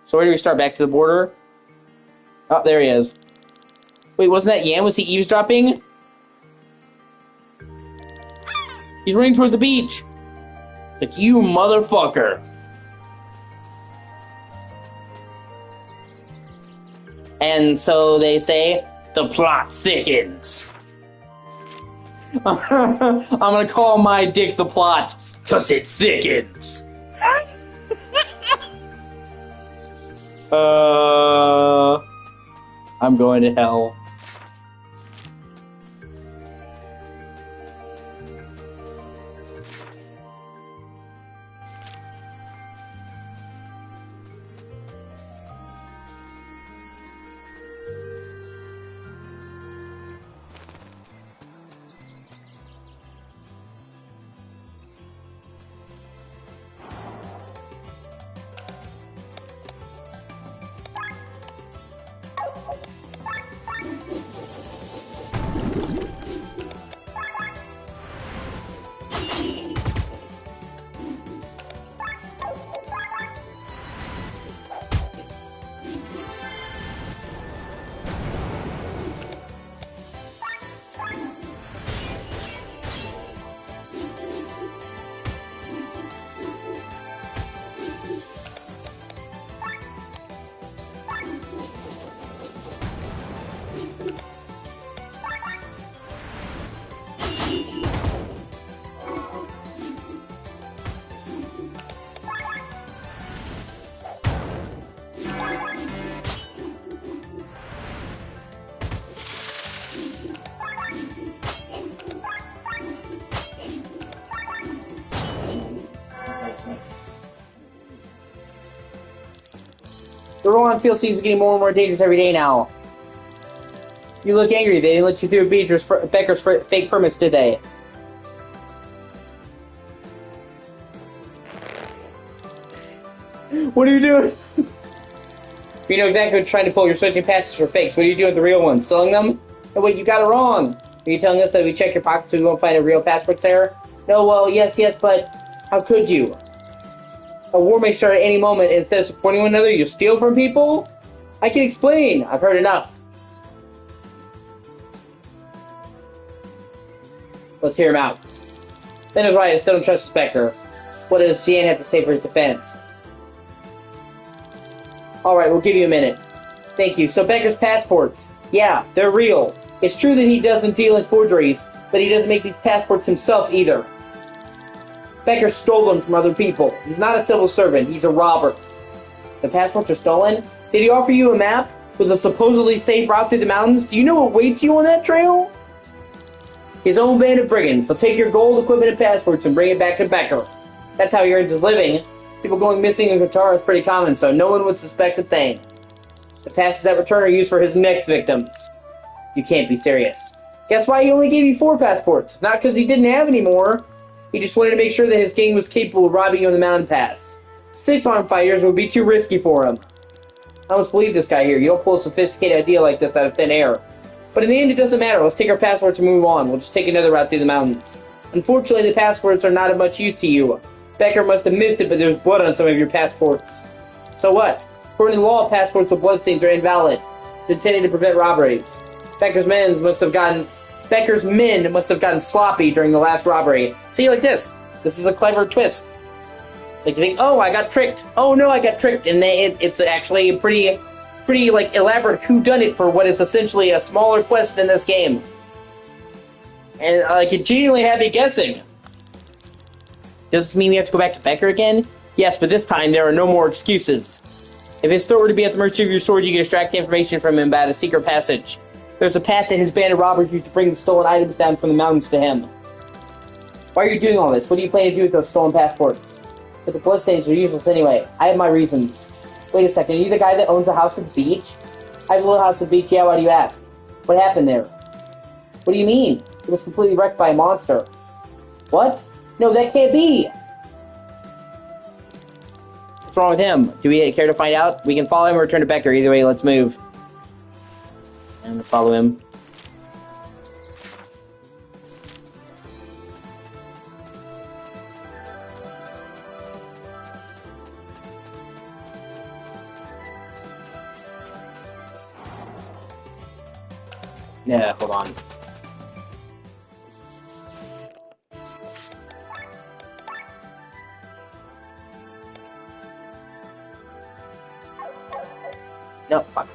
Speaker 1: So where do we start? Back to the border? Oh, there he is. Wait, wasn't that Yan? Was he eavesdropping? He's running towards the beach. It's like, you motherfucker. And so they say, the plot thickens. I'm gonna call my dick the plot, cause it thickens. I'm going to hell. The roll on field seems getting more and more dangerous every day now. You look angry. They didn't let you through Becker's fake permits, did they? What are you doing? You know exactly what you're trying to pull. You're switching passes for fakes. What are you doing with the real ones? Selling them? Oh, wait, you got it wrong. Are you telling us that we check your pockets so we won't find a real passport there? No, well, yes, but how could you? A war may start at any moment, and instead of supporting one another, you steal from people? I can explain. I've heard enough. Let's hear him out. Then is right, I still don't trust Spectre. What does Jan have to say for his defense? Alright, we'll give you a minute. Thank you. So Becker's passports. Yeah, they're real. It's true that he doesn't deal in forgeries, but he doesn't make these passports himself either. Becker stole them from other people. He's not a civil servant, he's a robber. The passports are stolen? Did he offer you a map with a supposedly safe route through the mountains? Do you know what waits you on that trail? His own band of brigands. They'll take your gold, equipment, and passports and bring it back to Becker. That's how he earns his living. People going missing in Qatar is pretty common, so no one would suspect a thing. The passes that return are used for his next victims. You can't be serious. Guess why he only gave you 4 passports? Not because he didn't have any more. He just wanted to make sure that his gang was capable of robbing you on the mountain pass. 6 armed fighters would be too risky for him. I almost believe this guy here. You don't pull a sophisticated idea like this out of thin air. But in the end, it doesn't matter. Let's take our passports and move on. We'll just take another route through the mountains. Unfortunately, the passports are not of much use to you. Becker must have missed it, but there's blood on some of your passports. So what? According to the law, passports with bloodstains are invalid. It's intended to prevent robberies. Becker's men must have gotten sloppy during the last robbery. See, like this. This is a clever twist. Like you think, oh, I got tricked. Oh no, I got tricked, and it's actually a pretty like elaborate whodunit for what is essentially a smaller quest in this game. And I can genuinely have you guessing. Does this mean we have to go back to Becker again? Yes, but this time there are no more excuses. If his throat were to be at the mercy of your sword, you can extract information from him about a secret passage. There's a path that his band of robbers used to bring the stolen items down from the mountains to him. Why are you doing all this? What do you plan to do with those stolen passports? But the bloodstains are useless anyway. I have my reasons. Wait a second, are you the guy that owns a house at the beach? I have a little house at the beach, yeah, why do you ask? What happened there? What do you mean? It was completely wrecked by a monster. What? No, that can't be! What's wrong with him? Do we care to find out? We can follow him or return to Becker. Either way, let's move. And follow him. Yeah, hold on. No, fuck.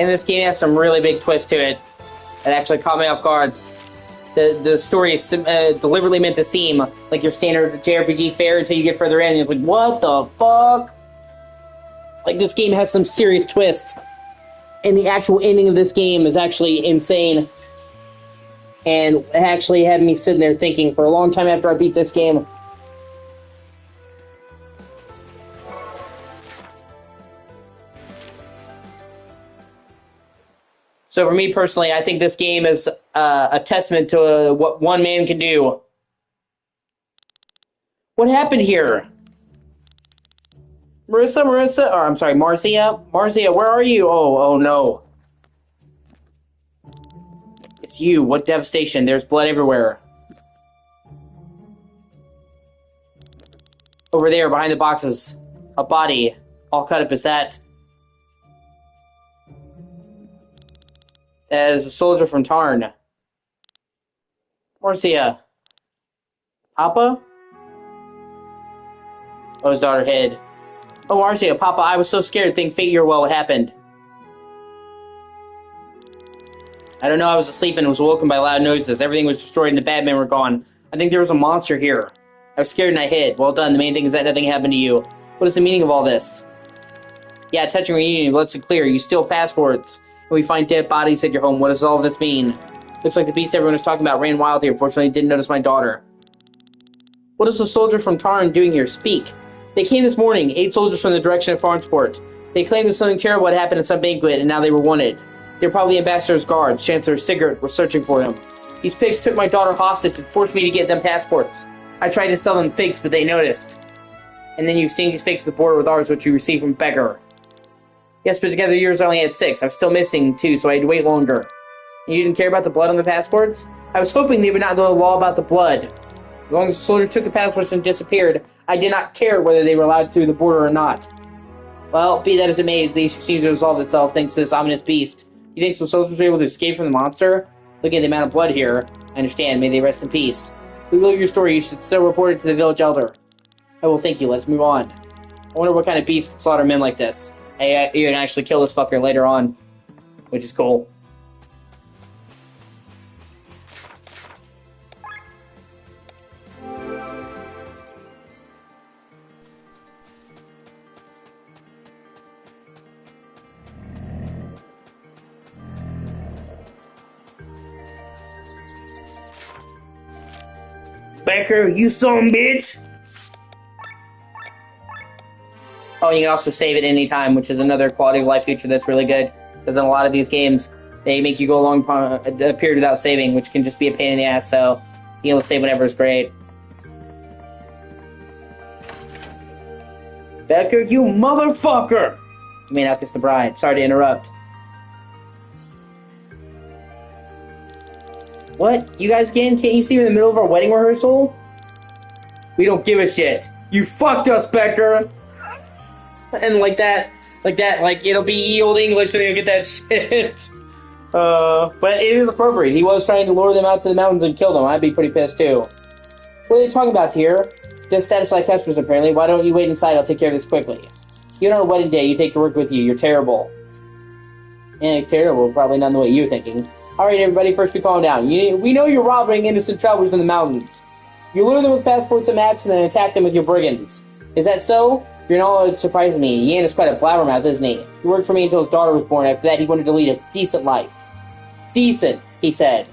Speaker 1: And this game has some really big twist to it that actually caught me off guard. The story is deliberately meant to seem like your standard JRPG fare until you get further in and you're like, what the fuck? Like, this game has some serious twists. And the actual ending of this game is actually insane. And it actually had me sitting there thinking for a long time after I beat this game. So for me personally, I think this game is a testament to what one man can do. What happened here? Marcia, or I'm sorry, Marcia, where are you? Oh no. It's you, what devastation, there's blood everywhere. Over there, behind the boxes, a body, all cut up as that. That is a soldier from Tarn. Marcia. Papa? Oh, his daughter hid. Oh, Marcia, Papa, I was so scared to think fate your well happened. I don't know, I was asleep and was woken by loud noises. Everything was destroyed and the bad men were gone. I think there was a monster here. I was scared and I hid. Well done, the main thing is that nothing happened to you. What is the meaning of all this? Yeah, touching reunion, let's be clear. You steal passports. And we find dead bodies at your home. What does all of this mean? Looks like the beast everyone was talking about ran wild here. Fortunately, didn't notice my daughter. What is the soldier from Tarn doing here? Speak. They came this morning, 8 soldiers from the direction of Farnsport. They claimed that something terrible had happened at some banquet, and now they were wanted. They're probably Ambassador's guards. Chancellor Sigurd were searching for them. These pigs took my daughter hostage and forced me to get them passports. I tried to sell them figs, but they noticed. And then you exchange these figs at the border with ours, which you received from Becker. Yes, but together yours only had 6. I'm still missing 2, so I had to wait longer. And you didn't care about the blood on the passports? I was hoping they would not know the law about the blood. As long as the soldiers took the passports and disappeared, I did not care whether they were allowed through the border or not. Well, be that as it may, at least it seems to resolve itself thanks to this ominous beast. You think some soldiers were able to escape from the monster? Looking at the amount of blood here, I understand. May they rest in peace. We believe your story. You should still report it to the village elder. I will thank you. Let's move on. I wonder what kind of beast could slaughter men like this. Hey, you can actually kill this fucker later on, which is cool. Becker, you son bitch! Oh, you can also save it anytime, which is another quality of life feature that's really good. Because in a lot of these games, they make you go a long period without saving, which can just be a pain in the ass, so being able to save whenever is great. Becker, you motherfucker! You may not kiss the bride. Sorry to interrupt. What? You guys can't you see we're in the middle of our wedding rehearsal? We don't give a shit. You fucked us, Becker! And like that, like it'll be old English and you'll get that shit. But it is appropriate. He was trying to lure them out to the mountains and kill them. I'd be pretty pissed too. What are you talking about, dear? Dissatisfied customers, apparently. Why don't you wait inside? I'll take care of this quickly. You know, on a wedding day, you take your work with you. You're terrible. Yeah, he's terrible. Probably not the way you're thinking. Alright, everybody, first we calm down. We know you're robbing innocent travelers in the mountains. You lure them with passports and maps and then attack them with your brigands. Is that so? Your knowledge surprises me. Yan is quite a blabbermouth, isn't he? He worked for me until his daughter was born. After that, he wanted to lead a decent life. Decent, he said.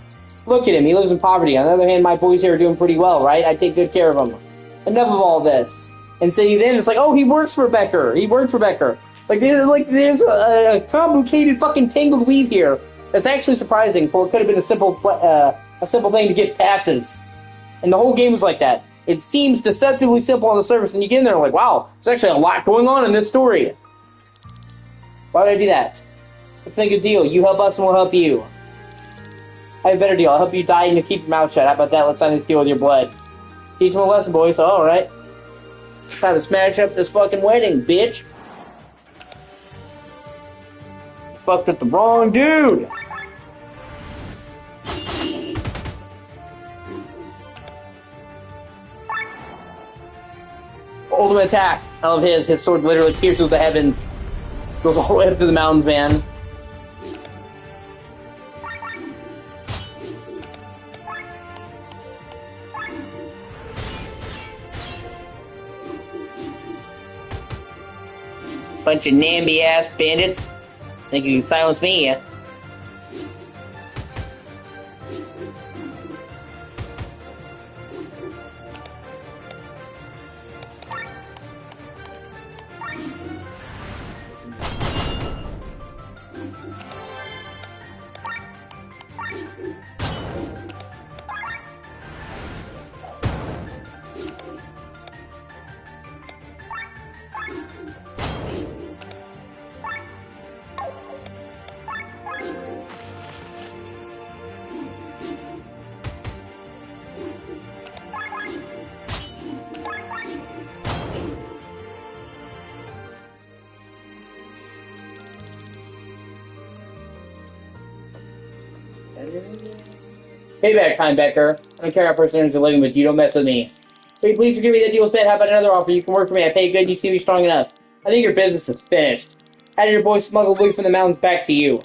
Speaker 1: Look at him, he lives in poverty. On the other hand, my boys here are doing pretty well, right? I take good care of them. Enough of all this. And so then it's like, oh, he works for Becker. He worked for Becker. There's a complicated fucking tangled weave here. That's actually surprising, for it could have been a simple thing to get passes. And the whole game is like that. It seems deceptively simple on the surface, and you get in there and like, wow, there's actually a lot going on in this story. Why would I do that? Let's make a deal. You help us and we'll help you. I have a better deal. I'll help you die and you keep your mouth shut. How about that? Let's sign this deal with your blood. Teach them a lesson, boys. Oh, alright. Time to smash up this fucking wedding, bitch. Fucked with the wrong dude. Ultimate attack. I love his. His sword literally pierces the heavens. Goes all the way up to the mountains, man. Bunch of namby-ass bandits. Think you can silence me, yeah? Payback time, Becker. I don't care how person earns a living, but you don't mess with me. Will you please forgive me that deal was bad? How about another offer? You can work for me. I pay good and you seem to be strong enough. I think your business is finished. How did your boys smuggle loot from the mountains back to you?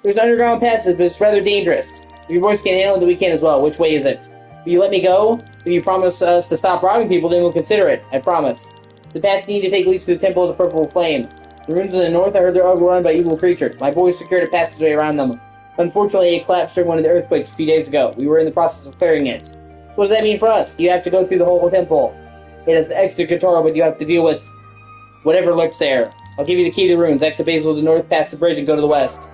Speaker 1: There's an underground passage, but it's rather dangerous. If your boys can't handle it, then we can as well. Which way is it? Will you let me go? If you promise us to stop robbing people, then we'll consider it. I promise. The path you need to take leads to the Temple of the Purple Flame. The ruins in the north, I heard they're overrun by evil creatures. My boys secured a passageway around them. Unfortunately, it collapsed during one of the earthquakes a few days ago. We were in the process of clearing it. What does that mean for us? You have to go through the whole temple. It has the extra tutorial, but you have to deal with whatever lurks there. I'll give you the key to the ruins. Exit Basil to the north, past the bridge, and go to the west.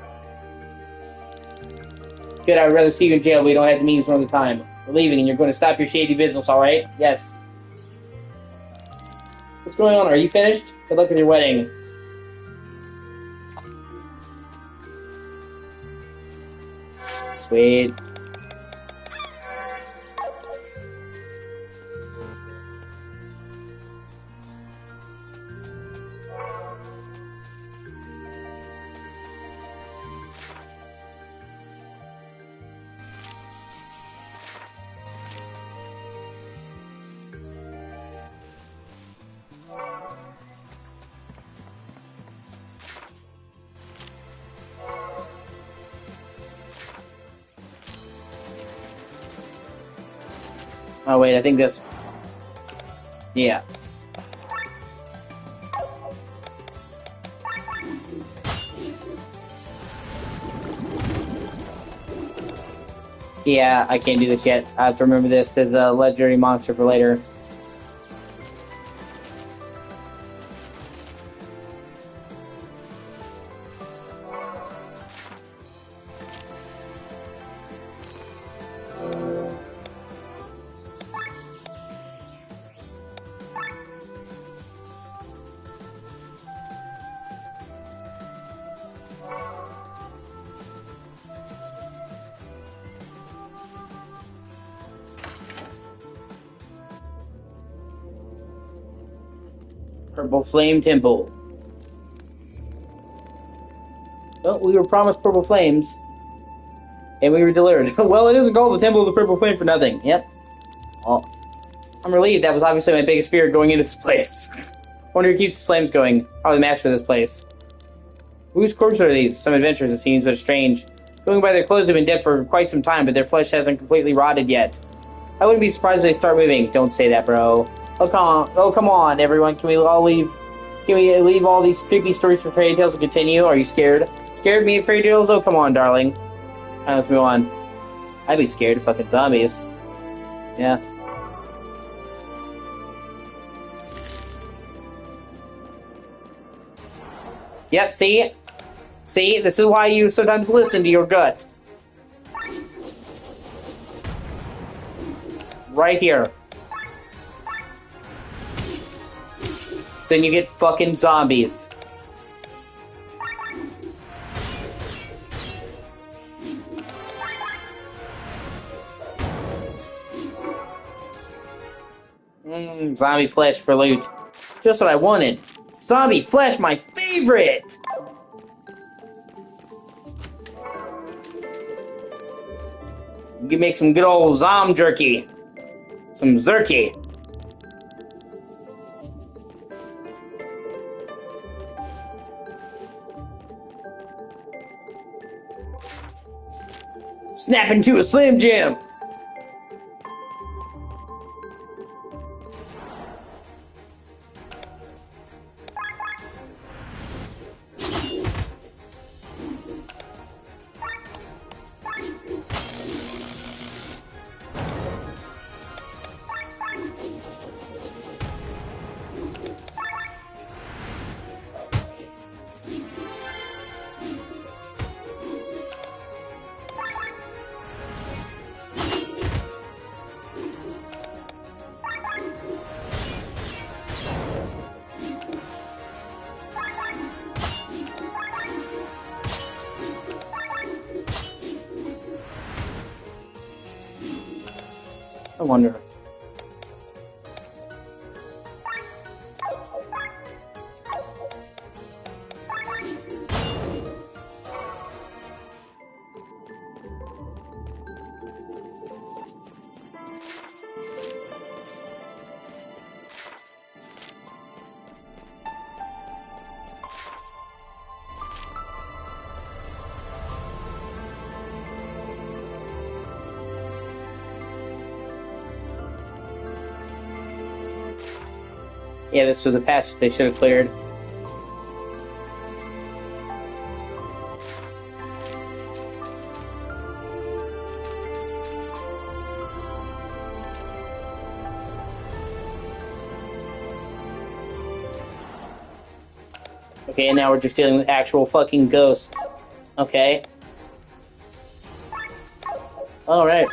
Speaker 1: Good, I would rather see you in jail, but we don't have the means nor the time. We're leaving, and you're going to stop your shady business, alright? Yes. What's going on? Are you finished? Good luck with your wedding. Sweet. Oh wait, I think that's... Yeah. Yeah, I can't do this yet. I have to remember this as a legendary monster for later. Purple Flame Temple. Well, we were promised purple flames. And we were delivered. Well, it isn't called the Temple of the Purple Flame for nothing. Yep. Well, I'm relieved. That was obviously my biggest fear going into this place. Wonder who keeps the flames going. Probably the master of this place. Whose corpses are these? Some adventures, it seems, but strange. Going by their clothes, they've been dead for quite some time, but their flesh hasn't completely rotted yet. I wouldn't be surprised if they start moving. Don't say that, bro. Oh, come on, everyone. Can we leave all these creepy stories for fairy tales to continue? Are you scared? Scared me of fairy tales? Oh, come on, darling. Alright, let's move on. I'd be scared of fucking zombies. Yeah. Yep, see? See? This is why you sometimes listen to your gut. Right here. So then you get fucking zombies. Zombie flesh for loot. Just what I wanted. Zombie flesh, my favorite! You can make some good old zom jerky. Some zerky. Snap into a Slim Jim! I wonder. Yeah, this was the patch they should have cleared. Okay, and now we're just dealing with actual fucking ghosts. Okay. Alright.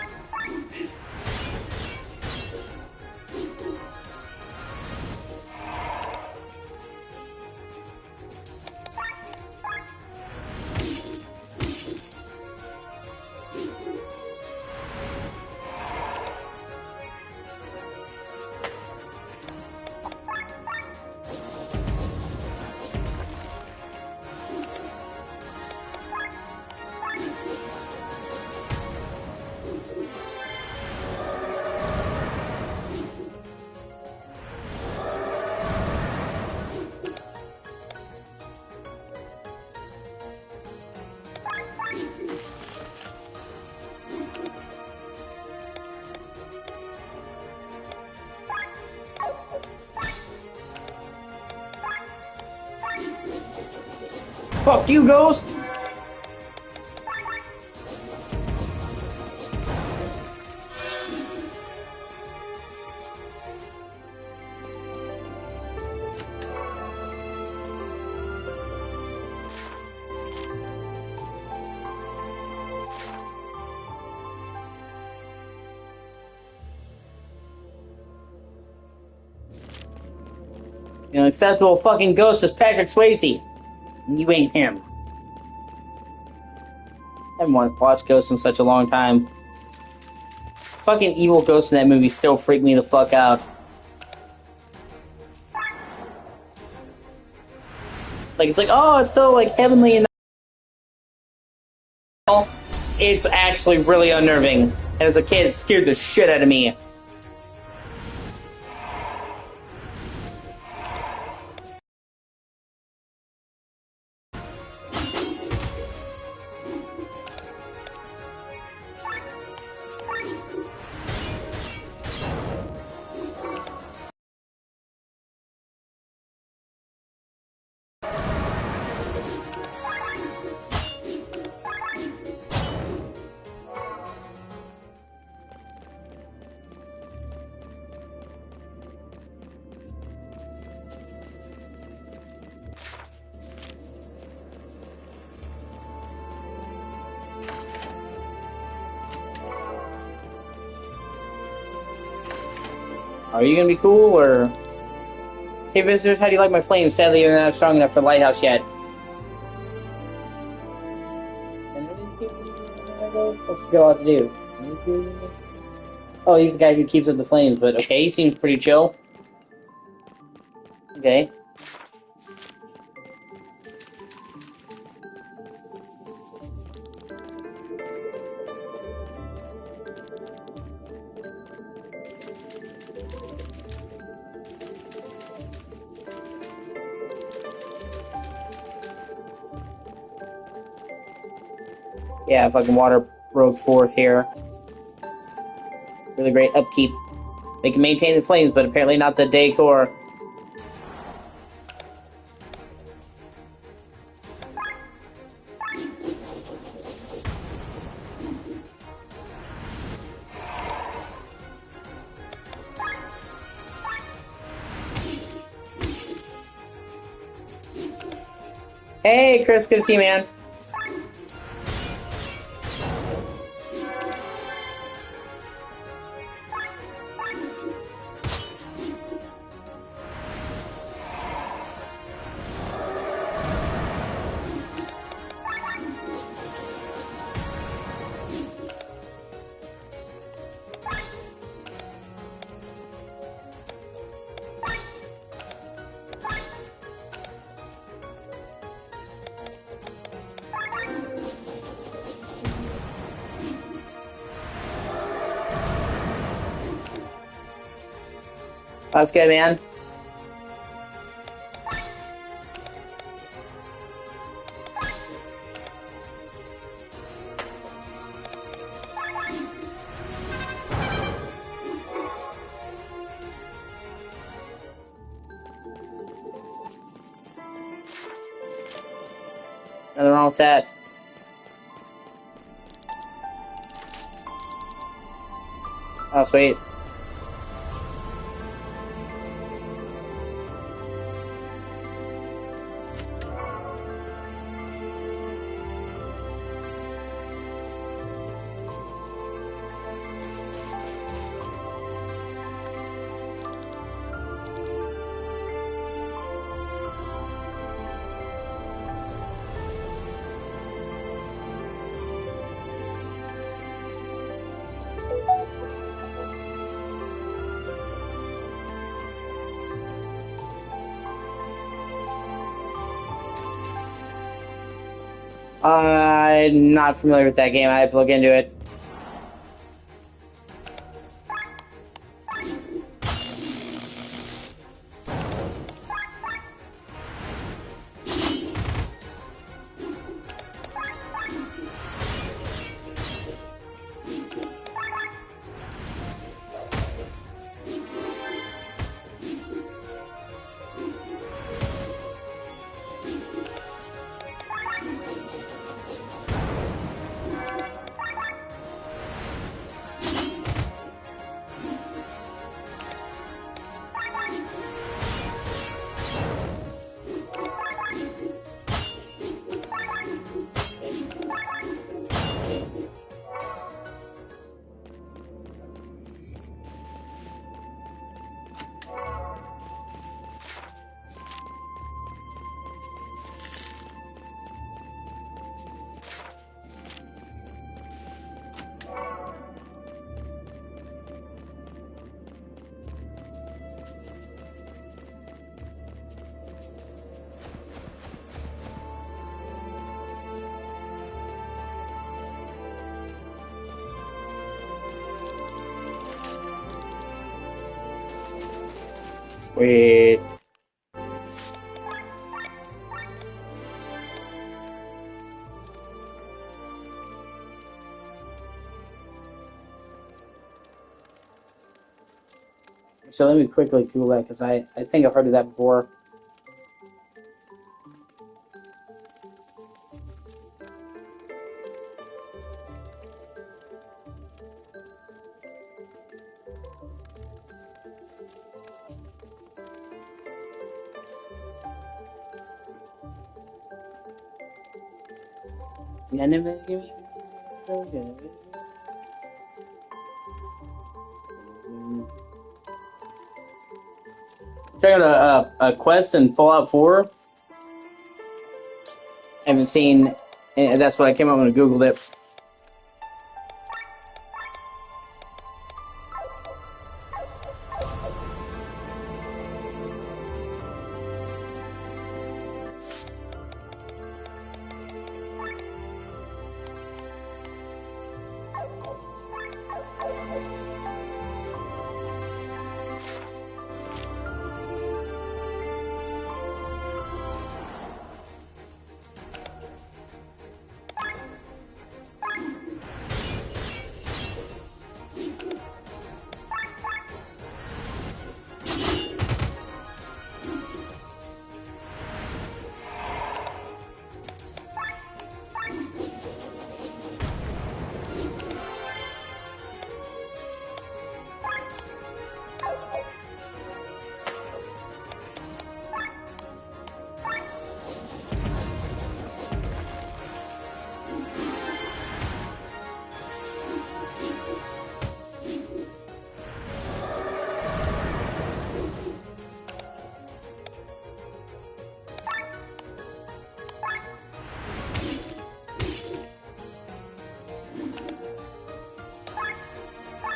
Speaker 1: Fuck you, ghost! The unacceptable fucking ghost is Patrick Swayze. You ain't him. I haven't watched Ghosts in such a long time. Fucking evil ghosts in that movie still freak me the fuck out. Like, it's like, oh, it's so, like, heavenly and all. It's actually really unnerving. And as a kid, it scared the shit out of me. Are you gonna be cool, or... Hey, visitors, how do you like my flames? Sadly, you're not strong enough for the lighthouse yet. What's the girl have to do? Oh, he's the guy who keeps up the flames, but okay, he seems pretty chill. Okay. Yeah, fucking water broke forth here. Really great upkeep. They can maintain the flames, but apparently not the decor. Hey, Chris, good to see you, man. That's good, man. Nothing wrong with that. Oh, sweet. I'm not familiar with that game. I have to look into it. Wait. So let me quickly Google that because I think I've heard of that before. Check out a quest in Fallout 4. I haven't seen. That's what I came up when I Googled it.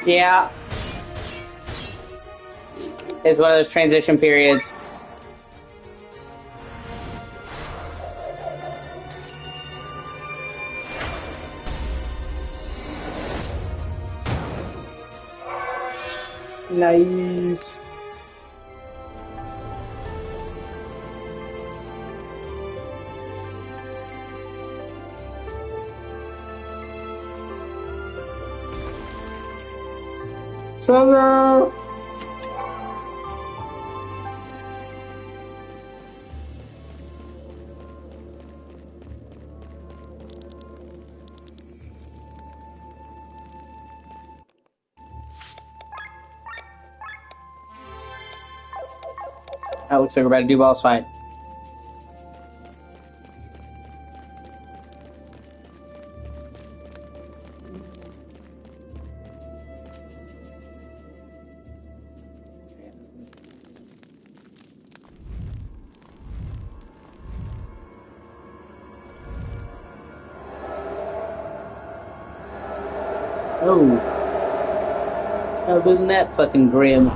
Speaker 1: Yeah. It's one of those transition periods. Nice. So that looks like we're about to do boss fight. Oh. Oh, wasn't that fucking grim?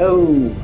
Speaker 1: Oh.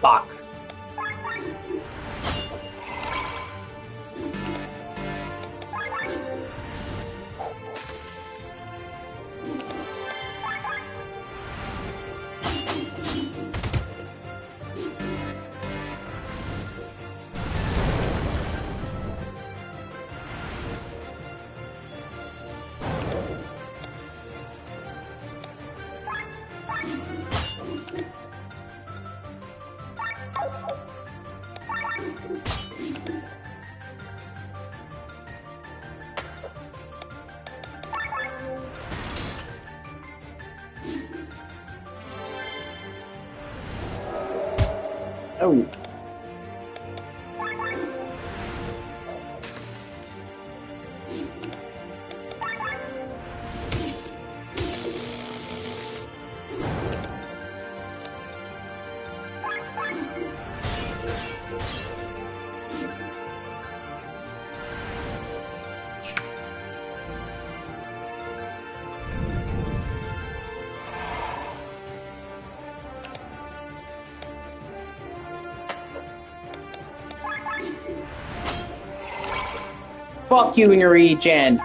Speaker 1: Box. Oh. Fuck you and your regen.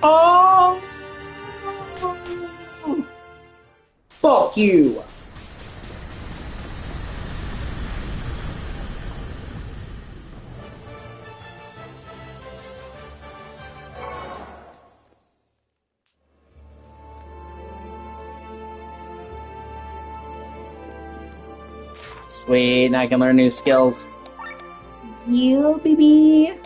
Speaker 1: Oh! Fuck you! Sweet, and I can learn new skills. Yeah, baby!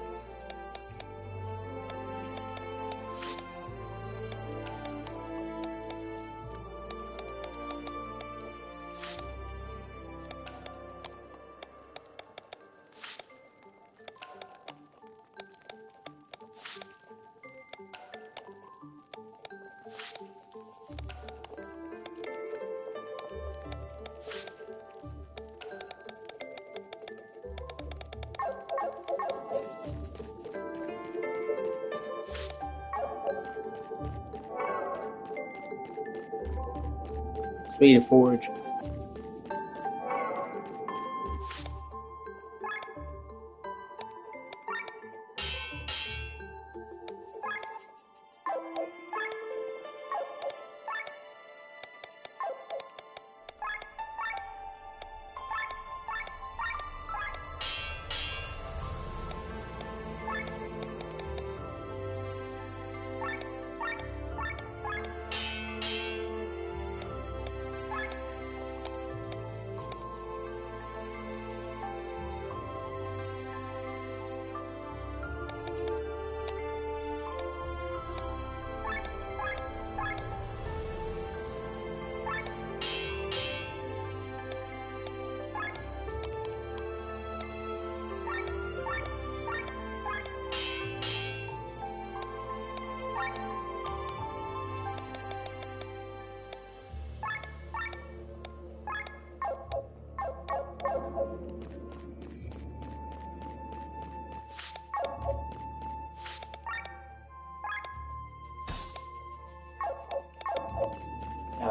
Speaker 1: Sweet, a forge.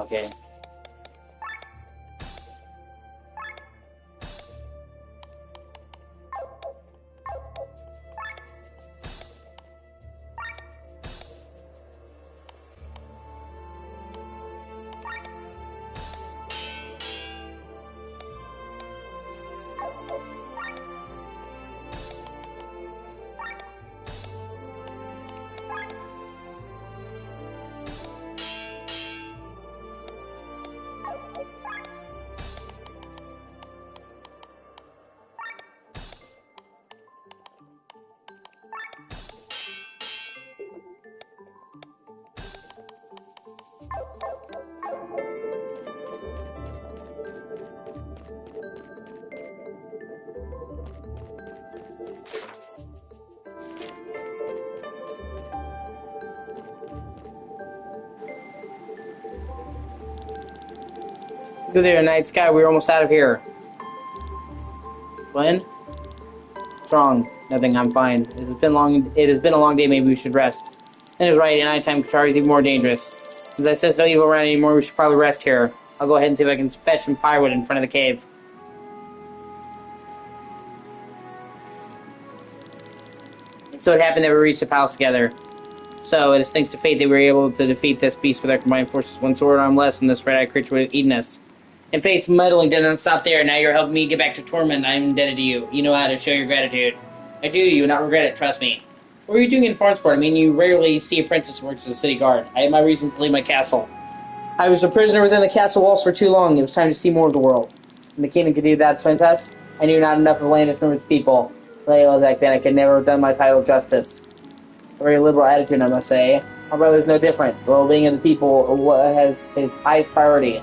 Speaker 1: Okay. Good there, Night Sky. We're almost out of here. Glenn? What's wrong? Nothing. I'm fine. It has been a long day. Maybe we should rest. And is right. At nighttime, Katari is even more dangerous. Since I sense no evil around anymore, we should probably rest here. I'll go ahead and see if I can fetch some firewood in front of the cave. So it happened that we reached the palace together. So it is thanks to fate that we were able to defeat this beast with our combined forces. One sword arm less, and this red-eyed creature would have eaten us. And fate's meddling didn't stop there. Now you're helping me get back to Torment. I'm indebted to you. You know how to show your gratitude. I do. You will not regret it. Trust me. What are you doing in Farnsport? I mean, you rarely see apprentice who works as a city guard. I had my reasons to leave my castle. I was a prisoner within the castle walls for too long. It was time to see more of the world. And the kingdom could do that, Princess. I knew not enough of Landis nor its people. Layla back then, I could never have done my title justice. A very liberal attitude, I must say. My brother's no different. The well-being of the people has his highest priority.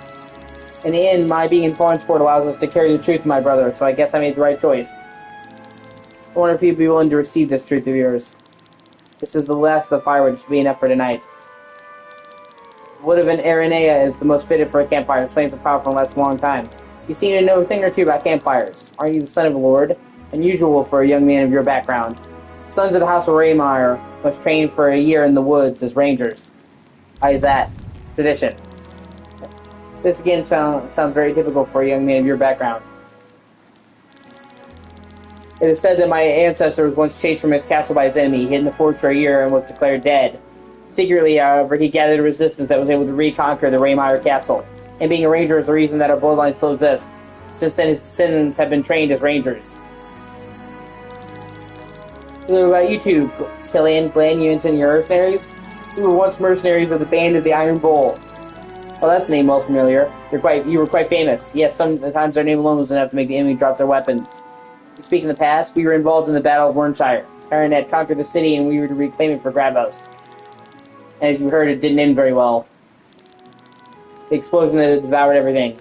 Speaker 1: In the end, my being in Farnsport allows us to carry the truth to my brother, so I guess I made the right choice. I wonder if you'd be willing to receive this truth of yours. This is the last of the firewood. It should be enough for tonight. Wood of an Aranea is the most fitted for a campfire. Flames are powerful and last a long time. You seem to know a thing or two about campfires. Aren't you the son of a lord? Unusual for a young man of your background. Sons of the House of Raymire must train for a year in the woods as rangers. Why is that? Tradition. This again sounds very typical for a young man of your background. It is said that my ancestor was once chased from his castle by his enemy, hid in the forest for a year, and was declared dead. Secretly, however, he gathered a resistance that was able to reconquer the Raymire castle. And being a ranger is the reason that our bloodline still exists. Since then, his descendants have been trained as rangers. What about you two, Killian, Glenn, you and your mercenaries? You were once mercenaries of the Band of the Iron Bull. Well, that's a name well familiar. You were quite famous. Yes, sometimes our name alone was enough to make the enemy drop their weapons. To speak in the past, we were involved in the Battle of Wernshire. Aaron had conquered the city, and we were to reclaim it for Grabos. And as you heard, it didn't end very well. The explosion that devoured everything.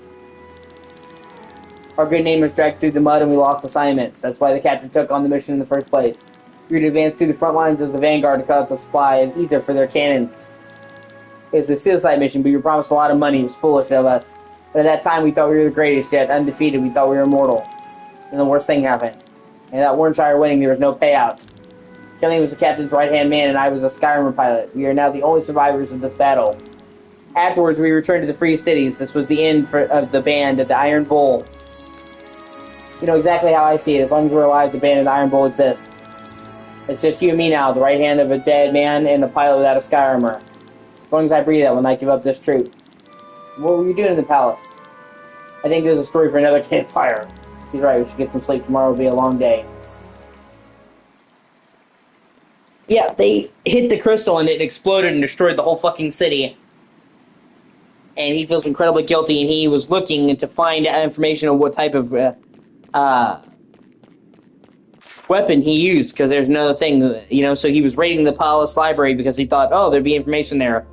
Speaker 1: Our good name was dragged through the mud, and we lost assignments. That's why the captain took on the mission in the first place. We were to advance through the front lines of the vanguard to cut off the supply of ether for their cannons. It was a suicide mission, but you were promised a lot of money. It was foolish of us. But at that time, we thought we were the greatest, yet undefeated. We thought we were immortal. And the worst thing happened. And that Wernshire winning, there was no payout. Killian was the captain's right-hand man, and I was a Skyrim pilot. We are now the only survivors of this battle. Afterwards, we returned to the Free Cities. This was the end of the Band of the Iron Bull. You know exactly how I see it. As long as we're alive, the Band of the Iron Bull exists. It's just you and me now, the right hand of a dead man and the pilot without a Skyrimer. As long as I breathe, I will not give up this troop. What were you doing in the palace? I think there's a story for another campfire. He's right, we should get some sleep. Tomorrow will be a long day. Yeah, they hit the crystal and it exploded and destroyed the whole fucking city. And he feels incredibly guilty, and he was looking to find information on what type of weapon he used, because there's another thing, so he was raiding the palace library because he thought, oh, there'd be information there.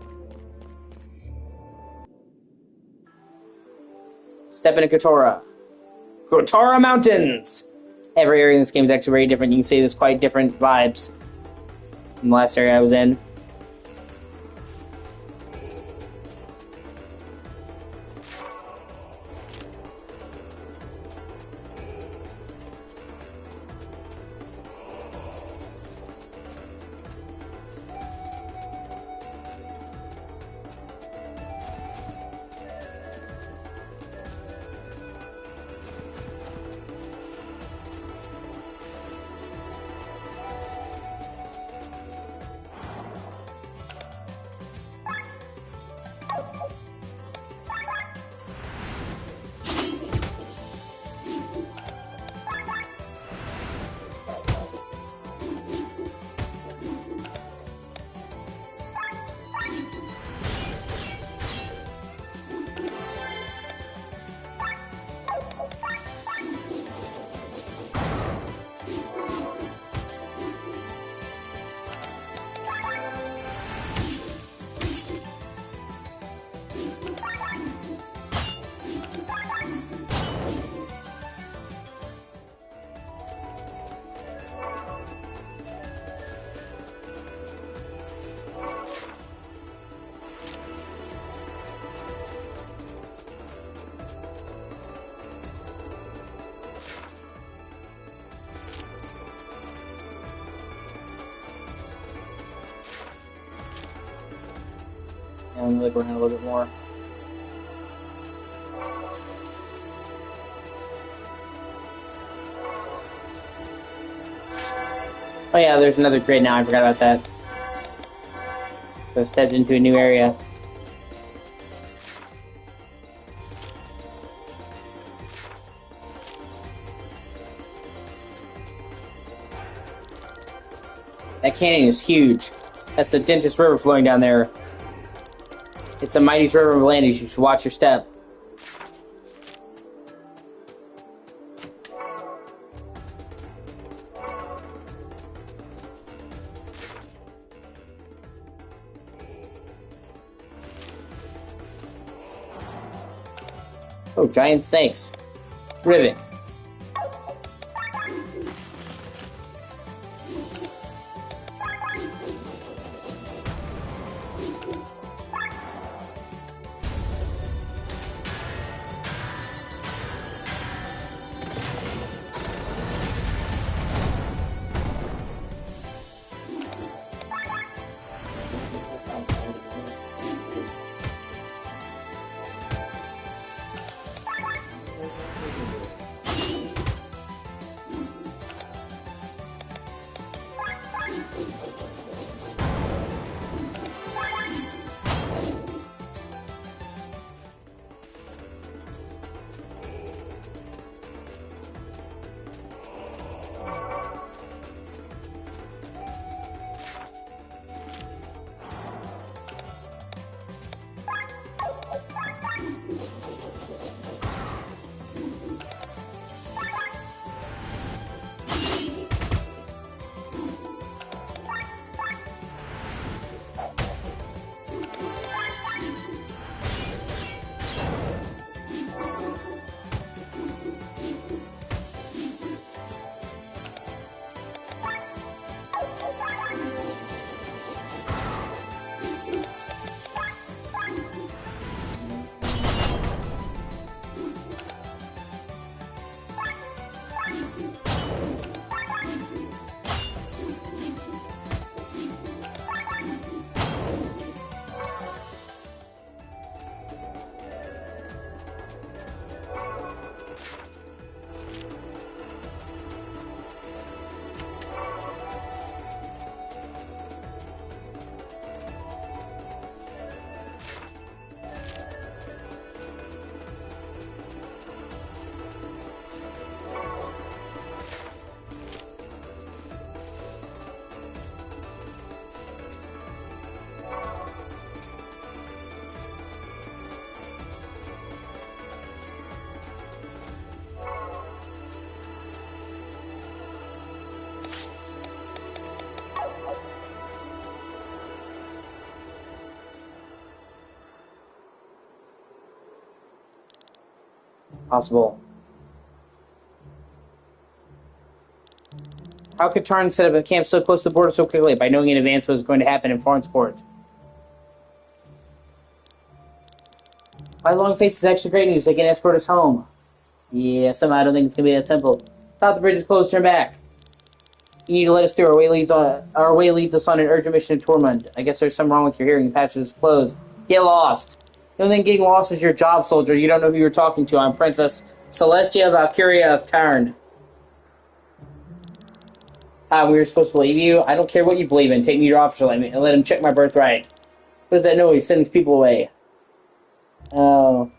Speaker 1: Step into Kotora. Kotora Mountains! Every area in this game is actually very different. You can see there's quite different vibes from the last area I was in. And look around a little bit more. Oh yeah, there's another grid now. I forgot about that. So I stepped into a new area. That canyon is huge. That's the Dentist River flowing down there. It's the mightiest river of Atlantis. You should watch your step. Oh, giant snakes. Rivet. Possible. How could Tarn set up a camp so close to the border so quickly by knowing in advance what was going to happen in Farnsport? Why Longface is extra great news. They can escort us home. Yeah, somehow I don't think it's going to be that simple. Stop, the bridge is closed. Turn back. You need to let us through. Our way leads us on an urgent mission to Tormund. I guess there's something wrong with your hearing. The patch is closed. Get lost. The only thing getting lost is your job, soldier. You don't know who you're talking to. I'm Princess Celestia Valkyria of Tarn. We were supposed to believe you. I don't care what you believe in. Take me to your officer and let him check my birthright. What does that noise? Send these people away. Oh.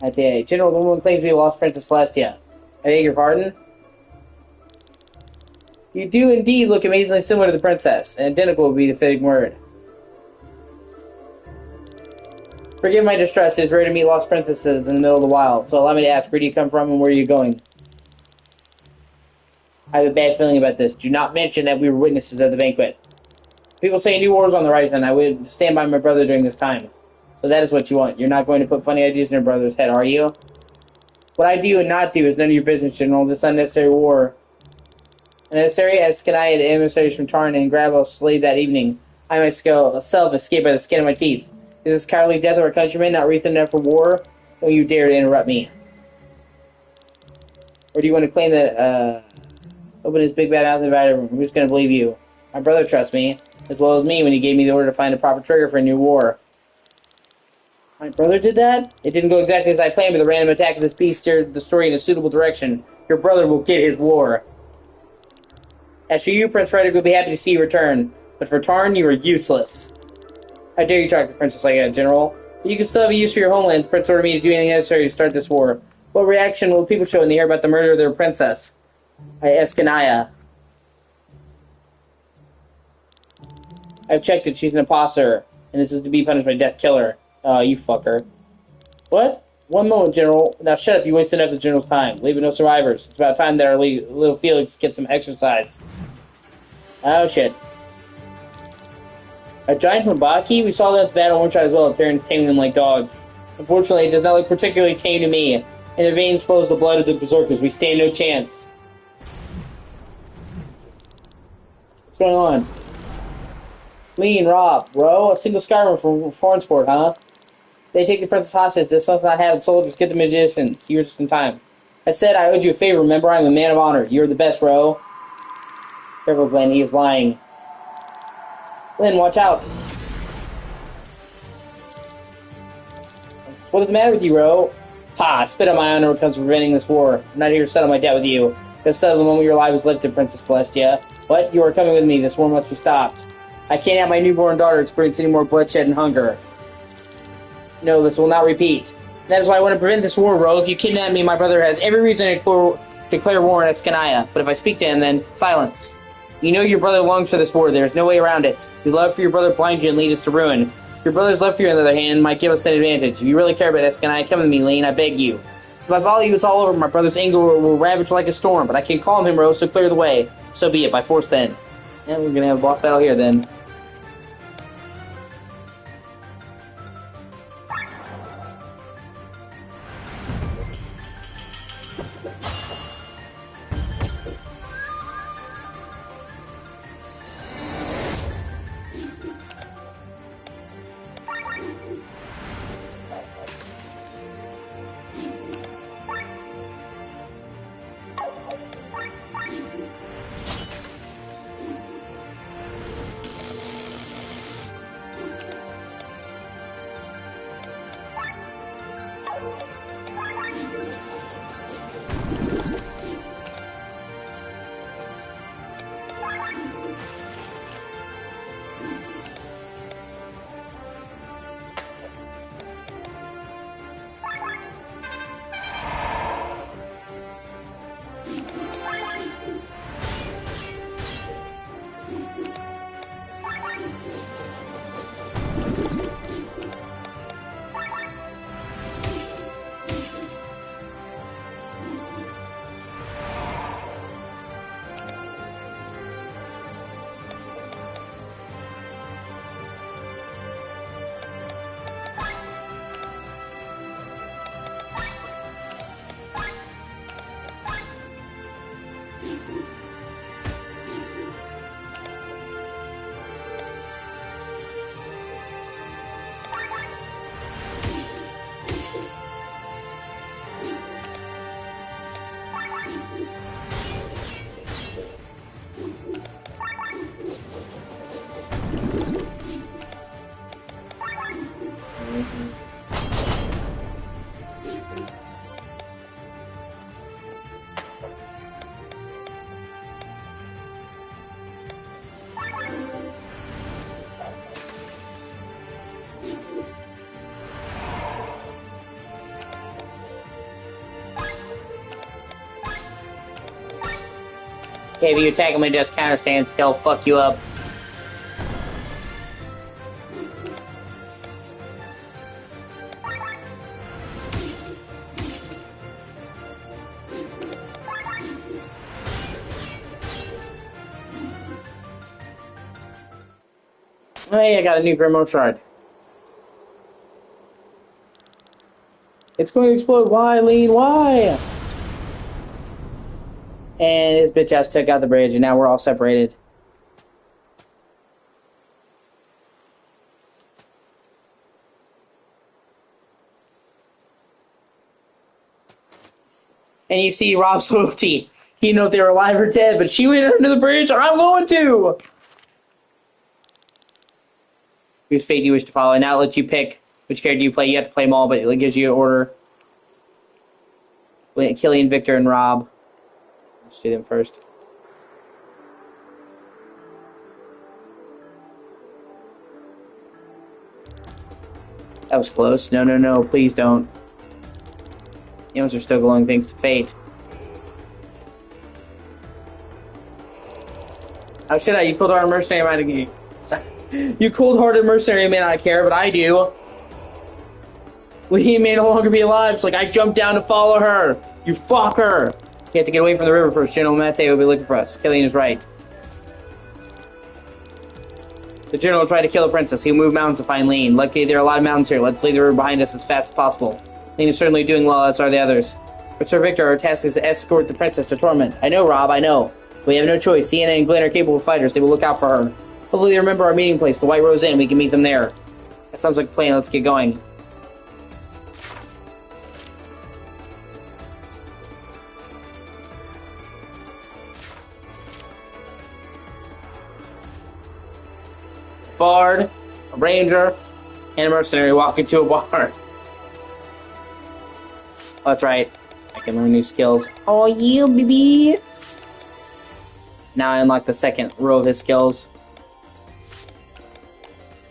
Speaker 1: Okay. General, the woman claims we lost Princess Celestia. I beg your pardon? You do indeed look amazingly similar to the princess. And identical would be the fitting word. Forgive my distress. It is rare to meet lost princesses in the middle of the wild. So allow me to ask, where do you come from and where are you going? I have a bad feeling about this. Do not mention that we were witnesses of the banquet. People say a new war is on the horizon. I would stand by my brother during this time. So that is what you want. You're not going to put funny ideas in your brother's head, are you? What I do and not do is none of your business, General. This unnecessary war. Unnecessary as can I had emissaries from Tarn and Gravel slayed that evening. I myself escaped by the skin of my teeth. Is this cowardly death of our countrymen not reason enough for war? Don't you dare to interrupt me. Or do you want to claim that, open his big bad mouth in the divided room? Who's going to believe you? My brother trusts me, as well as me when he gave me the order to find a proper trigger for a new war. My brother did that? It didn't go exactly as I planned, but the random attack of this beast steered the story in a suitable direction. Your brother will get his war. As for you, Prince Frederick will be happy to see you return. But for Tarn, you are useless. How dare you talk to the princess like that, General? You can still have a use for your homeland. The prince ordered me to do anything necessary to start this war. What reaction will people show when they hear about the murder of their princess? Escanaya. I've checked it. She's an imposter. And this is to be punished by death. Kill her. Oh, you fucker. What? One moment, General. Now shut up. You wasted enough of the General's time. Leaving no survivors. It's about time that our little Felix gets some exercise. Oh, shit. A giant Mabaki? We saw that at the battle one shot as well. Terrans taming them like dogs. Unfortunately, it does not look particularly tame to me. In their veins flows the blood of the berserkers. We stand no chance. What's going on? Lean, Rob, Row, a single Skyrim from Farnsport, huh? They take the princess hostage. This must not have soldiers get the magicians. You were just in time. I said I owed you a favor. Remember, I'm a man of honor. You're the best, Row. Careful, Glenn. He is lying. Lynn, watch out. What is the matter with you, Ro? Ha! Spit on my honor when it comes to preventing this war. I'm not here to settle my debt with you. Just settle the moment your life was lifted, Princess Celestia. What? You are coming with me. This war must be stopped. I can't have my newborn daughter experience any more bloodshed and hunger. No, this will not repeat. That is why I want to prevent this war, Ro. If you kidnap me, my brother has every reason to declare war on Escanaya. But if I speak to him, then silence. You know your brother longs for this war. There's no way around it. Your love for your brother blinds you and leads us to ruin. Your brother's love for you, on the other hand, might give us an advantage. If you really care about Escanaya, come with me, Lane. I beg you. If I follow you, it's all over. My brother's anger will ravage like a storm, but I can calm him, Rose, so clear the way. So be it, by force then. And we're gonna have a boss battle here then. Okay, if you attack him when he does counter stance, he'll fuck you up. Hey, I got a new Grimoire Shard. It's going to explode. Why, Lean? Why? And his bitch ass took out the bridge, and now we're all separated. And you see Rob's loyalty. He know if they were alive or dead, but she went under the bridge, or I'm going to! Whose fate do you wish to follow? And now I'll let you pick Which character you play? You have to play them all, but it gives you an order. Killian, Victor, and Rob. Let's do them first. That was close. No, no, no. Please don't. Humans are still glowing thanks to fate. How should I? You cold-hearted mercenary might have... You cold-hearted mercenary may not care, but I do. Lee may no longer be alive. It's like I jumped down to follow her. You fucker. You have to get away from the river first. General Mate will be looking for us. Killian is right. The general will try to kill the princess. He'll move mountains to find Lean. Luckily, there are a lot of mountains here. Let's leave the river behind us as fast as possible. Lean is certainly doing well, as are the others. But Sir Victor, our task is to escort the princess to Torment. I know, Rob, I know. We have no choice. Sienna and Glenn are capable fighters. They will look out for her. Hopefully they remember our meeting place, the White Rose Inn. We can meet them there. That sounds like a plan. Let's get going. Bard, a ranger, and a mercenary walk into a bar. Oh, that's right. I can learn new skills. Oh, yeah, baby. Now I unlock the second row of his skills.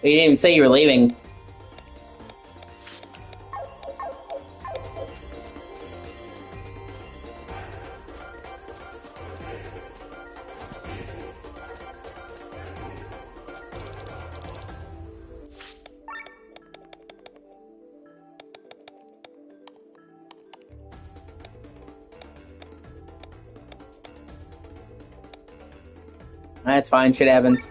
Speaker 1: But you didn't even say you were leaving. That's fine, shit happens.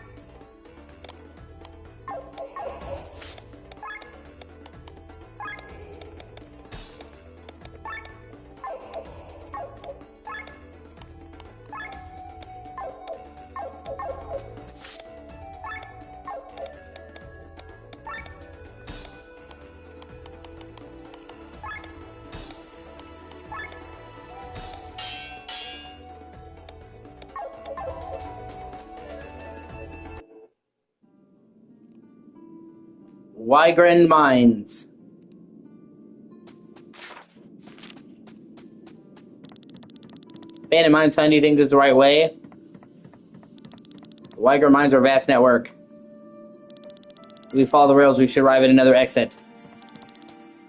Speaker 1: Wygren Mines. Abandoned mines find you think this is the right way? Wygren Mines are a vast network. If we follow the rails, we should arrive at another exit.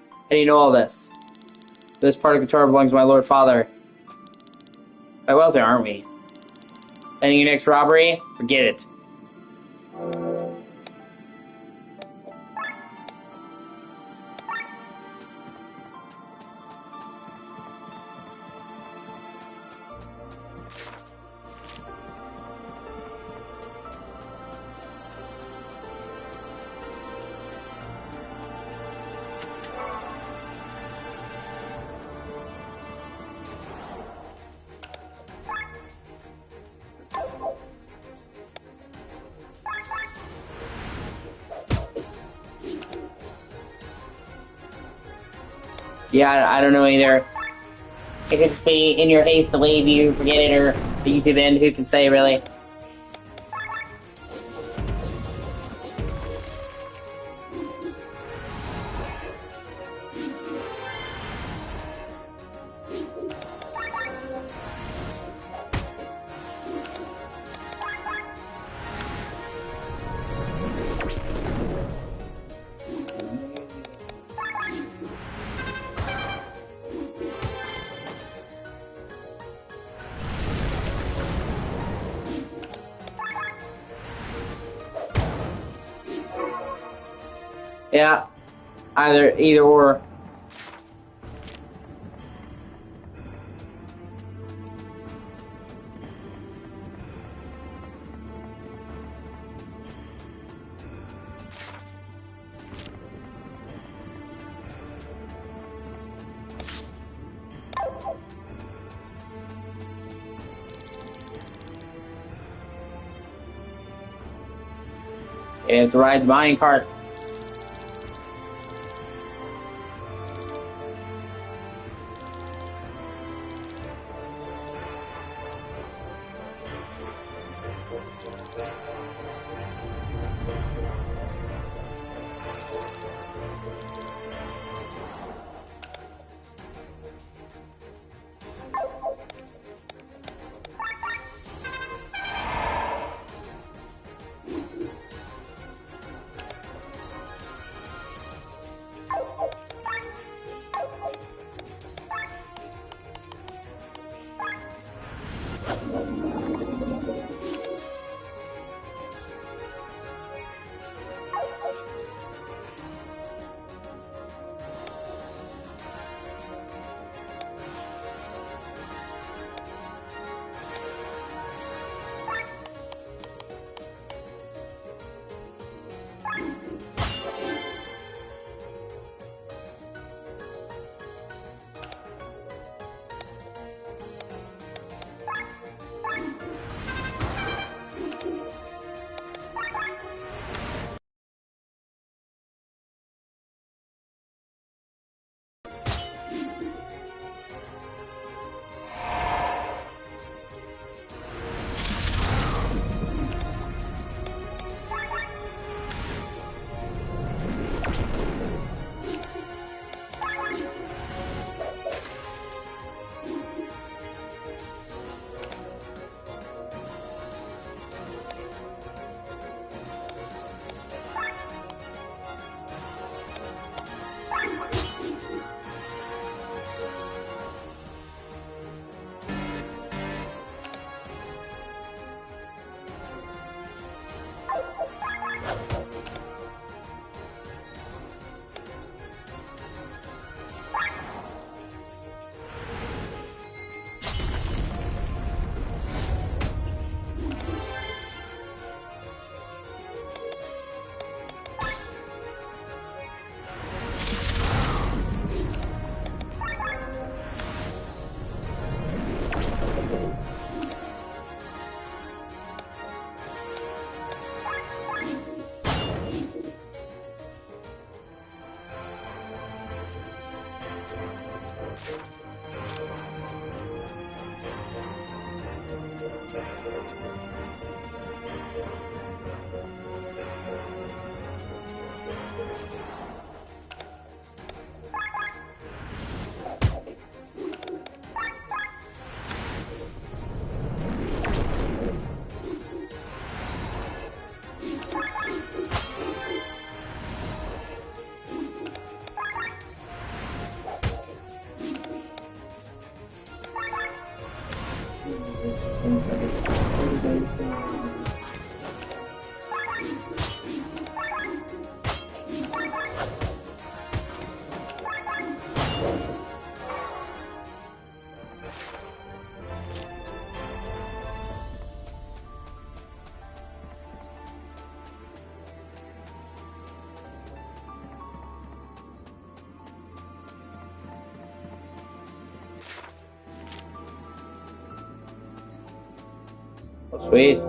Speaker 1: How do you know all this? This part of Qatar belongs to my Lord Father. Quite wealthy, aren't we? Planning your next robbery? Forget it. Yeah, I don't know either. It could just be in your haste to leave, you forget it, or the YouTube end, who can say, really? Yeah, either or. It's a ride the mining cart. Sweet.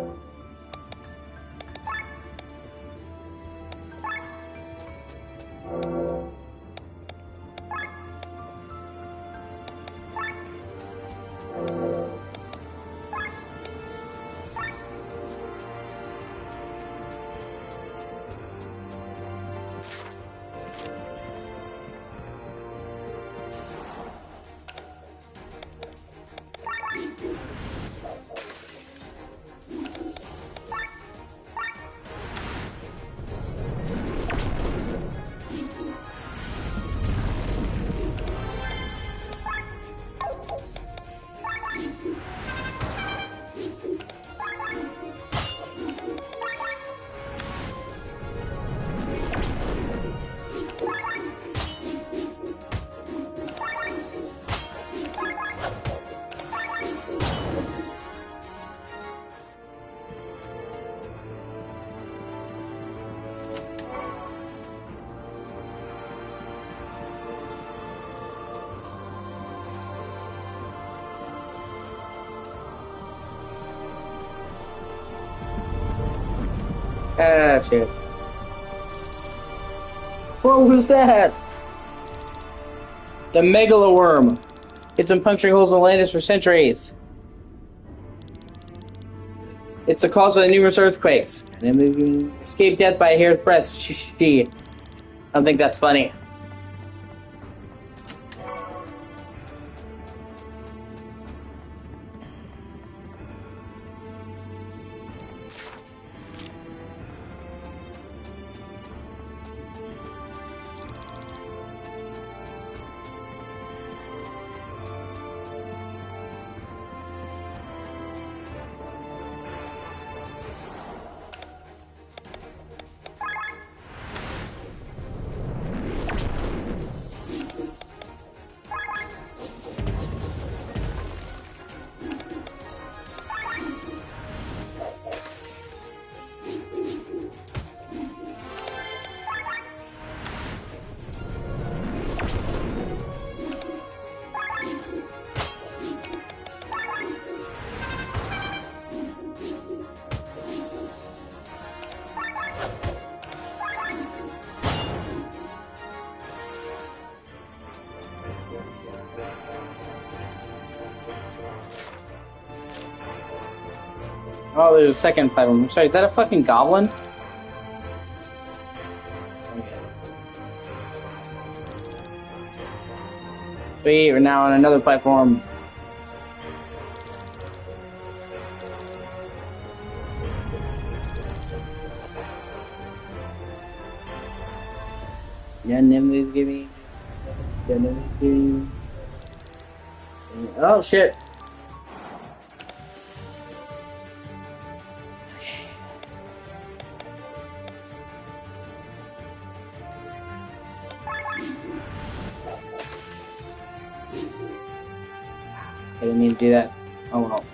Speaker 1: Ah, shit. What was that? The megaloworm. It's been puncturing holes in Atlantis for centuries. It's the cause of the numerous earthquakes. And then escape death by a hair's breadth. I don't think that's funny. Oh, there's a second platform. Sorry, is that a fucking goblin? Okay. Sweet, we're now on another platform. Yeah, Nimby's giving. Yeah, Nimby's giving. Oh shit. I didn't mean to do that. Oh well.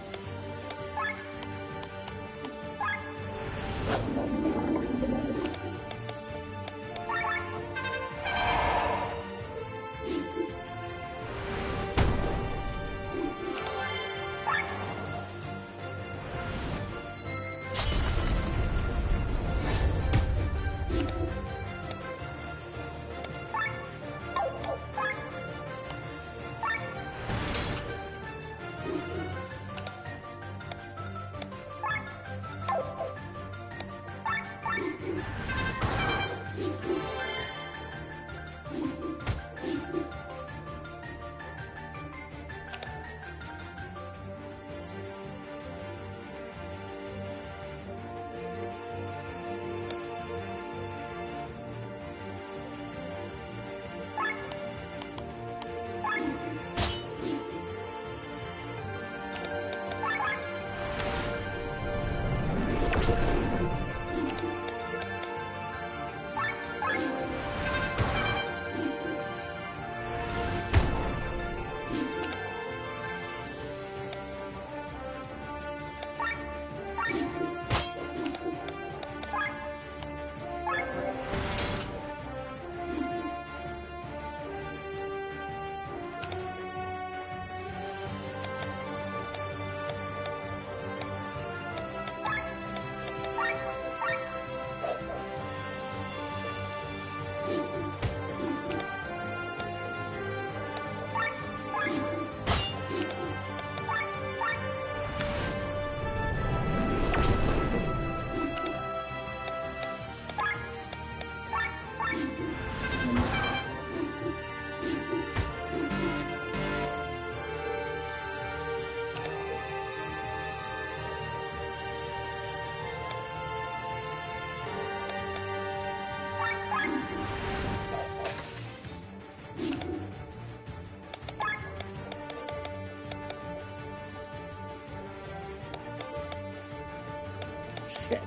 Speaker 1: Shit.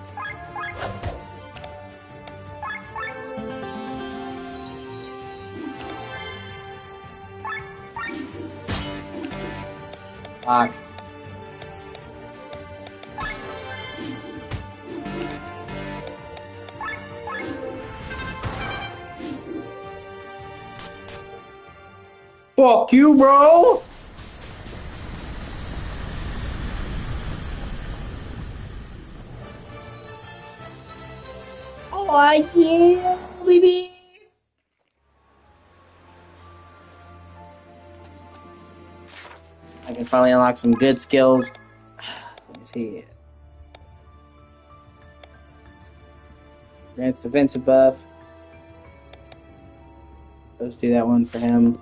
Speaker 1: Fuck. Fuck you, bro! Oh yeah, baby! I can finally unlock some good skills. Let me see. Grants defensive buff. Let's do that one for him.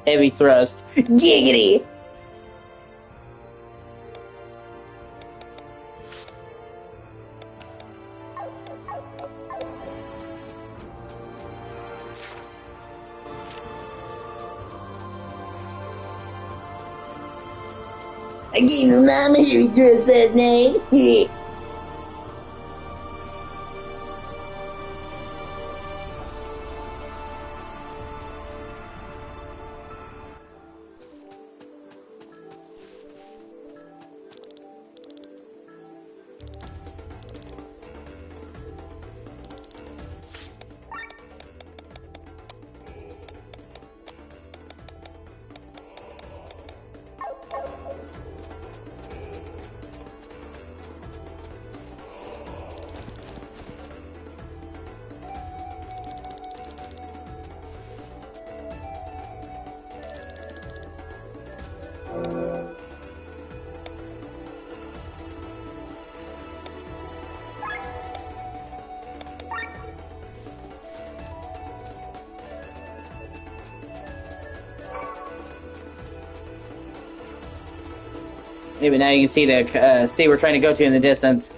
Speaker 1: Heavy thrust. Giggity! I gave you mama heavy thrust that name. Maybe now you can see the sea we're trying to go to in the distance.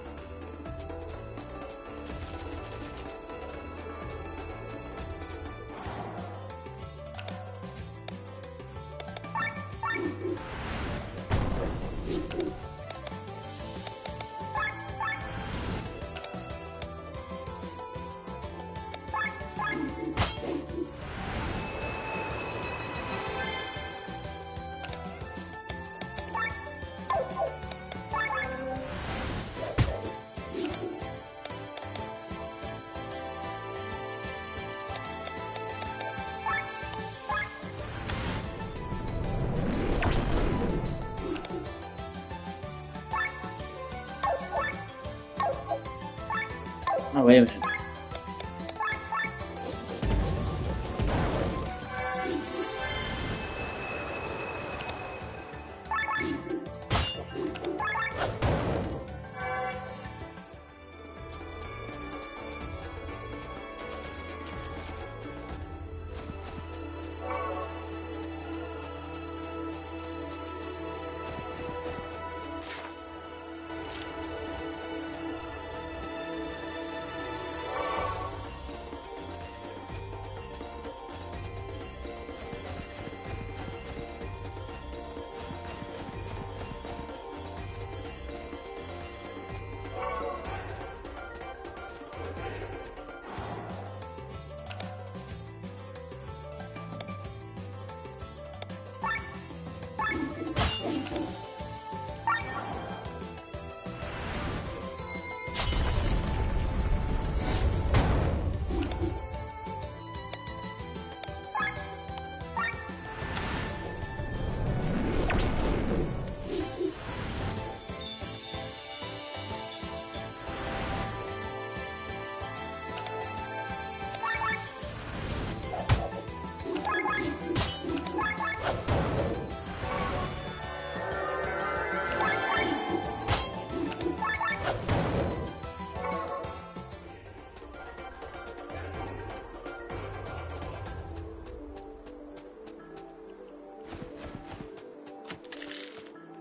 Speaker 1: Oh, wait a minute.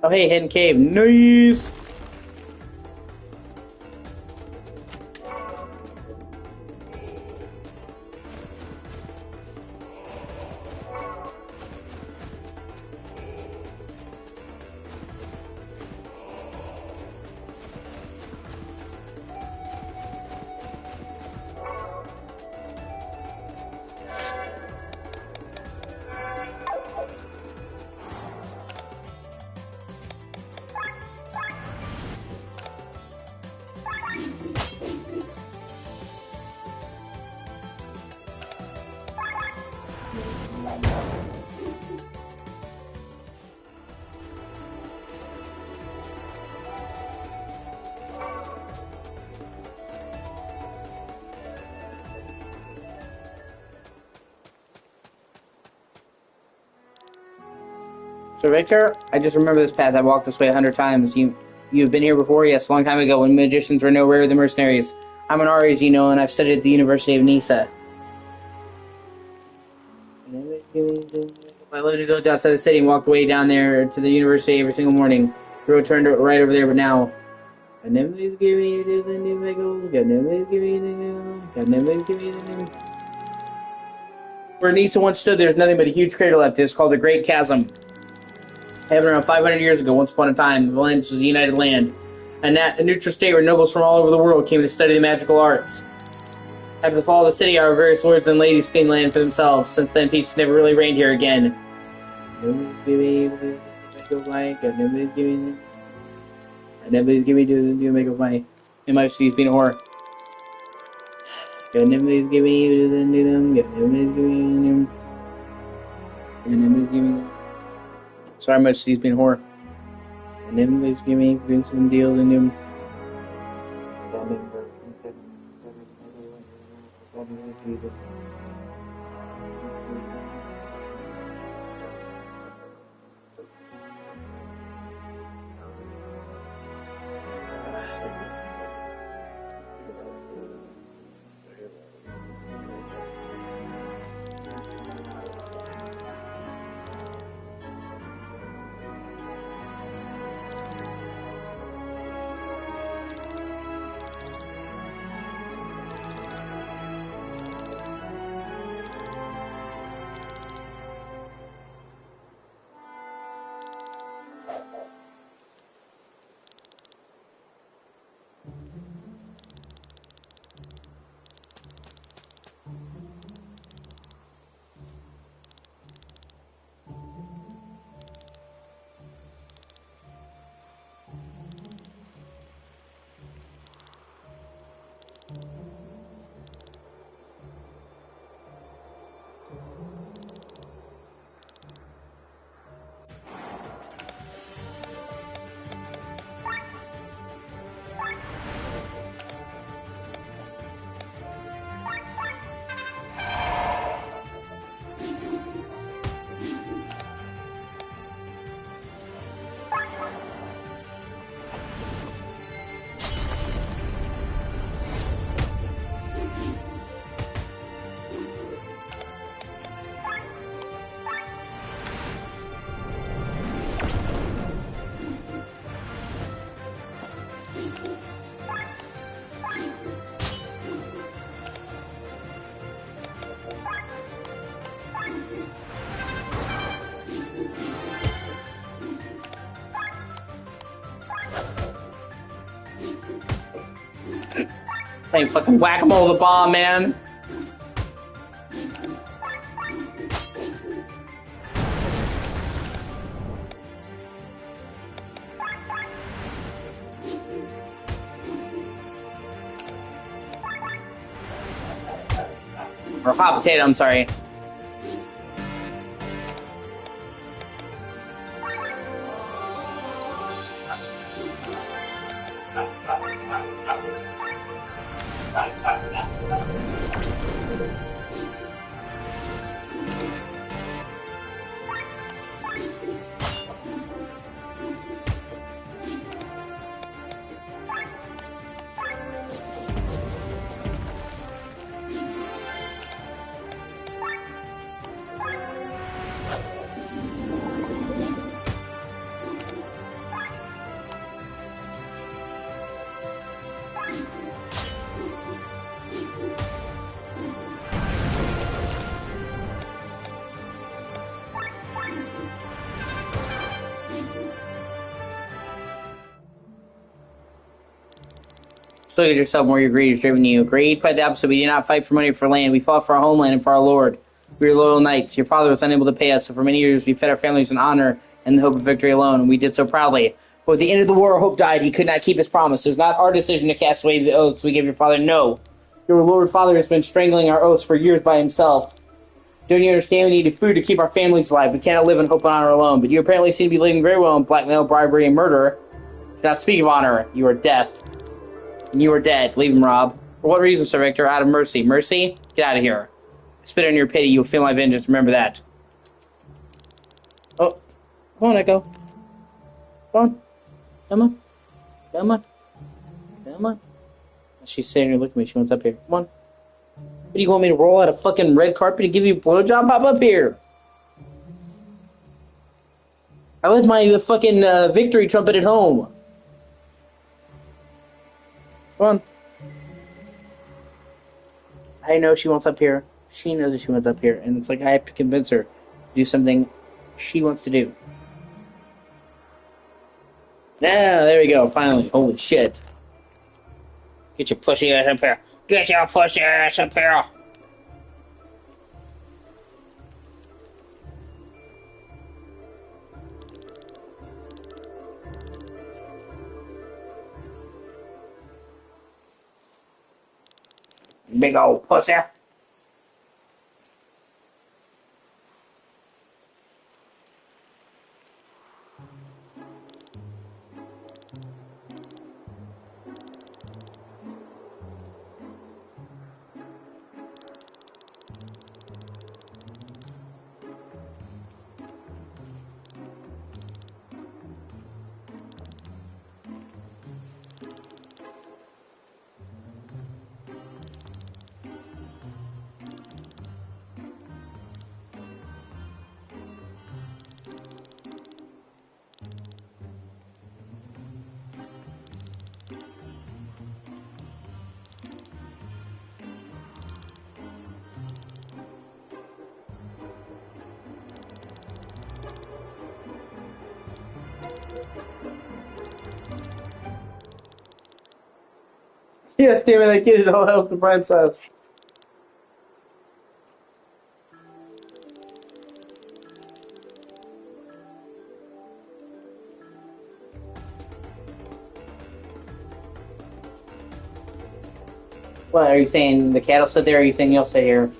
Speaker 1: Oh, hey, hidden cave. Nice! So, Victor, I just remember this path. I walked this way 100 times. You've been here before? Yes, a long time ago when magicians were no rarer than mercenaries. I'm an Ari, as you know, and I've studied at the University of Nisa. I literally go outside the city and walked away down there to the university every single morning. The road turned right over there, but now... God never please give me the new Michaels. God never please give me the new... God never please give me the new... Where Nisa once stood, there's nothing but a huge crater left. It's called the Great Chasm. Happened around 500 years ago, once upon a time. Valence was a united land. A neutral state where nobles from all over the world came to study the magical arts. After the fall of the city, our various lords and ladies gained land for themselves. Since then, peace never really reigned here again. Nobody's giving me to make of my MIC's being a whore. Nobody's giving me to the new them. Nobody's giving me. Sorry, MIC's being a whore. And nobody's giving me doing some deals in them. Jesus. Playing fucking whack-a-mole the bomb, man. Or hot potato, I'm sorry. Still get yourself more your greed is driven you. Greed, quite the opposite. We did not fight for money or for land. We fought for our homeland and for our Lord. We were loyal knights. Your father was unable to pay us, so for many years we fed our families in honor and the hope of victory alone, and we did so proudly. But at the end of the war, hope died. He could not keep his promise. It was not our decision to cast away the oaths we gave your father. No. Your Lord Father has been strangling our oaths for years by himself. Don't you understand? We need food to keep our families alive. We cannot live in hope and honor alone. But you apparently seem to be living very well in blackmail, bribery, and murder. Do not speak of honor. You are death. And you are dead. Leave him, Rob. For what reason, Sir Victor? Out of mercy. Mercy? Get out of here. Spit on your pity. You will feel my vengeance. Remember that. Oh. Come on, Echo. Come on. Come on. Come on. Come on. She's sitting here looking at me. She wants up here. Come on. What, do you want me to roll out a fucking red carpet to give you a blowjob? Pop up here. I left my fucking victory trumpet at home. Come on. I know she wants up here. She knows that she wants up here. And it's like I have to convince her to do something she wants to do. Now, there we go. Finally. Holy shit. Get your pussy ass up here. Get your pussy ass up here. Big old pussy. Yes, damn it, I get it. I'll help the princess. What, are you saying the cat will sit there, or are you saying you'll sit here?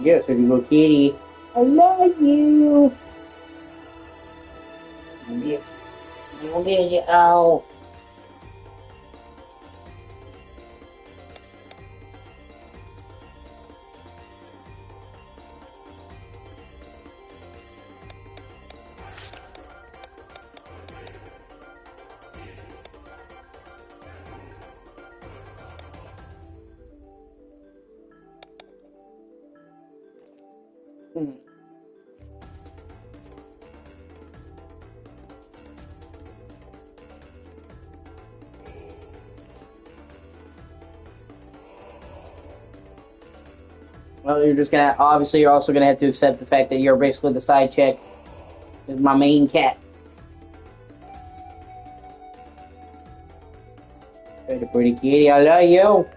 Speaker 1: Yes, there you go, kitty. I love you. Yes. There's you. Oh. Well, you're just gonna, obviously, you're also gonna have to accept the fact that you're basically the side chick. My main cat. Pretty kitty, I love you.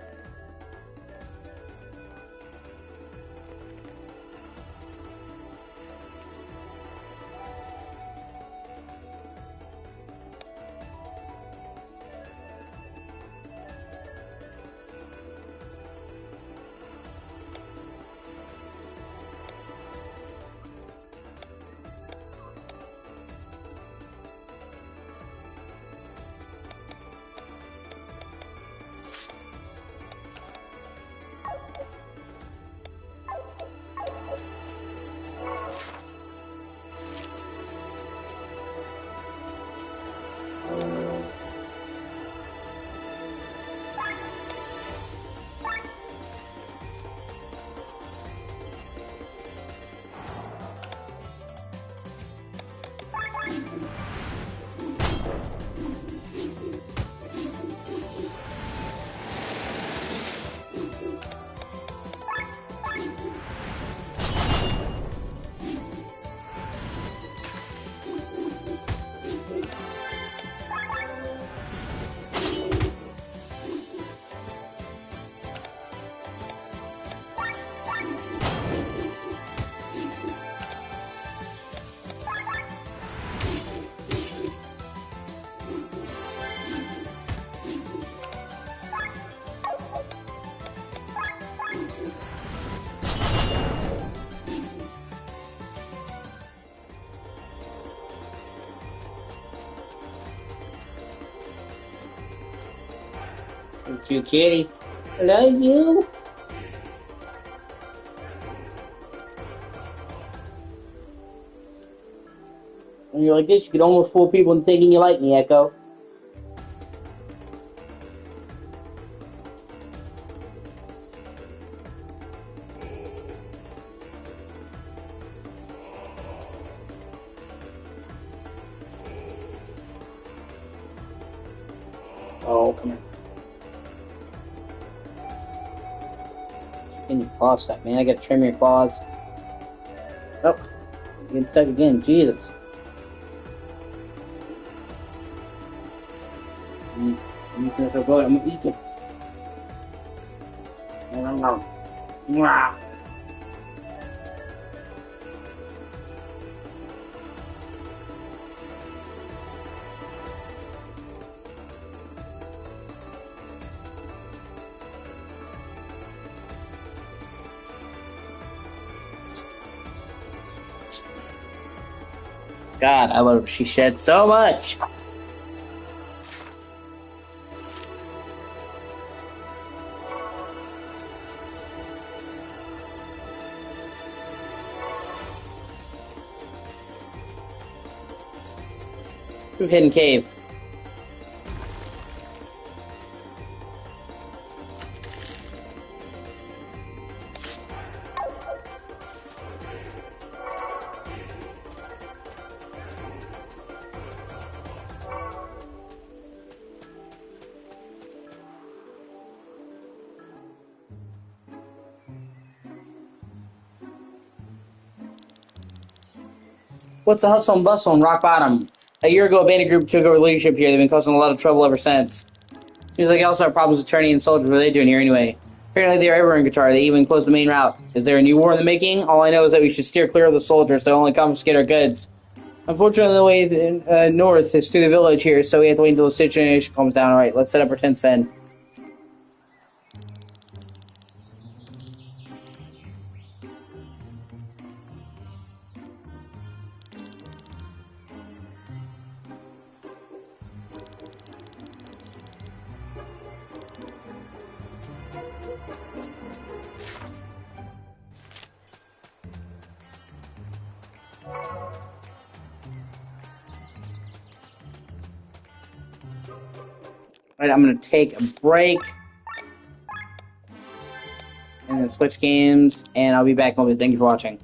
Speaker 1: You're cute kitty. Hello, you. When you're like this, you could almost fool people into thinking you like me, Echo. Oh, come here. Getting your claws stuck, man. I gotta trim your claws. Oh, you're getting stuck again. Jesus. I'm gonna so good. I'm gonna eat you. Wow. God, I love her. She shed so much. Hidden cave. What's the hustle and bustle in Rock Bottom? A year ago, a bandit group took over leadership here. They've been causing a lot of trouble ever since. Seems like they also have problems with turning in soldiers. What are they doing here anyway? Apparently they're everywhere in Qatar. They even closed the main route. Is there a new war in the making? All I know is that we should steer clear of the soldiers. They'll only confiscate our goods. Unfortunately, the way north is through the village here, so we have to wait until the situation calms down. Alright, let's set up our tents then. Alright, I'm going to take a break. And then switch games, and I'll be back. Thank you for watching.